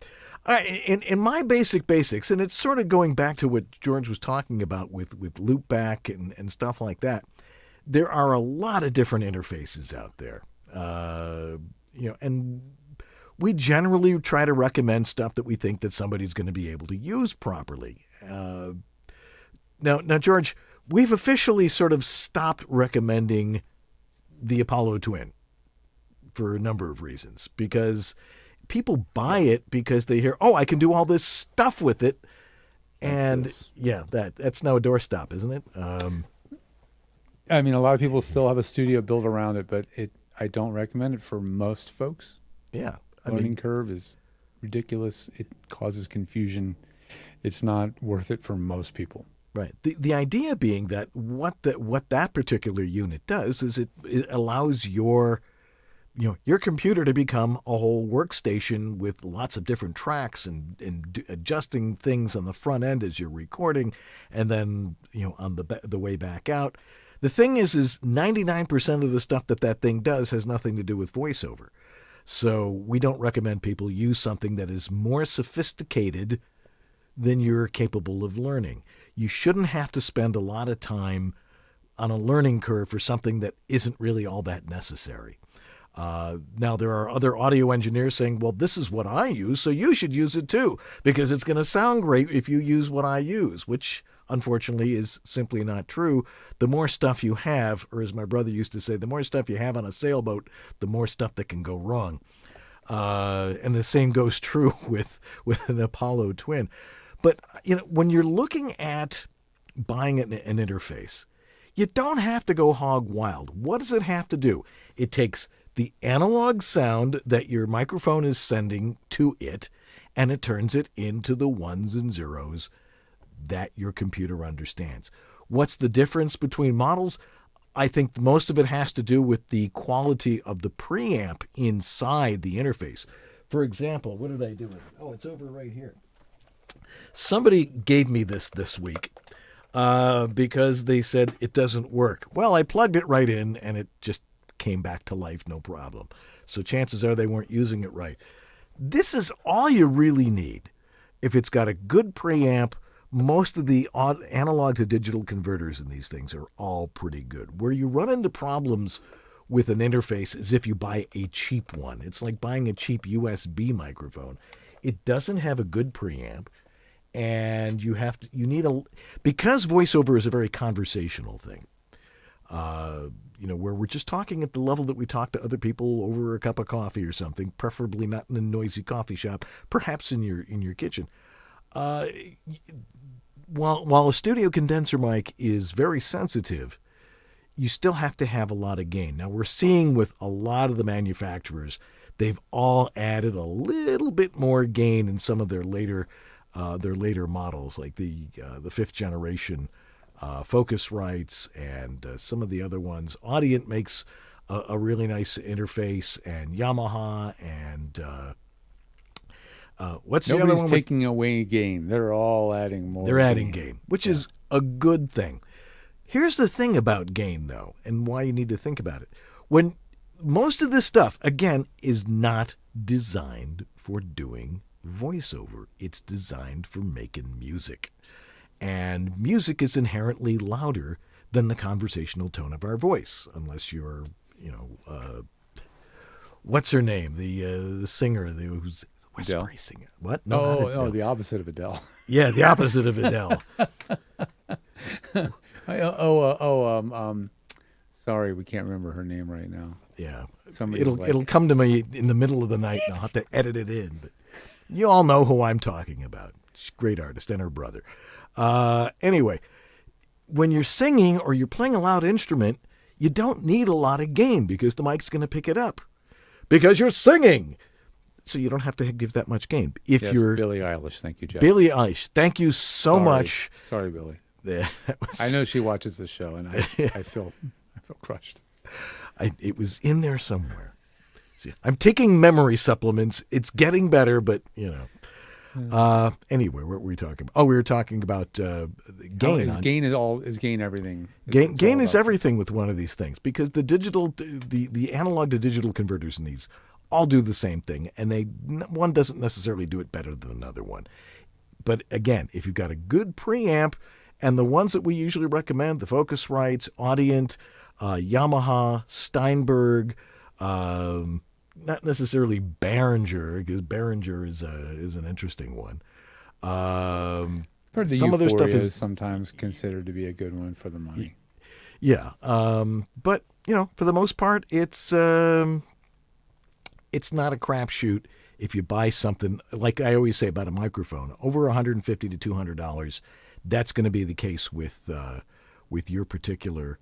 [SPEAKER 2] All right, in my basics, and it's sort of going back to what George was talking about with loopback and stuff like that, there are a lot of different interfaces out there. And we generally try to recommend stuff that we think that somebody's going to be able to use properly. Now, George, we've officially sort of stopped recommending the Apollo Twin for a number of reasons, because people buy it because they hear, oh, I can do all this stuff with it. And that's now a doorstop, isn't it?
[SPEAKER 3] I mean, a lot of people still have a studio built around it, but I don't recommend it for most folks.
[SPEAKER 2] Yeah.
[SPEAKER 3] Learning curve is ridiculous. It causes confusion. It's not worth it for most people.
[SPEAKER 2] Right. The idea being that what that particular unit does is it allows your computer to become a whole workstation with lots of different tracks and adjusting things on the front end as you're recording, and then on the way back out. The thing is 99% of the stuff that thing does has nothing to do with voiceover. So we don't recommend people use something that is more sophisticated than you're capable of learning. You shouldn't have to spend a lot of time on a learning curve for something that isn't really all that necessary. Now, there are other audio engineers saying, well, this is what I use, so you should use it too, because it's going to sound great if you use what I use, which unfortunately is simply not true. The more stuff you have, or as my brother used to say, the more stuff you have on a sailboat, the more stuff that can go wrong. And the same goes true with an Apollo Twin. But when you're looking at buying an interface, you don't have to go hog wild. What does it have to do? It takes the analog sound that your microphone is sending to it, and it turns it into the ones and zeros that your computer understands. What's the difference between models? I think most of it has to do with the quality of the preamp inside the interface. For example, what did I do with it? Oh, it's over right here. Somebody gave me this week because they said it doesn't work. Well, I plugged it right in and it just came back to life, no problem. So chances are they weren't using it right. This is all you really need. If it's got a good preamp, most of the analog to digital converters in these things are all pretty good. Where you run into problems with an interface is if you buy a cheap one. It's like buying a cheap USB microphone. It doesn't have a good preamp. And because voiceover is a very conversational thing, where we're just talking at the level that we talk to other people over a cup of coffee or something, preferably not in a noisy coffee shop, perhaps in your kitchen. While a studio condenser mic is very sensitive, you still have to have a lot of gain. Now we're seeing with a lot of the manufacturers, they've all added a little bit more gain in some of their later models, like the 5th generation Focusrites and some of the other ones. Audient makes a really nice interface, and Yamaha and What's the other
[SPEAKER 3] Nobody's
[SPEAKER 2] one?
[SPEAKER 3] taking away gain. They're all adding more.
[SPEAKER 2] They're adding gain, which is a good thing. Here's the thing about gain, though, and why you need to think about it. When most of this stuff, again, is not designed for doing voiceover. It's designed for making music. And music is inherently louder than the conversational tone of our voice, unless you're, what's her name? The singer who's whispering singer. What?
[SPEAKER 3] No, the opposite of Adele.
[SPEAKER 2] Yeah, the opposite of Adele.
[SPEAKER 3] Sorry, we can't remember her name right now.
[SPEAKER 2] Yeah,
[SPEAKER 3] Somebody's
[SPEAKER 2] it'll come to me in the middle of the night, and I'll have to edit it in. But you all know who I'm talking about. She's a great artist, and her brother. Anyway, when you're singing or you're playing a loud instrument, you don't need a lot of gain because the mic's going to pick it up because you're singing. So you don't have to give that much gain. If you're
[SPEAKER 3] Billie Eilish, thank you, Jeff.
[SPEAKER 2] Billie Eilish, thank you so much.
[SPEAKER 3] Sorry, Billie.
[SPEAKER 2] Yeah,
[SPEAKER 3] I know she watches the show, and I feel crushed.
[SPEAKER 2] It was in there somewhere. See, I'm taking memory supplements. It's getting better, but Anyway, what were we talking about? Oh, we were talking about gain.
[SPEAKER 3] Is gain everything?
[SPEAKER 2] Gain is everything with one of these things because the analog to digital converters in these all do the same thing, and one doesn't necessarily do it better than another one. But again, if you've got a good preamp, and the ones that we usually recommend, the Focusrite's, Audient, Yamaha, Steinberg, not necessarily Behringer, because Behringer is an interesting one.
[SPEAKER 3] The
[SPEAKER 2] some other stuff is
[SPEAKER 3] sometimes considered to be a good one for the money.
[SPEAKER 2] Yeah, but for the most part, it's not a crapshoot if you buy something, like I always say about a microphone, over $150 to $200. That's going to be the case with your particular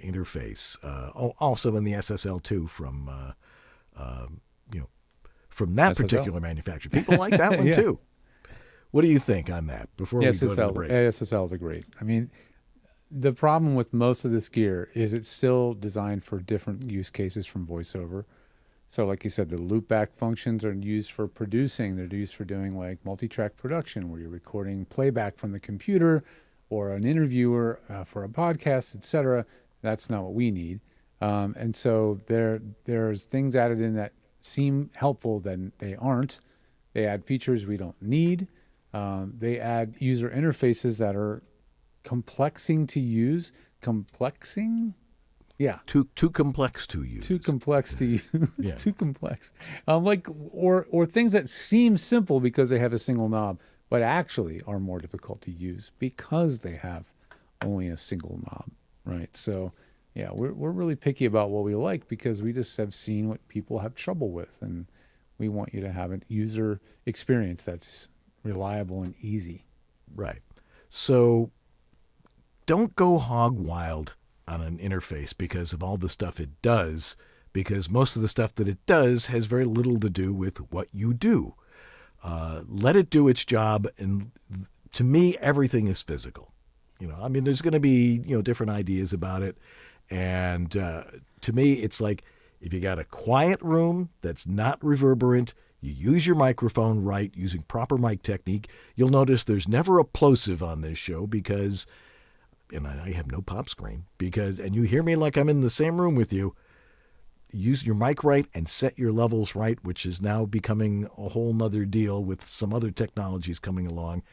[SPEAKER 2] interface. Also in the SSL2 from that
[SPEAKER 3] SSL?
[SPEAKER 2] particular manufacturer. People like that one too. What do you think on that? Before we go to the break,
[SPEAKER 3] SSLs are great. I mean, the problem with most of this gear is it's still designed for different use cases from voiceover. So like you said, the loopback functions are used for producing. They're used for doing like multi-track production where you're recording playback from the computer or an interviewer for a podcast, etc. That's not what we need. And so there's things added in that seem helpful, then they aren't. They add features we don't need. They add user interfaces that are complexing to use. Complexing? Yeah.
[SPEAKER 2] Too complex to use.
[SPEAKER 3] Too complex to use.
[SPEAKER 2] Yeah.
[SPEAKER 3] Too complex. Or things that seem simple because they have a single knob, but actually are more difficult to use because they have only a single knob, right? So, yeah, we're really picky about what we like because we just have seen what people have trouble with, and we want you to have a user experience that's reliable and easy.
[SPEAKER 2] Right. So don't go hog wild on an interface because of all the stuff it does, because most of the stuff that it does has very little to do with what you do. Let it do its job, and to me, everything is physical. There's going to be, different ideas about it, and to me, it's like if you got a quiet room that's not reverberant, you use your microphone right, using proper mic technique. You'll notice there's never a plosive on this show because, and I have no pop screen, and you hear me like I'm in the same room with you. Use your mic right and set your levels right, which is now becoming a whole nother deal with some other technologies coming along.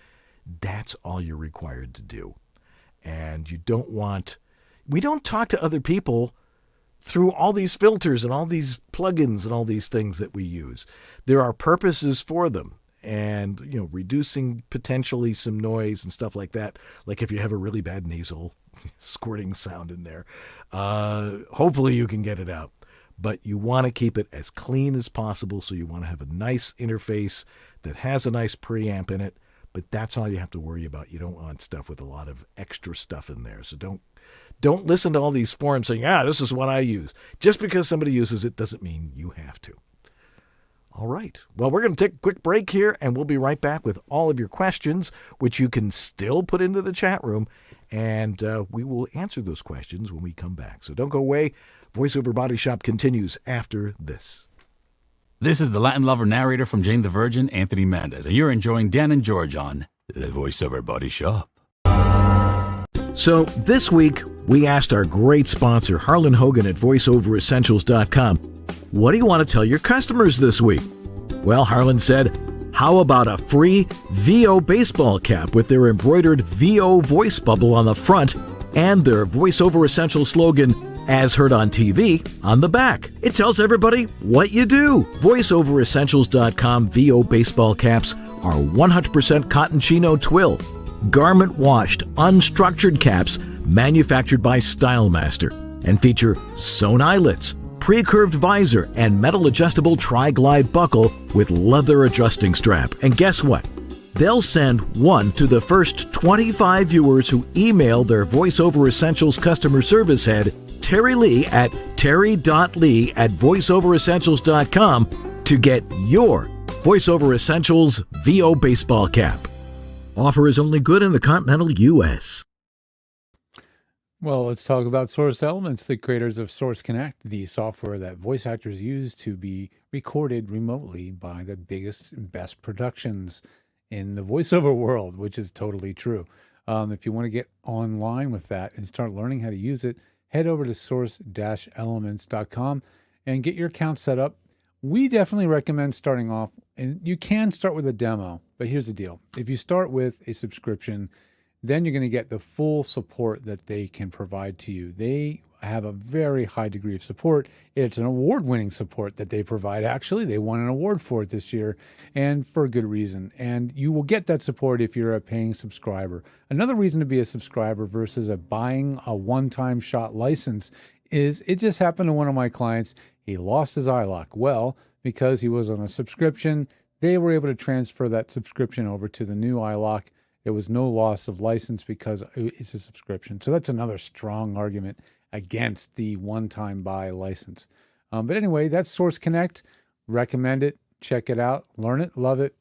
[SPEAKER 2] That's all you're required to do. And we don't talk to other people through all these filters and all these plugins and all these things that we use. There are purposes for them. And, reducing potentially some noise and stuff like that. Like if you have a really bad nasal squirting sound in there, hopefully you can get it out. But you want to keep it as clean as possible. So you want to have a nice interface that has a nice preamp in it. But that's all you have to worry about. You don't want stuff with a lot of extra stuff in there. So don't listen to all these forums saying, this is what I use. Just because somebody uses it doesn't mean you have to. All right. Well, we're going to take a quick break here, and we'll be right back with all of your questions, which you can still put into the chat room, and we will answer those questions when we come back. So don't go away. VoiceOver Body Shop continues after this.
[SPEAKER 6] This is the Latin lover narrator from Jane the Virgin, Anthony Mendez, and you're enjoying Dan and George on the VoiceOver Body Shop.
[SPEAKER 2] So this week, we asked our great sponsor, Harlan Hogan at VoiceOverEssentials.com, what do you want to tell your customers this week? Well, Harlan said, how about a free VO baseball cap with their embroidered VO voice bubble on the front and their VoiceOver Essentials slogan, as heard on TV, on the back. It tells everybody what you do. VoiceOverEssentials.com VO baseball caps are 100% cotton chino twill, garment washed, unstructured caps manufactured by StyleMaster and feature sewn eyelets, pre-curved visor, and metal adjustable tri-glide buckle with leather adjusting strap. And guess what? They'll send one to the first 25 viewers who email their VoiceOver Essentials customer service head, Terry Lee, at terry.lee@voiceoveressentials.com to get your VoiceOver Essentials VO baseball cap. Offer is only good in the continental U.S.
[SPEAKER 3] Well, let's talk about Source Elements, the creators of Source Connect, the software that voice actors use to be recorded remotely by the biggest and best productions in the voiceover world, which is totally true. If you want to get online with that and start learning how to use it, head over to source-elements.com and get your account set up. We definitely recommend starting off, and you can start with a demo, but here's the deal. If you start with a subscription, then you're going to get the full support that they can provide to you. They have a very high degree of support. It's an award-winning support that they provide. Actually, they won an award for it this year, and for a good reason. And you will get that support if you're a paying subscriber. Another reason to be a subscriber versus buying a one-time shot license is it just happened to one of my clients. He lost his iLock. Well, because he was on a subscription, they were able to transfer that subscription over to the new iLock. There was no loss of license because it's a subscription. So that's another strong argument against the one-time buy license. But anyway, that's Source Connect. Recommend it. Check it out. Learn it. Love it.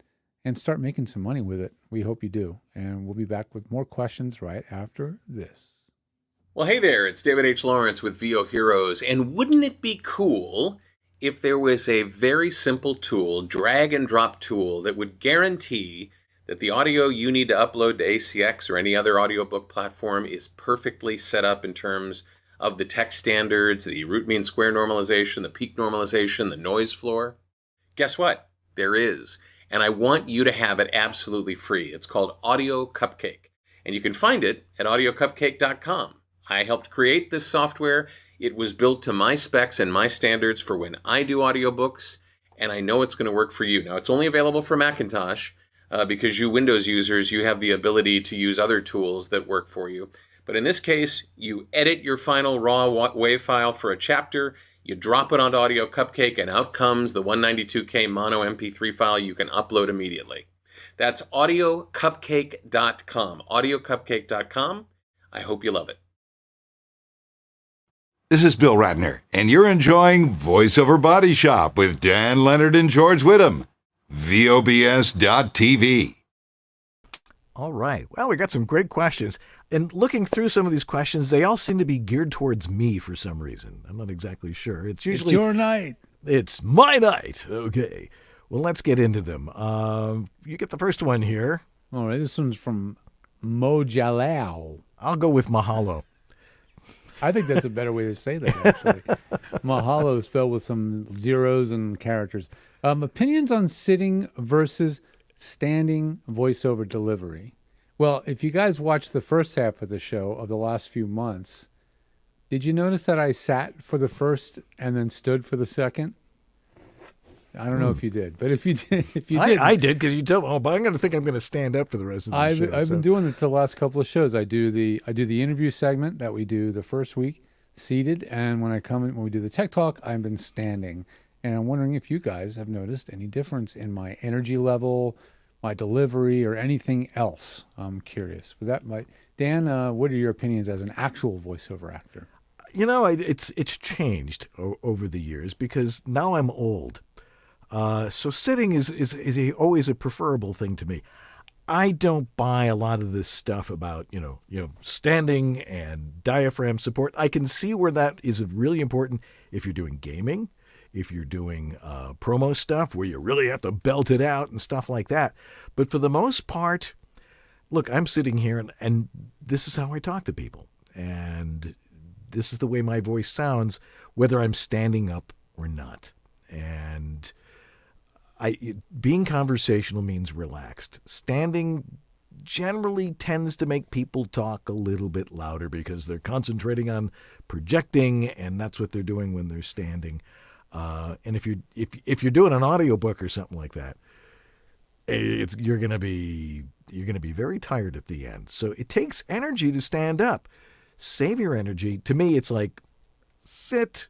[SPEAKER 3] And start making some money with it. We hope you do. And we'll be back with more questions right after this.
[SPEAKER 7] Well, hey there. It's David H. Lawrence with VO Heroes. And wouldn't it be cool if there was a very simple tool, drag and drop tool, that would guarantee that the audio you need to upload to ACX or any other audiobook platform is perfectly set up in terms of the text standards, the root mean square normalization, the peak normalization, the noise floor? Guess what? There is. And I want you to have it absolutely free. It's called Audio Cupcake. And you can find it at audiocupcake.com. I helped create this software. It was built to my specs and my standards for when I do audiobooks, and I know it's going to work for you. Now, it's only available for Macintosh. Because you Windows users, you have the ability to use other tools that work for you. But in this case, you edit your final raw WAV file for a chapter, you drop it onto Audio Cupcake, and out comes the 192K mono MP3 file you can upload immediately. That's audiocupcake.com, audiocupcake.com. I hope you love it.
[SPEAKER 8] This is Bill Ratner, and you're enjoying VoiceOver Body Shop with Dan Leonard and George Whittam. VOBS.TV.
[SPEAKER 2] All right. Well, we got some great questions. And looking through some of these questions, they all seem to be geared towards me for some reason. I'm not exactly sure. It's usually
[SPEAKER 3] It's your night.
[SPEAKER 2] It's my night. Okay. Well, let's get into them. You get the first one here.
[SPEAKER 3] All right. This one's from Mo Jalal.
[SPEAKER 2] I'll go with Mahalo.
[SPEAKER 3] I think that's a better way to say that, actually. Mahalo is spelled with some zeros and characters. Opinions on sitting versus standing voiceover delivery. Well, if you guys watched the first half of the show of the last few months, did you notice that I sat for the first and then stood for the second? I don't know if you did, but if you did,
[SPEAKER 2] I did, because you told me. Oh, but I'm going to think I'm going to stand up for the rest of the show.
[SPEAKER 3] I've been doing it the last couple of shows. I do the interview segment that we do the first week seated, and when we do the tech talk, I've been standing. And I'm wondering if you guys have noticed any difference in my energy level, my delivery, or anything else. I'm curious. Dan, what are your opinions as an actual voiceover actor?
[SPEAKER 2] You know, it's changed over the years because now I'm old. So sitting is always a preferable thing to me. I don't buy a lot of this stuff about, standing and diaphragm support. I can see where that is really important if you're doing gaming, if you're doing promo stuff where you really have to belt it out and stuff like that. But for the most part, look, I'm sitting here and this is how I talk to people. And this is the way my voice sounds, whether I'm standing up or not. And being conversational means relaxed. Standing generally tends to make people talk a little bit louder because they're concentrating on projecting, and that's what they're doing when they're standing. And if you're doing an audiobook or something like that, you're gonna be very tired at the end. So it takes energy to stand up. Save your energy. To me, it's like sit,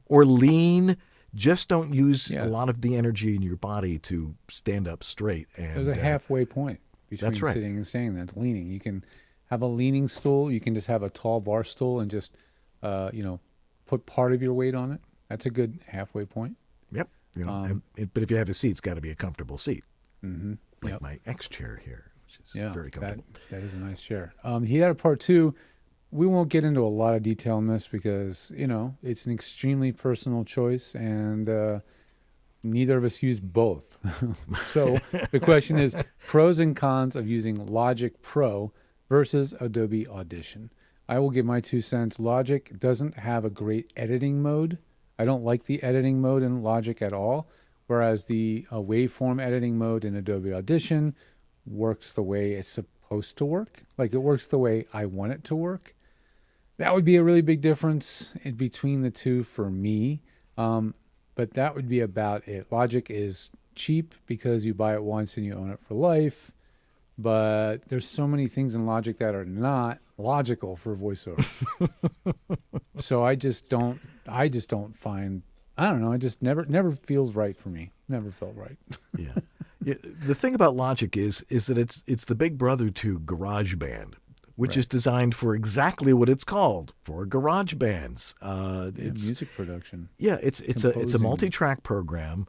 [SPEAKER 2] or lean. Just don't use a lot of the energy in your body to stand up straight. And
[SPEAKER 3] there's a halfway point between sitting and standing. That's leaning. You can have a leaning stool. You can just have a tall bar stool and just, put part of your weight on it. That's a good halfway point.
[SPEAKER 2] Yep. But if you have a seat, it's got to be a comfortable seat.
[SPEAKER 3] Mm-hmm.
[SPEAKER 2] Like my X chair here, which is very comfortable.
[SPEAKER 3] That is a nice chair. He had a part 2. We won't get into a lot of detail on this because, it's an extremely personal choice, and neither of us use both. So the question is pros and cons of using Logic Pro versus Adobe Audition. I will give my 2 cents. Logic doesn't have a great editing mode. I don't like the editing mode in Logic at all, whereas the waveform editing mode in Adobe Audition works the way it's supposed to work. Like, it works the way I want it to work. That would be a really big difference in between the two for me. But that would be about it. Logic is cheap because you buy it once and you own it for life. But there's so many things in Logic that are not logical for voiceover. So I just don't find, I don't know, it just never feels right for me. Never felt right.
[SPEAKER 2] Yeah. The thing about Logic is that it's the big brother to GarageBand, which is designed for exactly what it's called, for garage bands. It's
[SPEAKER 3] music production.
[SPEAKER 2] Yeah, it's a multi-track program.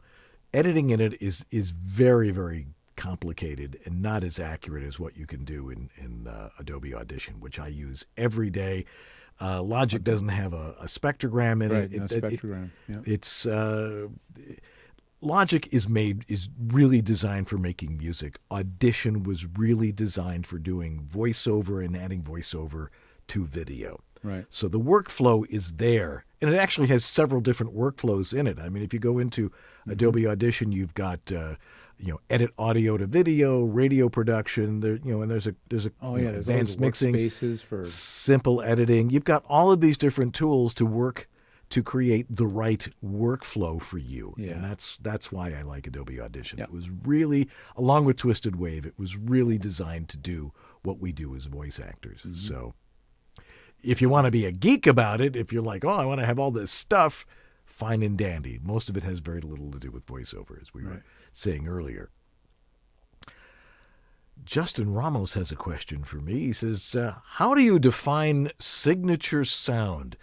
[SPEAKER 2] Editing in it is very, very complicated and not as accurate as what you can do in Adobe Audition, which I use every day. Logic doesn't have a spectrogram in it.
[SPEAKER 3] No spectrogram.
[SPEAKER 2] It's Logic is really designed for making music. Audition was really designed for doing voiceover and adding voiceover to video.
[SPEAKER 3] Right.
[SPEAKER 2] So the workflow is there, and it actually has several different workflows in it. I mean, if you go into Adobe Audition, you've got edit audio to video, radio production. There, and there's advanced mixing,
[SPEAKER 3] spaces for
[SPEAKER 2] simple editing. You've got all of these different tools to work to create the right workflow for you.
[SPEAKER 3] Yeah.
[SPEAKER 2] And that's why I like Adobe Audition. It was really, along with Twisted Wave, it was really designed to do what we do as voice actors. So if you want to be a geek about it, if you're like, I want to have all this stuff, fine and dandy. Most of it has very little to do with voiceover, as we were saying earlier. Justin Ramos has a question for me. He says, how do you define signature sound?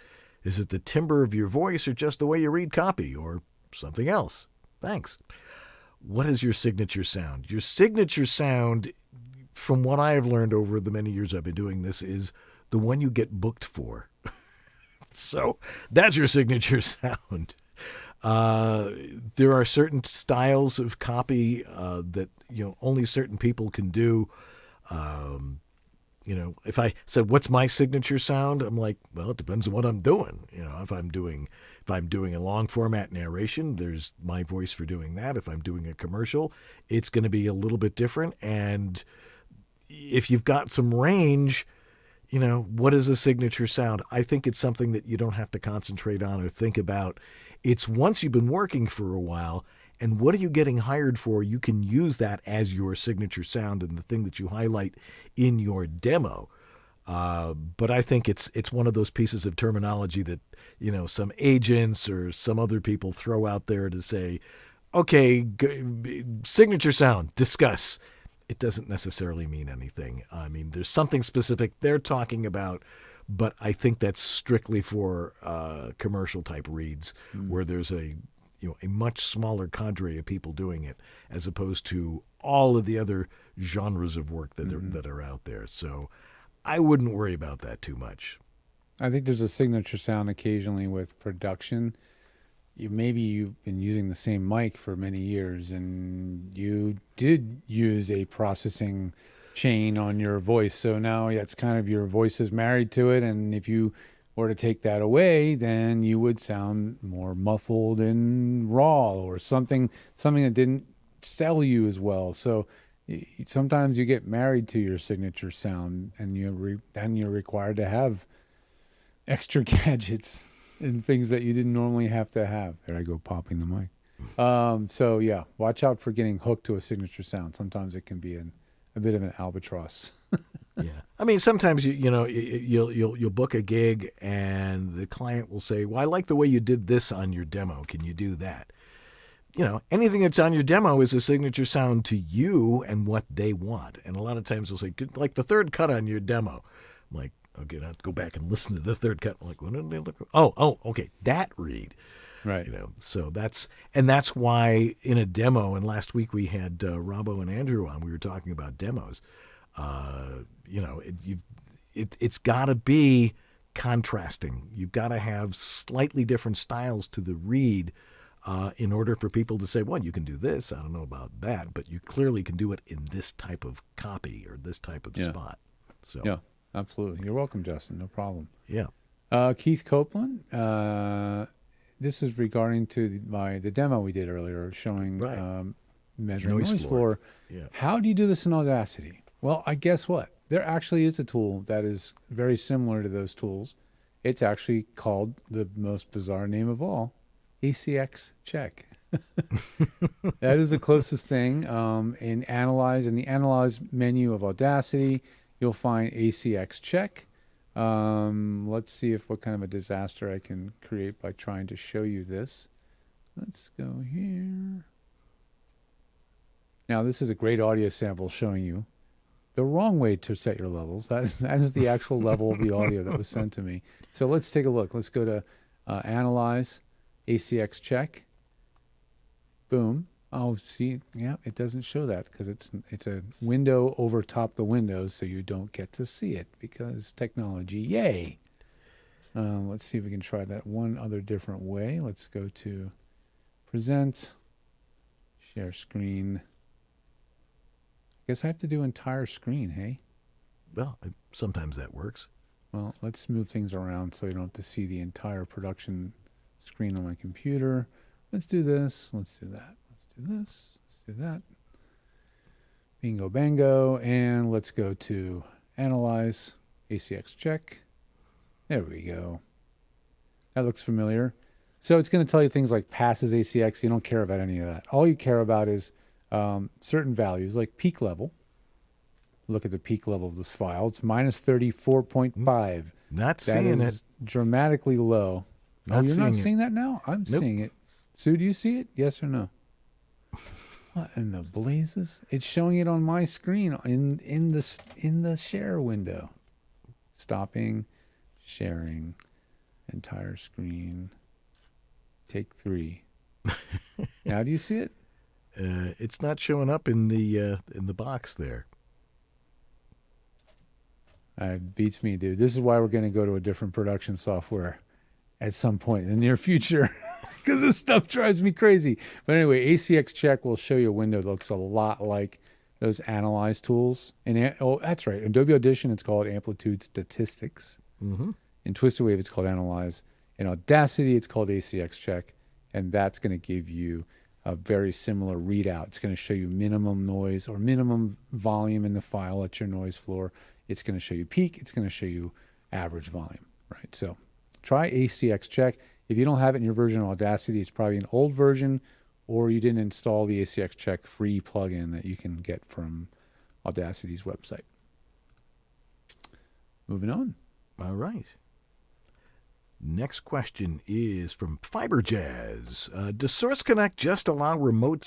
[SPEAKER 2] Is it the timbre of your voice or just the way you read copy or something else? Thanks. What is your signature sound? Your signature sound, from what I have learned over the many years I've been doing this, is the one you get booked for. So that's your signature sound. There are certain styles of copy that only certain people can do. If I said, what's my signature sound? I'm like, well, it depends on what I'm doing. If I'm doing a long format narration, there's my voice for doing that. If I'm doing a commercial, it's going to be a little bit different. And if you've got some range, what is a signature sound? I think it's something that you don't have to concentrate on or think about. It's once you've been working for a while, and what are you getting hired for? You can use that as your signature sound and the thing that you highlight in your demo. But I think it's one of those pieces of terminology that, some agents or some other people throw out there to say, okay, signature sound, discuss. It doesn't necessarily mean anything. I mean, there's something specific they're talking about, but I think that's strictly for commercial type reads where there's a much smaller cadre of people doing it as opposed to all of the other genres of work that are out there. So I wouldn't worry about that too much.
[SPEAKER 3] I think there's a signature sound occasionally with production. you've been using the same mic for many years, and you did use a processing chain on your voice. So now it's kind of your voice is married to it, and if you were to take that away, then you would sound more muffled and raw, or something that didn't sell you as well. So sometimes you get married to your signature sound, and you're required to have extra gadgets and things that you didn't normally have to have. There I go, popping the mic. So yeah, watch out for getting hooked to a signature sound. Sometimes it can be a bit of an albatross.
[SPEAKER 2] Yeah, I mean, sometimes you'll book a gig and the client will say, "Well, I like the way you did this on your demo. Can you do that?" Anything that's on your demo is a signature sound to you and what they want. And a lot of times they'll say, like the third cut on your demo. I'm like, okay, I'll go back and listen to the third cut. I'm like, what did they look? Oh, okay, that read.
[SPEAKER 3] Right.
[SPEAKER 2] So that's why in a demo, and last week we had Robbo and Andrew on, we were talking about demos. It's got to be contrasting. You've got to have slightly different styles to the read in order for people to say, well, you can do this. I don't know about that, but you clearly can do it in this type of copy or this type of spot. So
[SPEAKER 3] yeah, absolutely. You're welcome, Justin. No problem.
[SPEAKER 2] Yeah.
[SPEAKER 3] Keith Copeland. This is regarding to the demo we did earlier, showing measuring noise floor.
[SPEAKER 2] Yeah.
[SPEAKER 3] How do you do this in Audacity? Well, I guess what? There actually is a tool that is very similar to those tools. It's actually called the most bizarre name of all, ACX Check. That is the closest thing. In the Analyze menu of Audacity, you'll find ACX Check. Let's see what kind of a disaster I can create by trying to show you this. Let's go here. Now, this is a great audio sample showing you the wrong way to set your levels. That is the actual level of the audio that was sent to me. So let's take a look. Let's go to Analyze, ACX Check. Boom. Oh, see, yeah, it doesn't show that because it's a window over top the window, so you don't get to see it because technology, yay. Let's see if we can try that one other different way. Let's go to Present, Share Screen. I guess I have to do entire screen, hey?
[SPEAKER 2] Well, sometimes that works.
[SPEAKER 3] Well, let's move things around so you don't have to see the entire production screen on my computer. Let's do this. Let's do that. Let's do this. Let's do that. Bingo, bango. And let's go to Analyze, ACX Check. There we go. That looks familiar. So it's going to tell you things like passes ACX. You don't care about any of that. All you care about is certain values like peak level. Look at the peak level of this file. It's minus 34.5.
[SPEAKER 2] Not seeing it.
[SPEAKER 3] That is dramatically low.
[SPEAKER 2] Not
[SPEAKER 3] you're not
[SPEAKER 2] seeing
[SPEAKER 3] seeing that now? I'm seeing it. Sue, do you see it? Yes or no? What in the blazes? It's showing it on my screen in the share window. Stopping, sharing, entire screen. Take 3. Now do you see it?
[SPEAKER 2] It's not showing up in the box there.
[SPEAKER 3] It beats me, dude. This is why we're going to go to a different production software at some point in the near future because this stuff drives me crazy. But anyway, ACX Check will show you a window that looks a lot like those Analyze tools. And that's right. In Adobe Audition, it's called Amplitude Statistics.
[SPEAKER 2] Mm-hmm.
[SPEAKER 3] In Twisted Wave, it's called Analyze. In Audacity, it's called ACX Check. And that's going to give you a very similar readout. It's going to show you minimum noise or minimum volume in the file at your noise floor. It's going to show you peak. It's going to show you average volume, right? So try ACX Check. If you don't have it in your version of Audacity, it's probably an old version, or you didn't install the ACX Check free plugin that you can get from Audacity's website. Moving on.
[SPEAKER 2] All right. Next question is from Fiber Jazz. Does Source Connect just allow the remote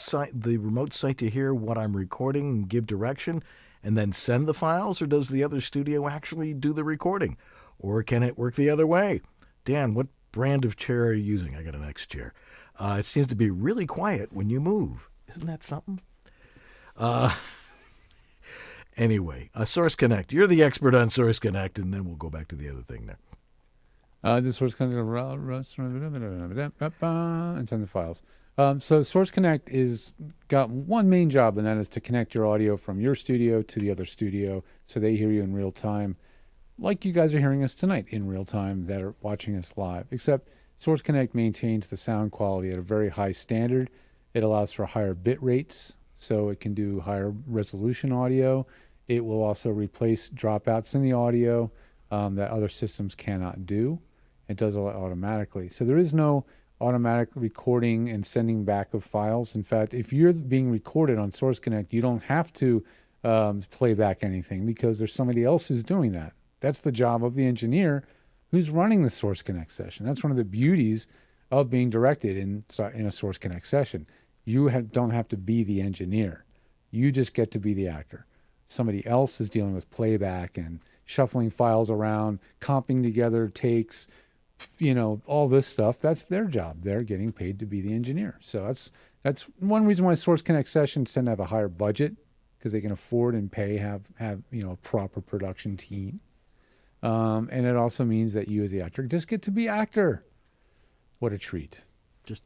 [SPEAKER 2] site to hear what I'm recording and give direction and then send the files, or does the other studio actually do the recording? Or can it work the other way? Dan, what brand of chair are you using? I got an X chair. It seems to be really quiet when you move. Isn't that something? Anyway, Source Connect. You're the expert on Source Connect, and then we'll go back to the other thing there.
[SPEAKER 3] The Source Connect and send the files. So Source Connect is got one main job, and that is to connect your audio from your studio to the other studio, so they hear you in real time, like you guys are hearing us tonight in real time that are watching us live. Except Source Connect maintains the sound quality at a very high standard. It allows for higher bit rates, so it can do higher resolution audio. It will also replace dropouts in the audio that other systems cannot do. It does it automatically. So there is no automatic recording and sending back of files. In fact, if you're being recorded on Source Connect, you don't have to play back anything because there's somebody else who's doing that. That's the job of the engineer who's running the Source Connect session. That's one of the beauties of being directed in a Source Connect session. You don't have to be the engineer. You just get to be the actor. Somebody else is dealing with playback and shuffling files around, comping together takes, all this stuff. That's their job. They're getting paid to be the engineer. So that's one reason why Source Connect sessions tend to have a higher budget, because they can afford and have a proper production team. And it also means that you as the actor just get to be actor. What a treat.
[SPEAKER 2] Just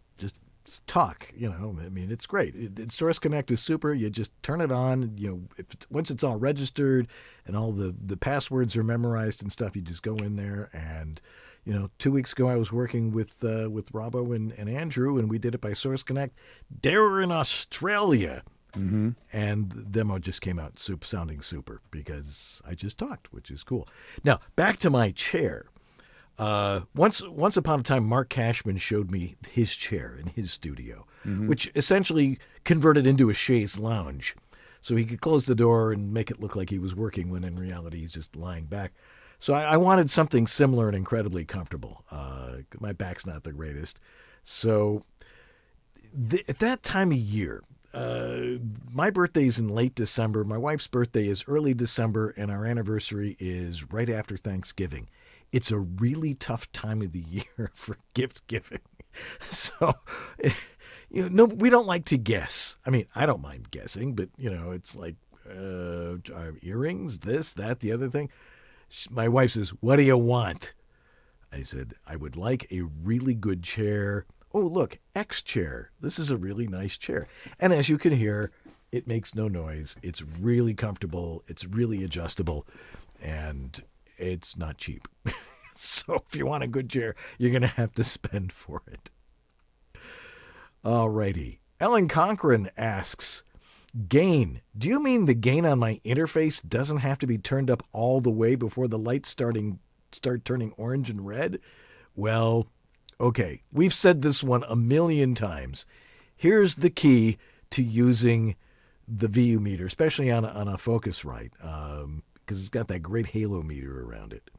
[SPEAKER 2] talk, it's great. Source Connect is super. You just turn it on, once it's all registered and all the passwords are memorized and stuff, you just go in there. And 2 weeks ago I was working with Robbo and Andrew, and we did it by Source Connect. They were in Australia. Mm-hmm. And the demo just came out sounding super because I just talked, which is cool. Now, back to my chair. Once upon a time, Mark Cashman showed me his chair in his studio, which essentially converted into a chaise lounge. So he could close the door and make it look like he was working when in reality he's just lying back. So I wanted something similar and incredibly comfortable. My back's not the greatest. So at that time of year, my birthday's in late December. My wife's birthday is early December, and our anniversary is right after Thanksgiving. It's a really tough time of the year for gift giving. So, we don't like to guess. I mean, I don't mind guessing, but, it's like earrings, this, that, the other thing. My wife says, "What do you want?" I said, "I would like a really good chair." "Oh, look, X chair. This is a really nice chair." And as you can hear, it makes no noise. It's really comfortable. It's really adjustable. And it's not cheap. So if you want a good chair, you're going to have to spend for it. Alrighty. Ellen Cochran asks, "Gain. Do you mean the gain on my interface doesn't have to be turned up all the way before the lights start turning orange and red?" Well, okay. We've said this one a million times. Here's the key to using the VU meter, especially on a Focusrite, because it's got that great halo meter around it.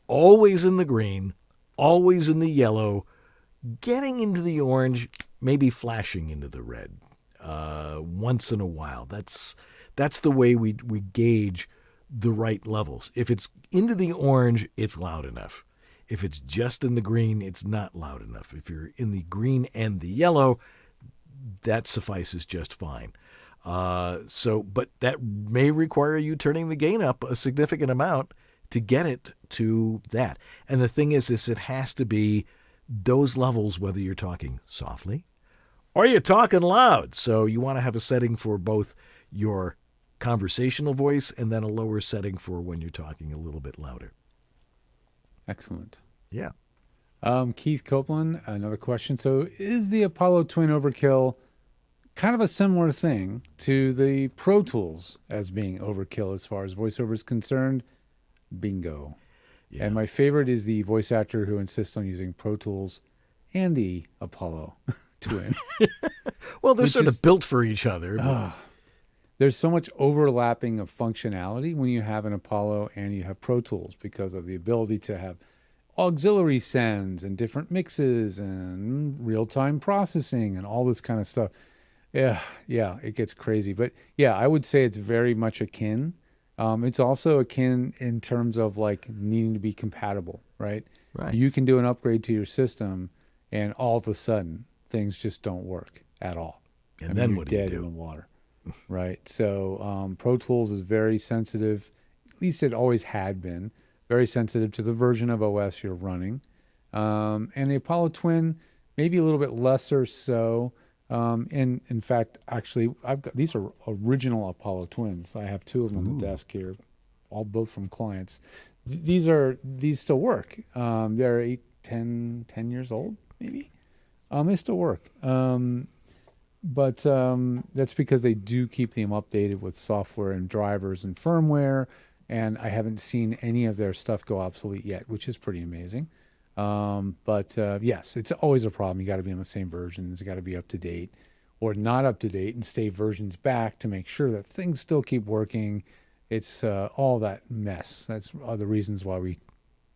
[SPEAKER 2] Always in the green, always in the yellow, getting into the orange, maybe flashing into the red once in a while. That's the way we gauge the right levels. If it's into the orange, it's loud enough. If it's just in the green, it's not loud enough. If you're in the green and the yellow, that suffices just fine. But that may require you turning the gain up a significant amount to get it to that. And the thing is it has to be those levels, whether you're talking softly or you're talking loud. So you want to have a setting for both your conversational voice and then a lower setting for when you're talking a little bit louder.
[SPEAKER 3] Excellent.
[SPEAKER 2] Yeah.
[SPEAKER 3] Keith Copeland, another question. So is the Apollo Twin overkill kind of a similar thing to the Pro Tools as being overkill as far as voiceover is concerned? Bingo. Yeah. And my favorite is the voice actor who insists on using Pro Tools and the Apollo Twin.
[SPEAKER 2] Well, they're sort of built for each other.
[SPEAKER 3] There's so much overlapping of functionality when you have an Apollo and you have Pro Tools because of the ability to have auxiliary sends and different mixes and real-time processing and all this kind of stuff. Yeah, it gets crazy. But yeah, I would say it's very much akin. It's also akin in terms of like needing to be compatible, right?
[SPEAKER 2] Right.
[SPEAKER 3] You can do an upgrade to your system and all of a sudden things just don't work at all.
[SPEAKER 2] And then
[SPEAKER 3] you're
[SPEAKER 2] what do you
[SPEAKER 3] dead
[SPEAKER 2] do?
[SPEAKER 3] in the water, right? So Pro Tools is very sensitive. At least it always had been very sensitive to the version of OS you're running. And the Apollo Twin, maybe a little bit lesser so. And in fact, actually, these are original Apollo Twins. I have 2 of them on the desk here, both from clients. These still work. They're 8, 10 years old, maybe. They still work. But that's because they do keep them updated with software and drivers and firmware. And I haven't seen any of their stuff go obsolete yet, which is pretty amazing. But yes, it's always a problem. You got to be on the same versions. You got to be up to date or not up to date and stay versions back to make sure that things still keep working. It's all that mess. That's the reasons why we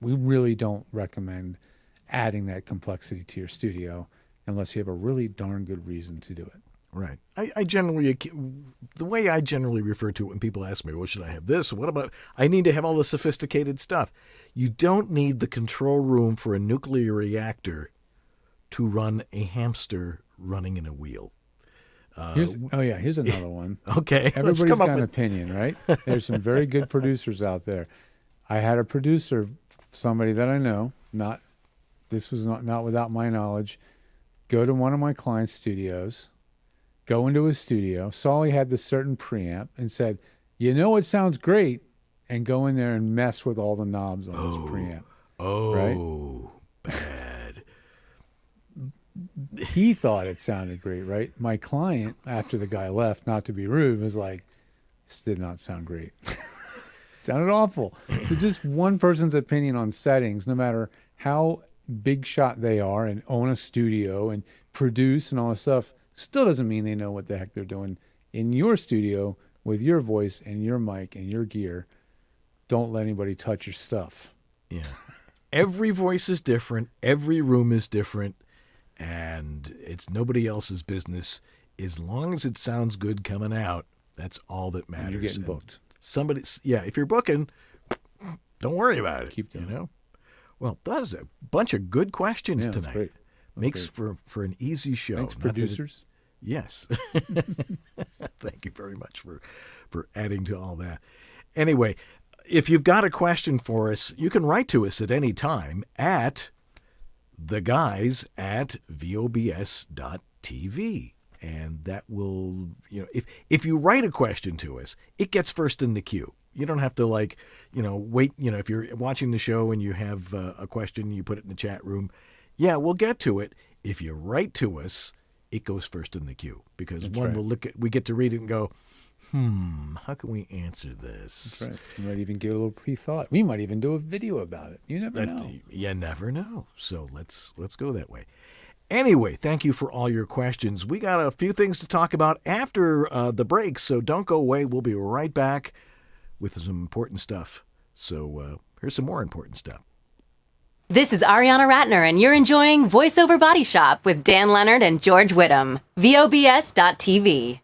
[SPEAKER 3] really don't recommend adding that complexity to your studio unless you have a really darn good reason to do it.
[SPEAKER 2] Right. I generally, the way I generally refer to it when people ask me, well, should I have this? What about, I need to have all the sophisticated stuff. You don't need the control room for a nuclear reactor to run a hamster running in a wheel.
[SPEAKER 3] Here's another one.
[SPEAKER 2] Okay.
[SPEAKER 3] Everybody's got an opinion, right? There's some very good producers out there. I had a producer, somebody that I know, this was not without my knowledge, go to one of my clients' studios, go into his studio, saw he had this certain preamp, and said, it sounds great, and go in there and mess with all the knobs on this preamp.
[SPEAKER 2] Oh, right? Bad.
[SPEAKER 3] He thought it sounded great, right? My client, after the guy left, not to be rude, was like, this did not sound great. It sounded awful. So just one person's opinion on settings, no matter how big shot they are and own a studio and produce and all this stuff, still doesn't mean they know what the heck they're doing in your studio with your voice and your mic and your gear. Don't let anybody touch your stuff.
[SPEAKER 2] Yeah. Every voice is different. Every room is different. And it's nobody else's business. As long as it sounds good coming out, that's all that matters.
[SPEAKER 3] And you're getting booked.
[SPEAKER 2] If you're booking, don't worry about it.
[SPEAKER 3] Keep doing it.
[SPEAKER 2] Well, that was a bunch of good questions tonight.
[SPEAKER 3] Great.
[SPEAKER 2] Makes for an easy show.
[SPEAKER 3] Thanks, producers.
[SPEAKER 2] Yes. Thank you very much for adding to all that. Anyway, if you've got a question for us, you can write to us at any time at theguys@vobs.tv. And that will, if you write a question to us, it gets first in the queue. You don't have to wait, if you're watching the show and you have a question, you put it in the chat room. Yeah, we'll get to it. If you write to us, it goes first in the queue because we get to read it and go, how can we answer this?
[SPEAKER 3] That's right. We might even give it a little pre-thought. We might even do a video about it. You never know.
[SPEAKER 2] You never know. So let's go that way. Anyway, thank you for all your questions. We got a few things to talk about after the break, so don't go away. We'll be right back with some important stuff. So here's some more important stuff.
[SPEAKER 16] This is Ariana Ratner, and you're enjoying VoiceOver Body Shop with Dan Leonard and George Whittam. VOBS.TV.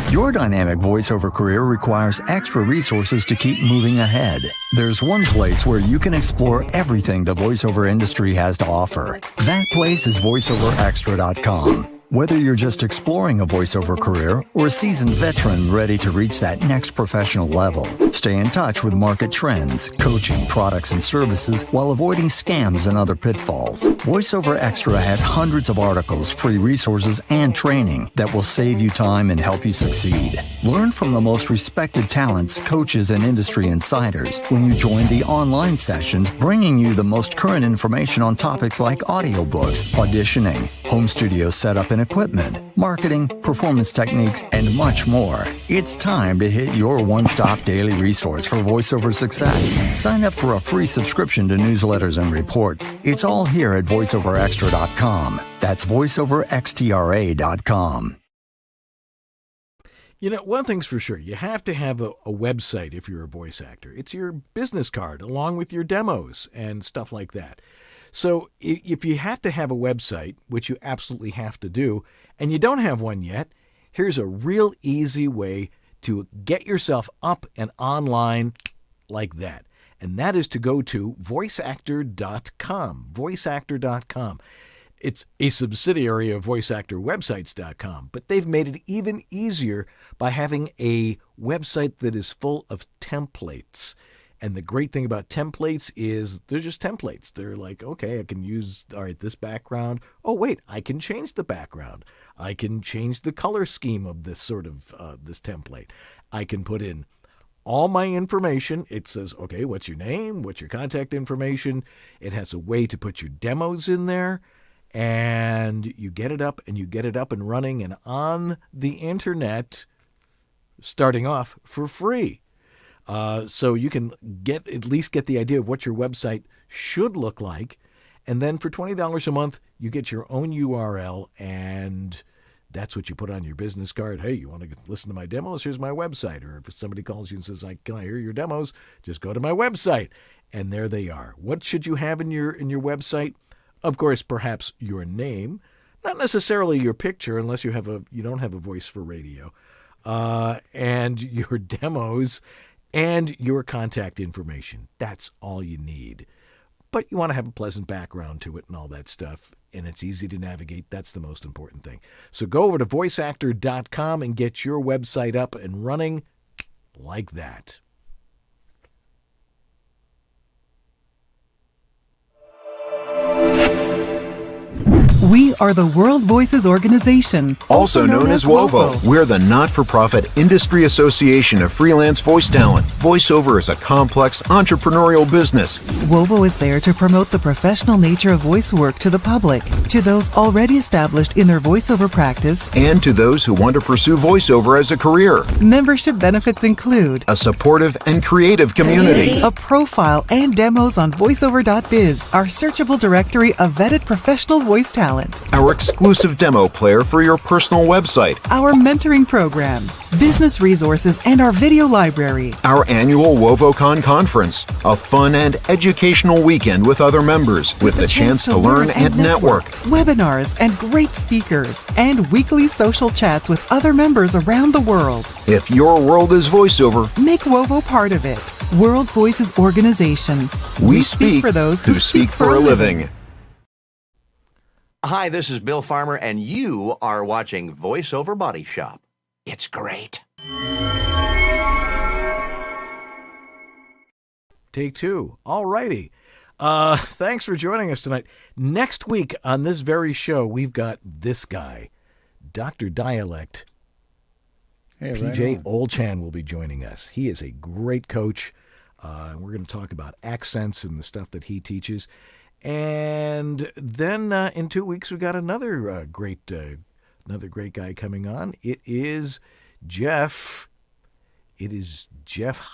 [SPEAKER 12] Your dynamic voiceover career requires extra resources to keep moving ahead. There's one place where you can explore everything the voiceover industry has to offer. That place is voiceoverextra.com. Whether you're just exploring a voiceover career or a seasoned veteran ready to reach that next professional level, stay in touch with market trends, coaching, products, and services while avoiding scams and other pitfalls. VoiceOver Extra has hundreds of articles, free resources, and training that will save you time and help you succeed. Learn from the most respected talents, coaches, and industry insiders when you join the online sessions, bringing you the most current information on topics like audiobooks, auditioning, home studio setup and equipment, marketing, performance techniques, and much more. It's time to hit your one-stop daily resource for voiceover success. Sign up for a free subscription to newsletters and reports. It's all here at voiceoverextra.com. That's voiceoverextra.com.
[SPEAKER 2] One thing's for sure. You have to have a website if you're a voice actor. It's your business card along with your demos and stuff like that. So if you have to have a website, which you absolutely have to do, and you don't have one yet, here's a real easy way to get yourself up and online like that. And that is to go to voiceactor.com, voiceactor.com. It's a subsidiary of voiceactorwebsites.com, but they've made it even easier by having a website that is full of templates. And the great thing about templates is they're just templates. They're like, okay, I can use, all right, this background. Oh, wait, I can change the background. I can change the color scheme of this sort of, this template. I can put in all my information. It says, okay, what's your name? What's your contact information? It has a way to put your demos in there. And you get it up and running and on the internet, starting off for free. So you can at least get the idea of what your website should look like. And then for $20 a month, you get your own URL, and that's what you put on your business card. Hey, you want to listen to my demos? Here's my website. Or if somebody calls you and says, can I hear your demos? Just go to my website. And there they are. What should you have in your website? Of course, perhaps your name, not necessarily your picture, unless you don't have a voice for radio, and your demos and your contact information. That's all you need. But you want to have a pleasant background to it and all that stuff, and it's easy to navigate. That's the most important thing. So go over to voiceactor.com and get your website up and running like that.
[SPEAKER 13] We are the World Voices Organization,
[SPEAKER 14] also known as WOVO. We're the not-for-profit industry association of freelance voice talent. Voiceover is a complex entrepreneurial business.
[SPEAKER 13] WOVO is there to promote the professional nature of voice work to the public, to those already established in their voiceover practice,
[SPEAKER 14] and to those who want to pursue voiceover as a career.
[SPEAKER 13] Membership benefits include
[SPEAKER 14] a supportive and creative community,
[SPEAKER 13] a profile and demos on voiceover.biz, our searchable directory of vetted professional voice talent,
[SPEAKER 14] our exclusive demo player for your personal website,
[SPEAKER 13] our mentoring program, business resources, and our video library,
[SPEAKER 14] our annual WovoCon conference, a fun and educational weekend with other members with the chance to learn and network,
[SPEAKER 13] webinars and great speakers, and weekly social chats with other members around the world.
[SPEAKER 14] If your world is voiceover,
[SPEAKER 13] make WOVO part of it. World Voices Organization.
[SPEAKER 14] We speak
[SPEAKER 13] for those
[SPEAKER 14] who speak for a living.
[SPEAKER 11] Hi, this is Bill Farmer, and you are watching VoiceOver Body Shop. It's great.
[SPEAKER 2] Take two. All righty. Thanks for joining us tonight. Next week on this very show, we've got this guy, Dr. Dialect.
[SPEAKER 3] Hey,
[SPEAKER 2] PJ
[SPEAKER 3] right
[SPEAKER 2] Olchan will be joining us. He is a great coach. We're going to talk about accents and the stuff that he teaches. And then in 2 weeks, we got another great guy coming on. It is Jeff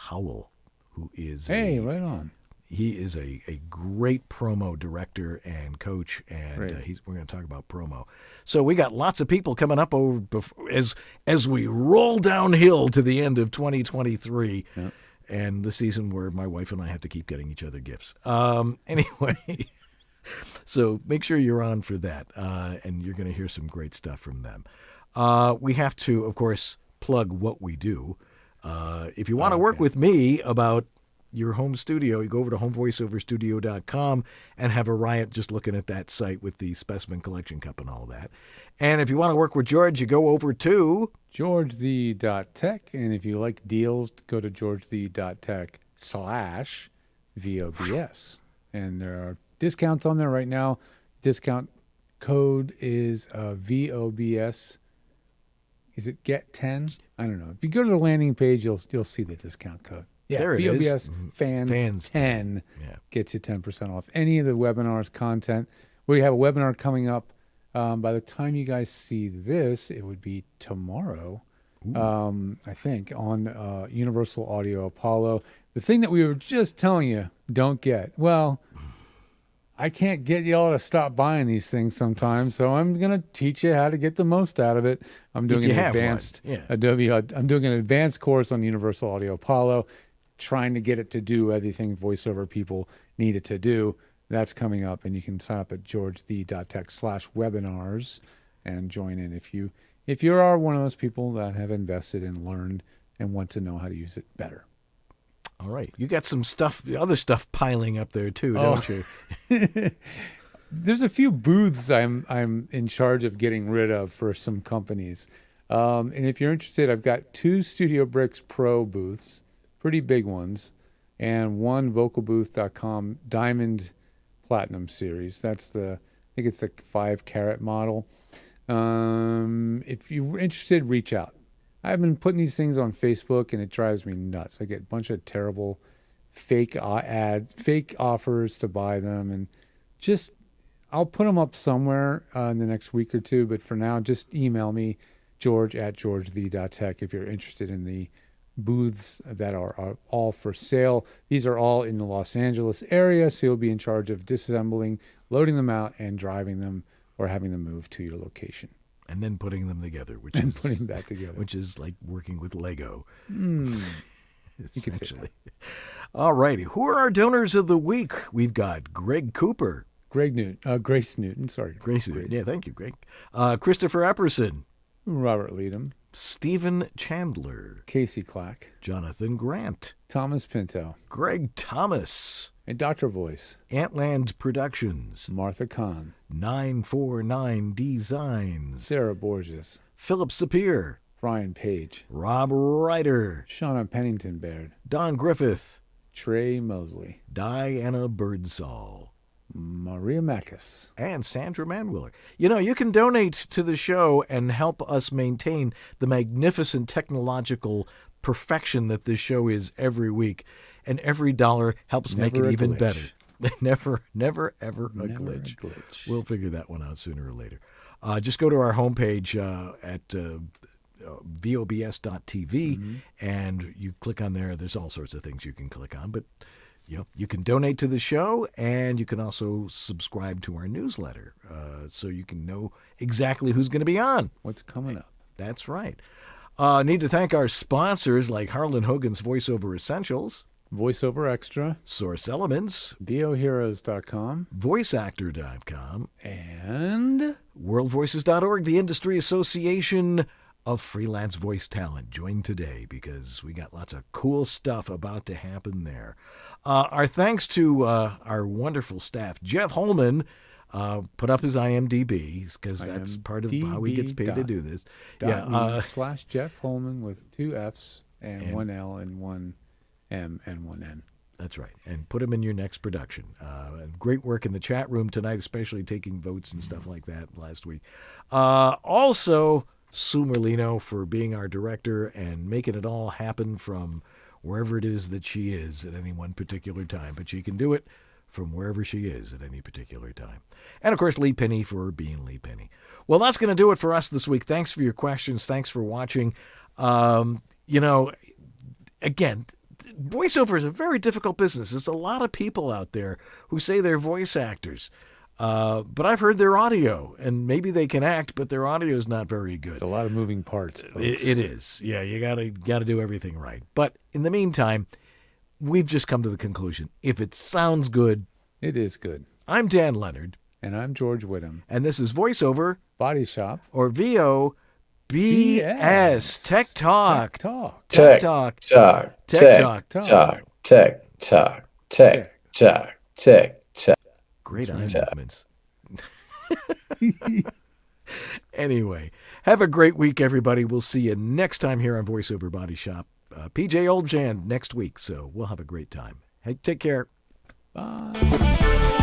[SPEAKER 2] Howell, who is
[SPEAKER 3] right on.
[SPEAKER 2] He is a great promo director and coach, and we're going to talk about promo. So we got lots of people coming up as we roll downhill to the end of 2023. Yep. And the season where my wife and I have to keep getting each other gifts. Anyway, so make sure you're on for that, and you're going to hear some great stuff from them. We have to, of course, plug what we do. If you want to work with me about your home studio, you go over to homevoiceoverstudio.com and have a riot just looking at that site with the specimen collection cup and all that. And if you want to work with George, you go over to
[SPEAKER 3] GeorgeThe.tech. And if you like deals, go to GeorgeThe.tech/VOBS. And there are discounts on there right now. Discount code is VOBS. Is it Get 10? I don't know. If you go to the landing page, you'll see the discount code. Yeah,
[SPEAKER 2] there it
[SPEAKER 3] VOBS
[SPEAKER 2] is.
[SPEAKER 3] Fans 10 gets you 10% off any of the webinars content. We have a webinar coming up. By the time you guys see this, it would be tomorrow, I think, on Universal Audio Apollo. The thing that we were just telling you, don't get. Well, I can't get y'all to stop buying these things sometimes, so I'm going to teach you how to get the most out of it. I'm doing an advanced Adobe. I'm doing an advanced course on Universal Audio Apollo, trying to get it to do everything voiceover people need it to do. That's coming up, and you can sign up at georgethe.tech/webinars and join in if you are one of those people that have invested and learned and want to know how to use it better.
[SPEAKER 2] All right. You got some other stuff piling up there too, don't you?
[SPEAKER 3] There's a few booths I'm in charge of getting rid of for some companies. And if you're interested, I've got 2 Studio Bricks Pro booths, pretty big ones. and one vocalbooth.com Diamond Platinum Series. That's I think it's the 5-carat model. If you're interested, reach out. I've been putting these things on Facebook, and it drives me nuts. I get a bunch of terrible fake ads, fake offers to buy them, and I'll put them up somewhere in the next week or two, but for now, just email me, george@georgeth.tech, if you're interested in the booths that are all for sale. These are all in the Los Angeles area, so you'll be in charge of disassembling, loading them out, and driving them or having them moved to your location.
[SPEAKER 2] And then putting them together,
[SPEAKER 3] putting that together,
[SPEAKER 2] which is like working with Lego.
[SPEAKER 3] Essentially.
[SPEAKER 2] All righty. Who are our donors of the week? We've got Greg Cooper.
[SPEAKER 3] Grace Newton. Sorry.
[SPEAKER 2] Grace Newton. Yeah, thank you, Greg. Christopher Epperson.
[SPEAKER 3] Robert Leadham.
[SPEAKER 2] Stephen Chandler.
[SPEAKER 3] Casey Clack.
[SPEAKER 2] Jonathan Grant.
[SPEAKER 3] Thomas Pinto.
[SPEAKER 2] Greg Thomas.
[SPEAKER 3] And Dr. Voice.
[SPEAKER 2] Antland Productions.
[SPEAKER 3] Martha Kahn.
[SPEAKER 2] 949 Designs.
[SPEAKER 3] Sarah Borges.
[SPEAKER 2] Philip Sapir.
[SPEAKER 3] Brian Page.
[SPEAKER 2] Rob Ryder.
[SPEAKER 3] Shauna Pennington Baird.
[SPEAKER 2] Don Griffith.
[SPEAKER 3] Trey Mosley.
[SPEAKER 2] Diana Birdsall.
[SPEAKER 3] Maria Mackis.
[SPEAKER 2] And Sandra Manwiller. You know, you can donate to the show and help us maintain the magnificent technological perfection that this show is every week. And every dollar helps make it even better. Never, ever a glitch. We'll figure that one out sooner or later. Just go to our homepage at vobs.tv, and you click on there. There's all sorts of things you can click on, but you can donate to the show, and you can also subscribe to our newsletter, so you can know exactly who's going to be on.
[SPEAKER 3] What's coming up.
[SPEAKER 2] That's right. Need to thank our sponsors like Harlan Hogan's VoiceOver Essentials,
[SPEAKER 3] VoiceOver Extra,
[SPEAKER 2] Source Elements,
[SPEAKER 3] VOHeroes.com,
[SPEAKER 2] VoiceActor.com,
[SPEAKER 3] and
[SPEAKER 2] WorldVoices.org, the Industry Association of Freelance Voice Talent. Join today because we got lots of cool stuff about to happen there. Our thanks to our wonderful staff. Jeff Holman put up his IMDb because that's part of how he gets paid to do this.
[SPEAKER 3] / Jeff Holman with 2 F's and 1 L and 1 M and 1 N.
[SPEAKER 2] That's right. And put him in your next production. Great work in the chat room tonight, especially taking votes and stuff like that last week. Also, Sue Merlino for being our director and making it all happen from wherever it is that she is at any one particular time. But she can do it from wherever she is at any particular time. And, of course, Lee Penny for being Lee Penny. Well, that's going to do it for us this week. Thanks for your questions. Thanks for watching. Again, voiceover is a very difficult business. There's a lot of people out there who say they're voice actors. But I've heard their audio, and maybe they can act, but their audio is not very good.
[SPEAKER 3] There's a lot of moving parts, folks.
[SPEAKER 2] It is. Yeah, you gotta do everything right. But in the meantime, we've just come to the conclusion. If it sounds good,
[SPEAKER 3] it is good.
[SPEAKER 2] I'm Dan Leonard.
[SPEAKER 3] And I'm George Whittam.
[SPEAKER 2] And this is VoiceOver
[SPEAKER 3] Body Shop.
[SPEAKER 2] Or VOBS. Tech Talk.
[SPEAKER 10] Tech Talk.
[SPEAKER 2] Great eye movements. Anyway, have a great week, everybody. We'll see you next time here on VoiceOver Body Shop. PJ Oldjan next week, so we'll have a great time. Hey, take care.
[SPEAKER 3] Bye.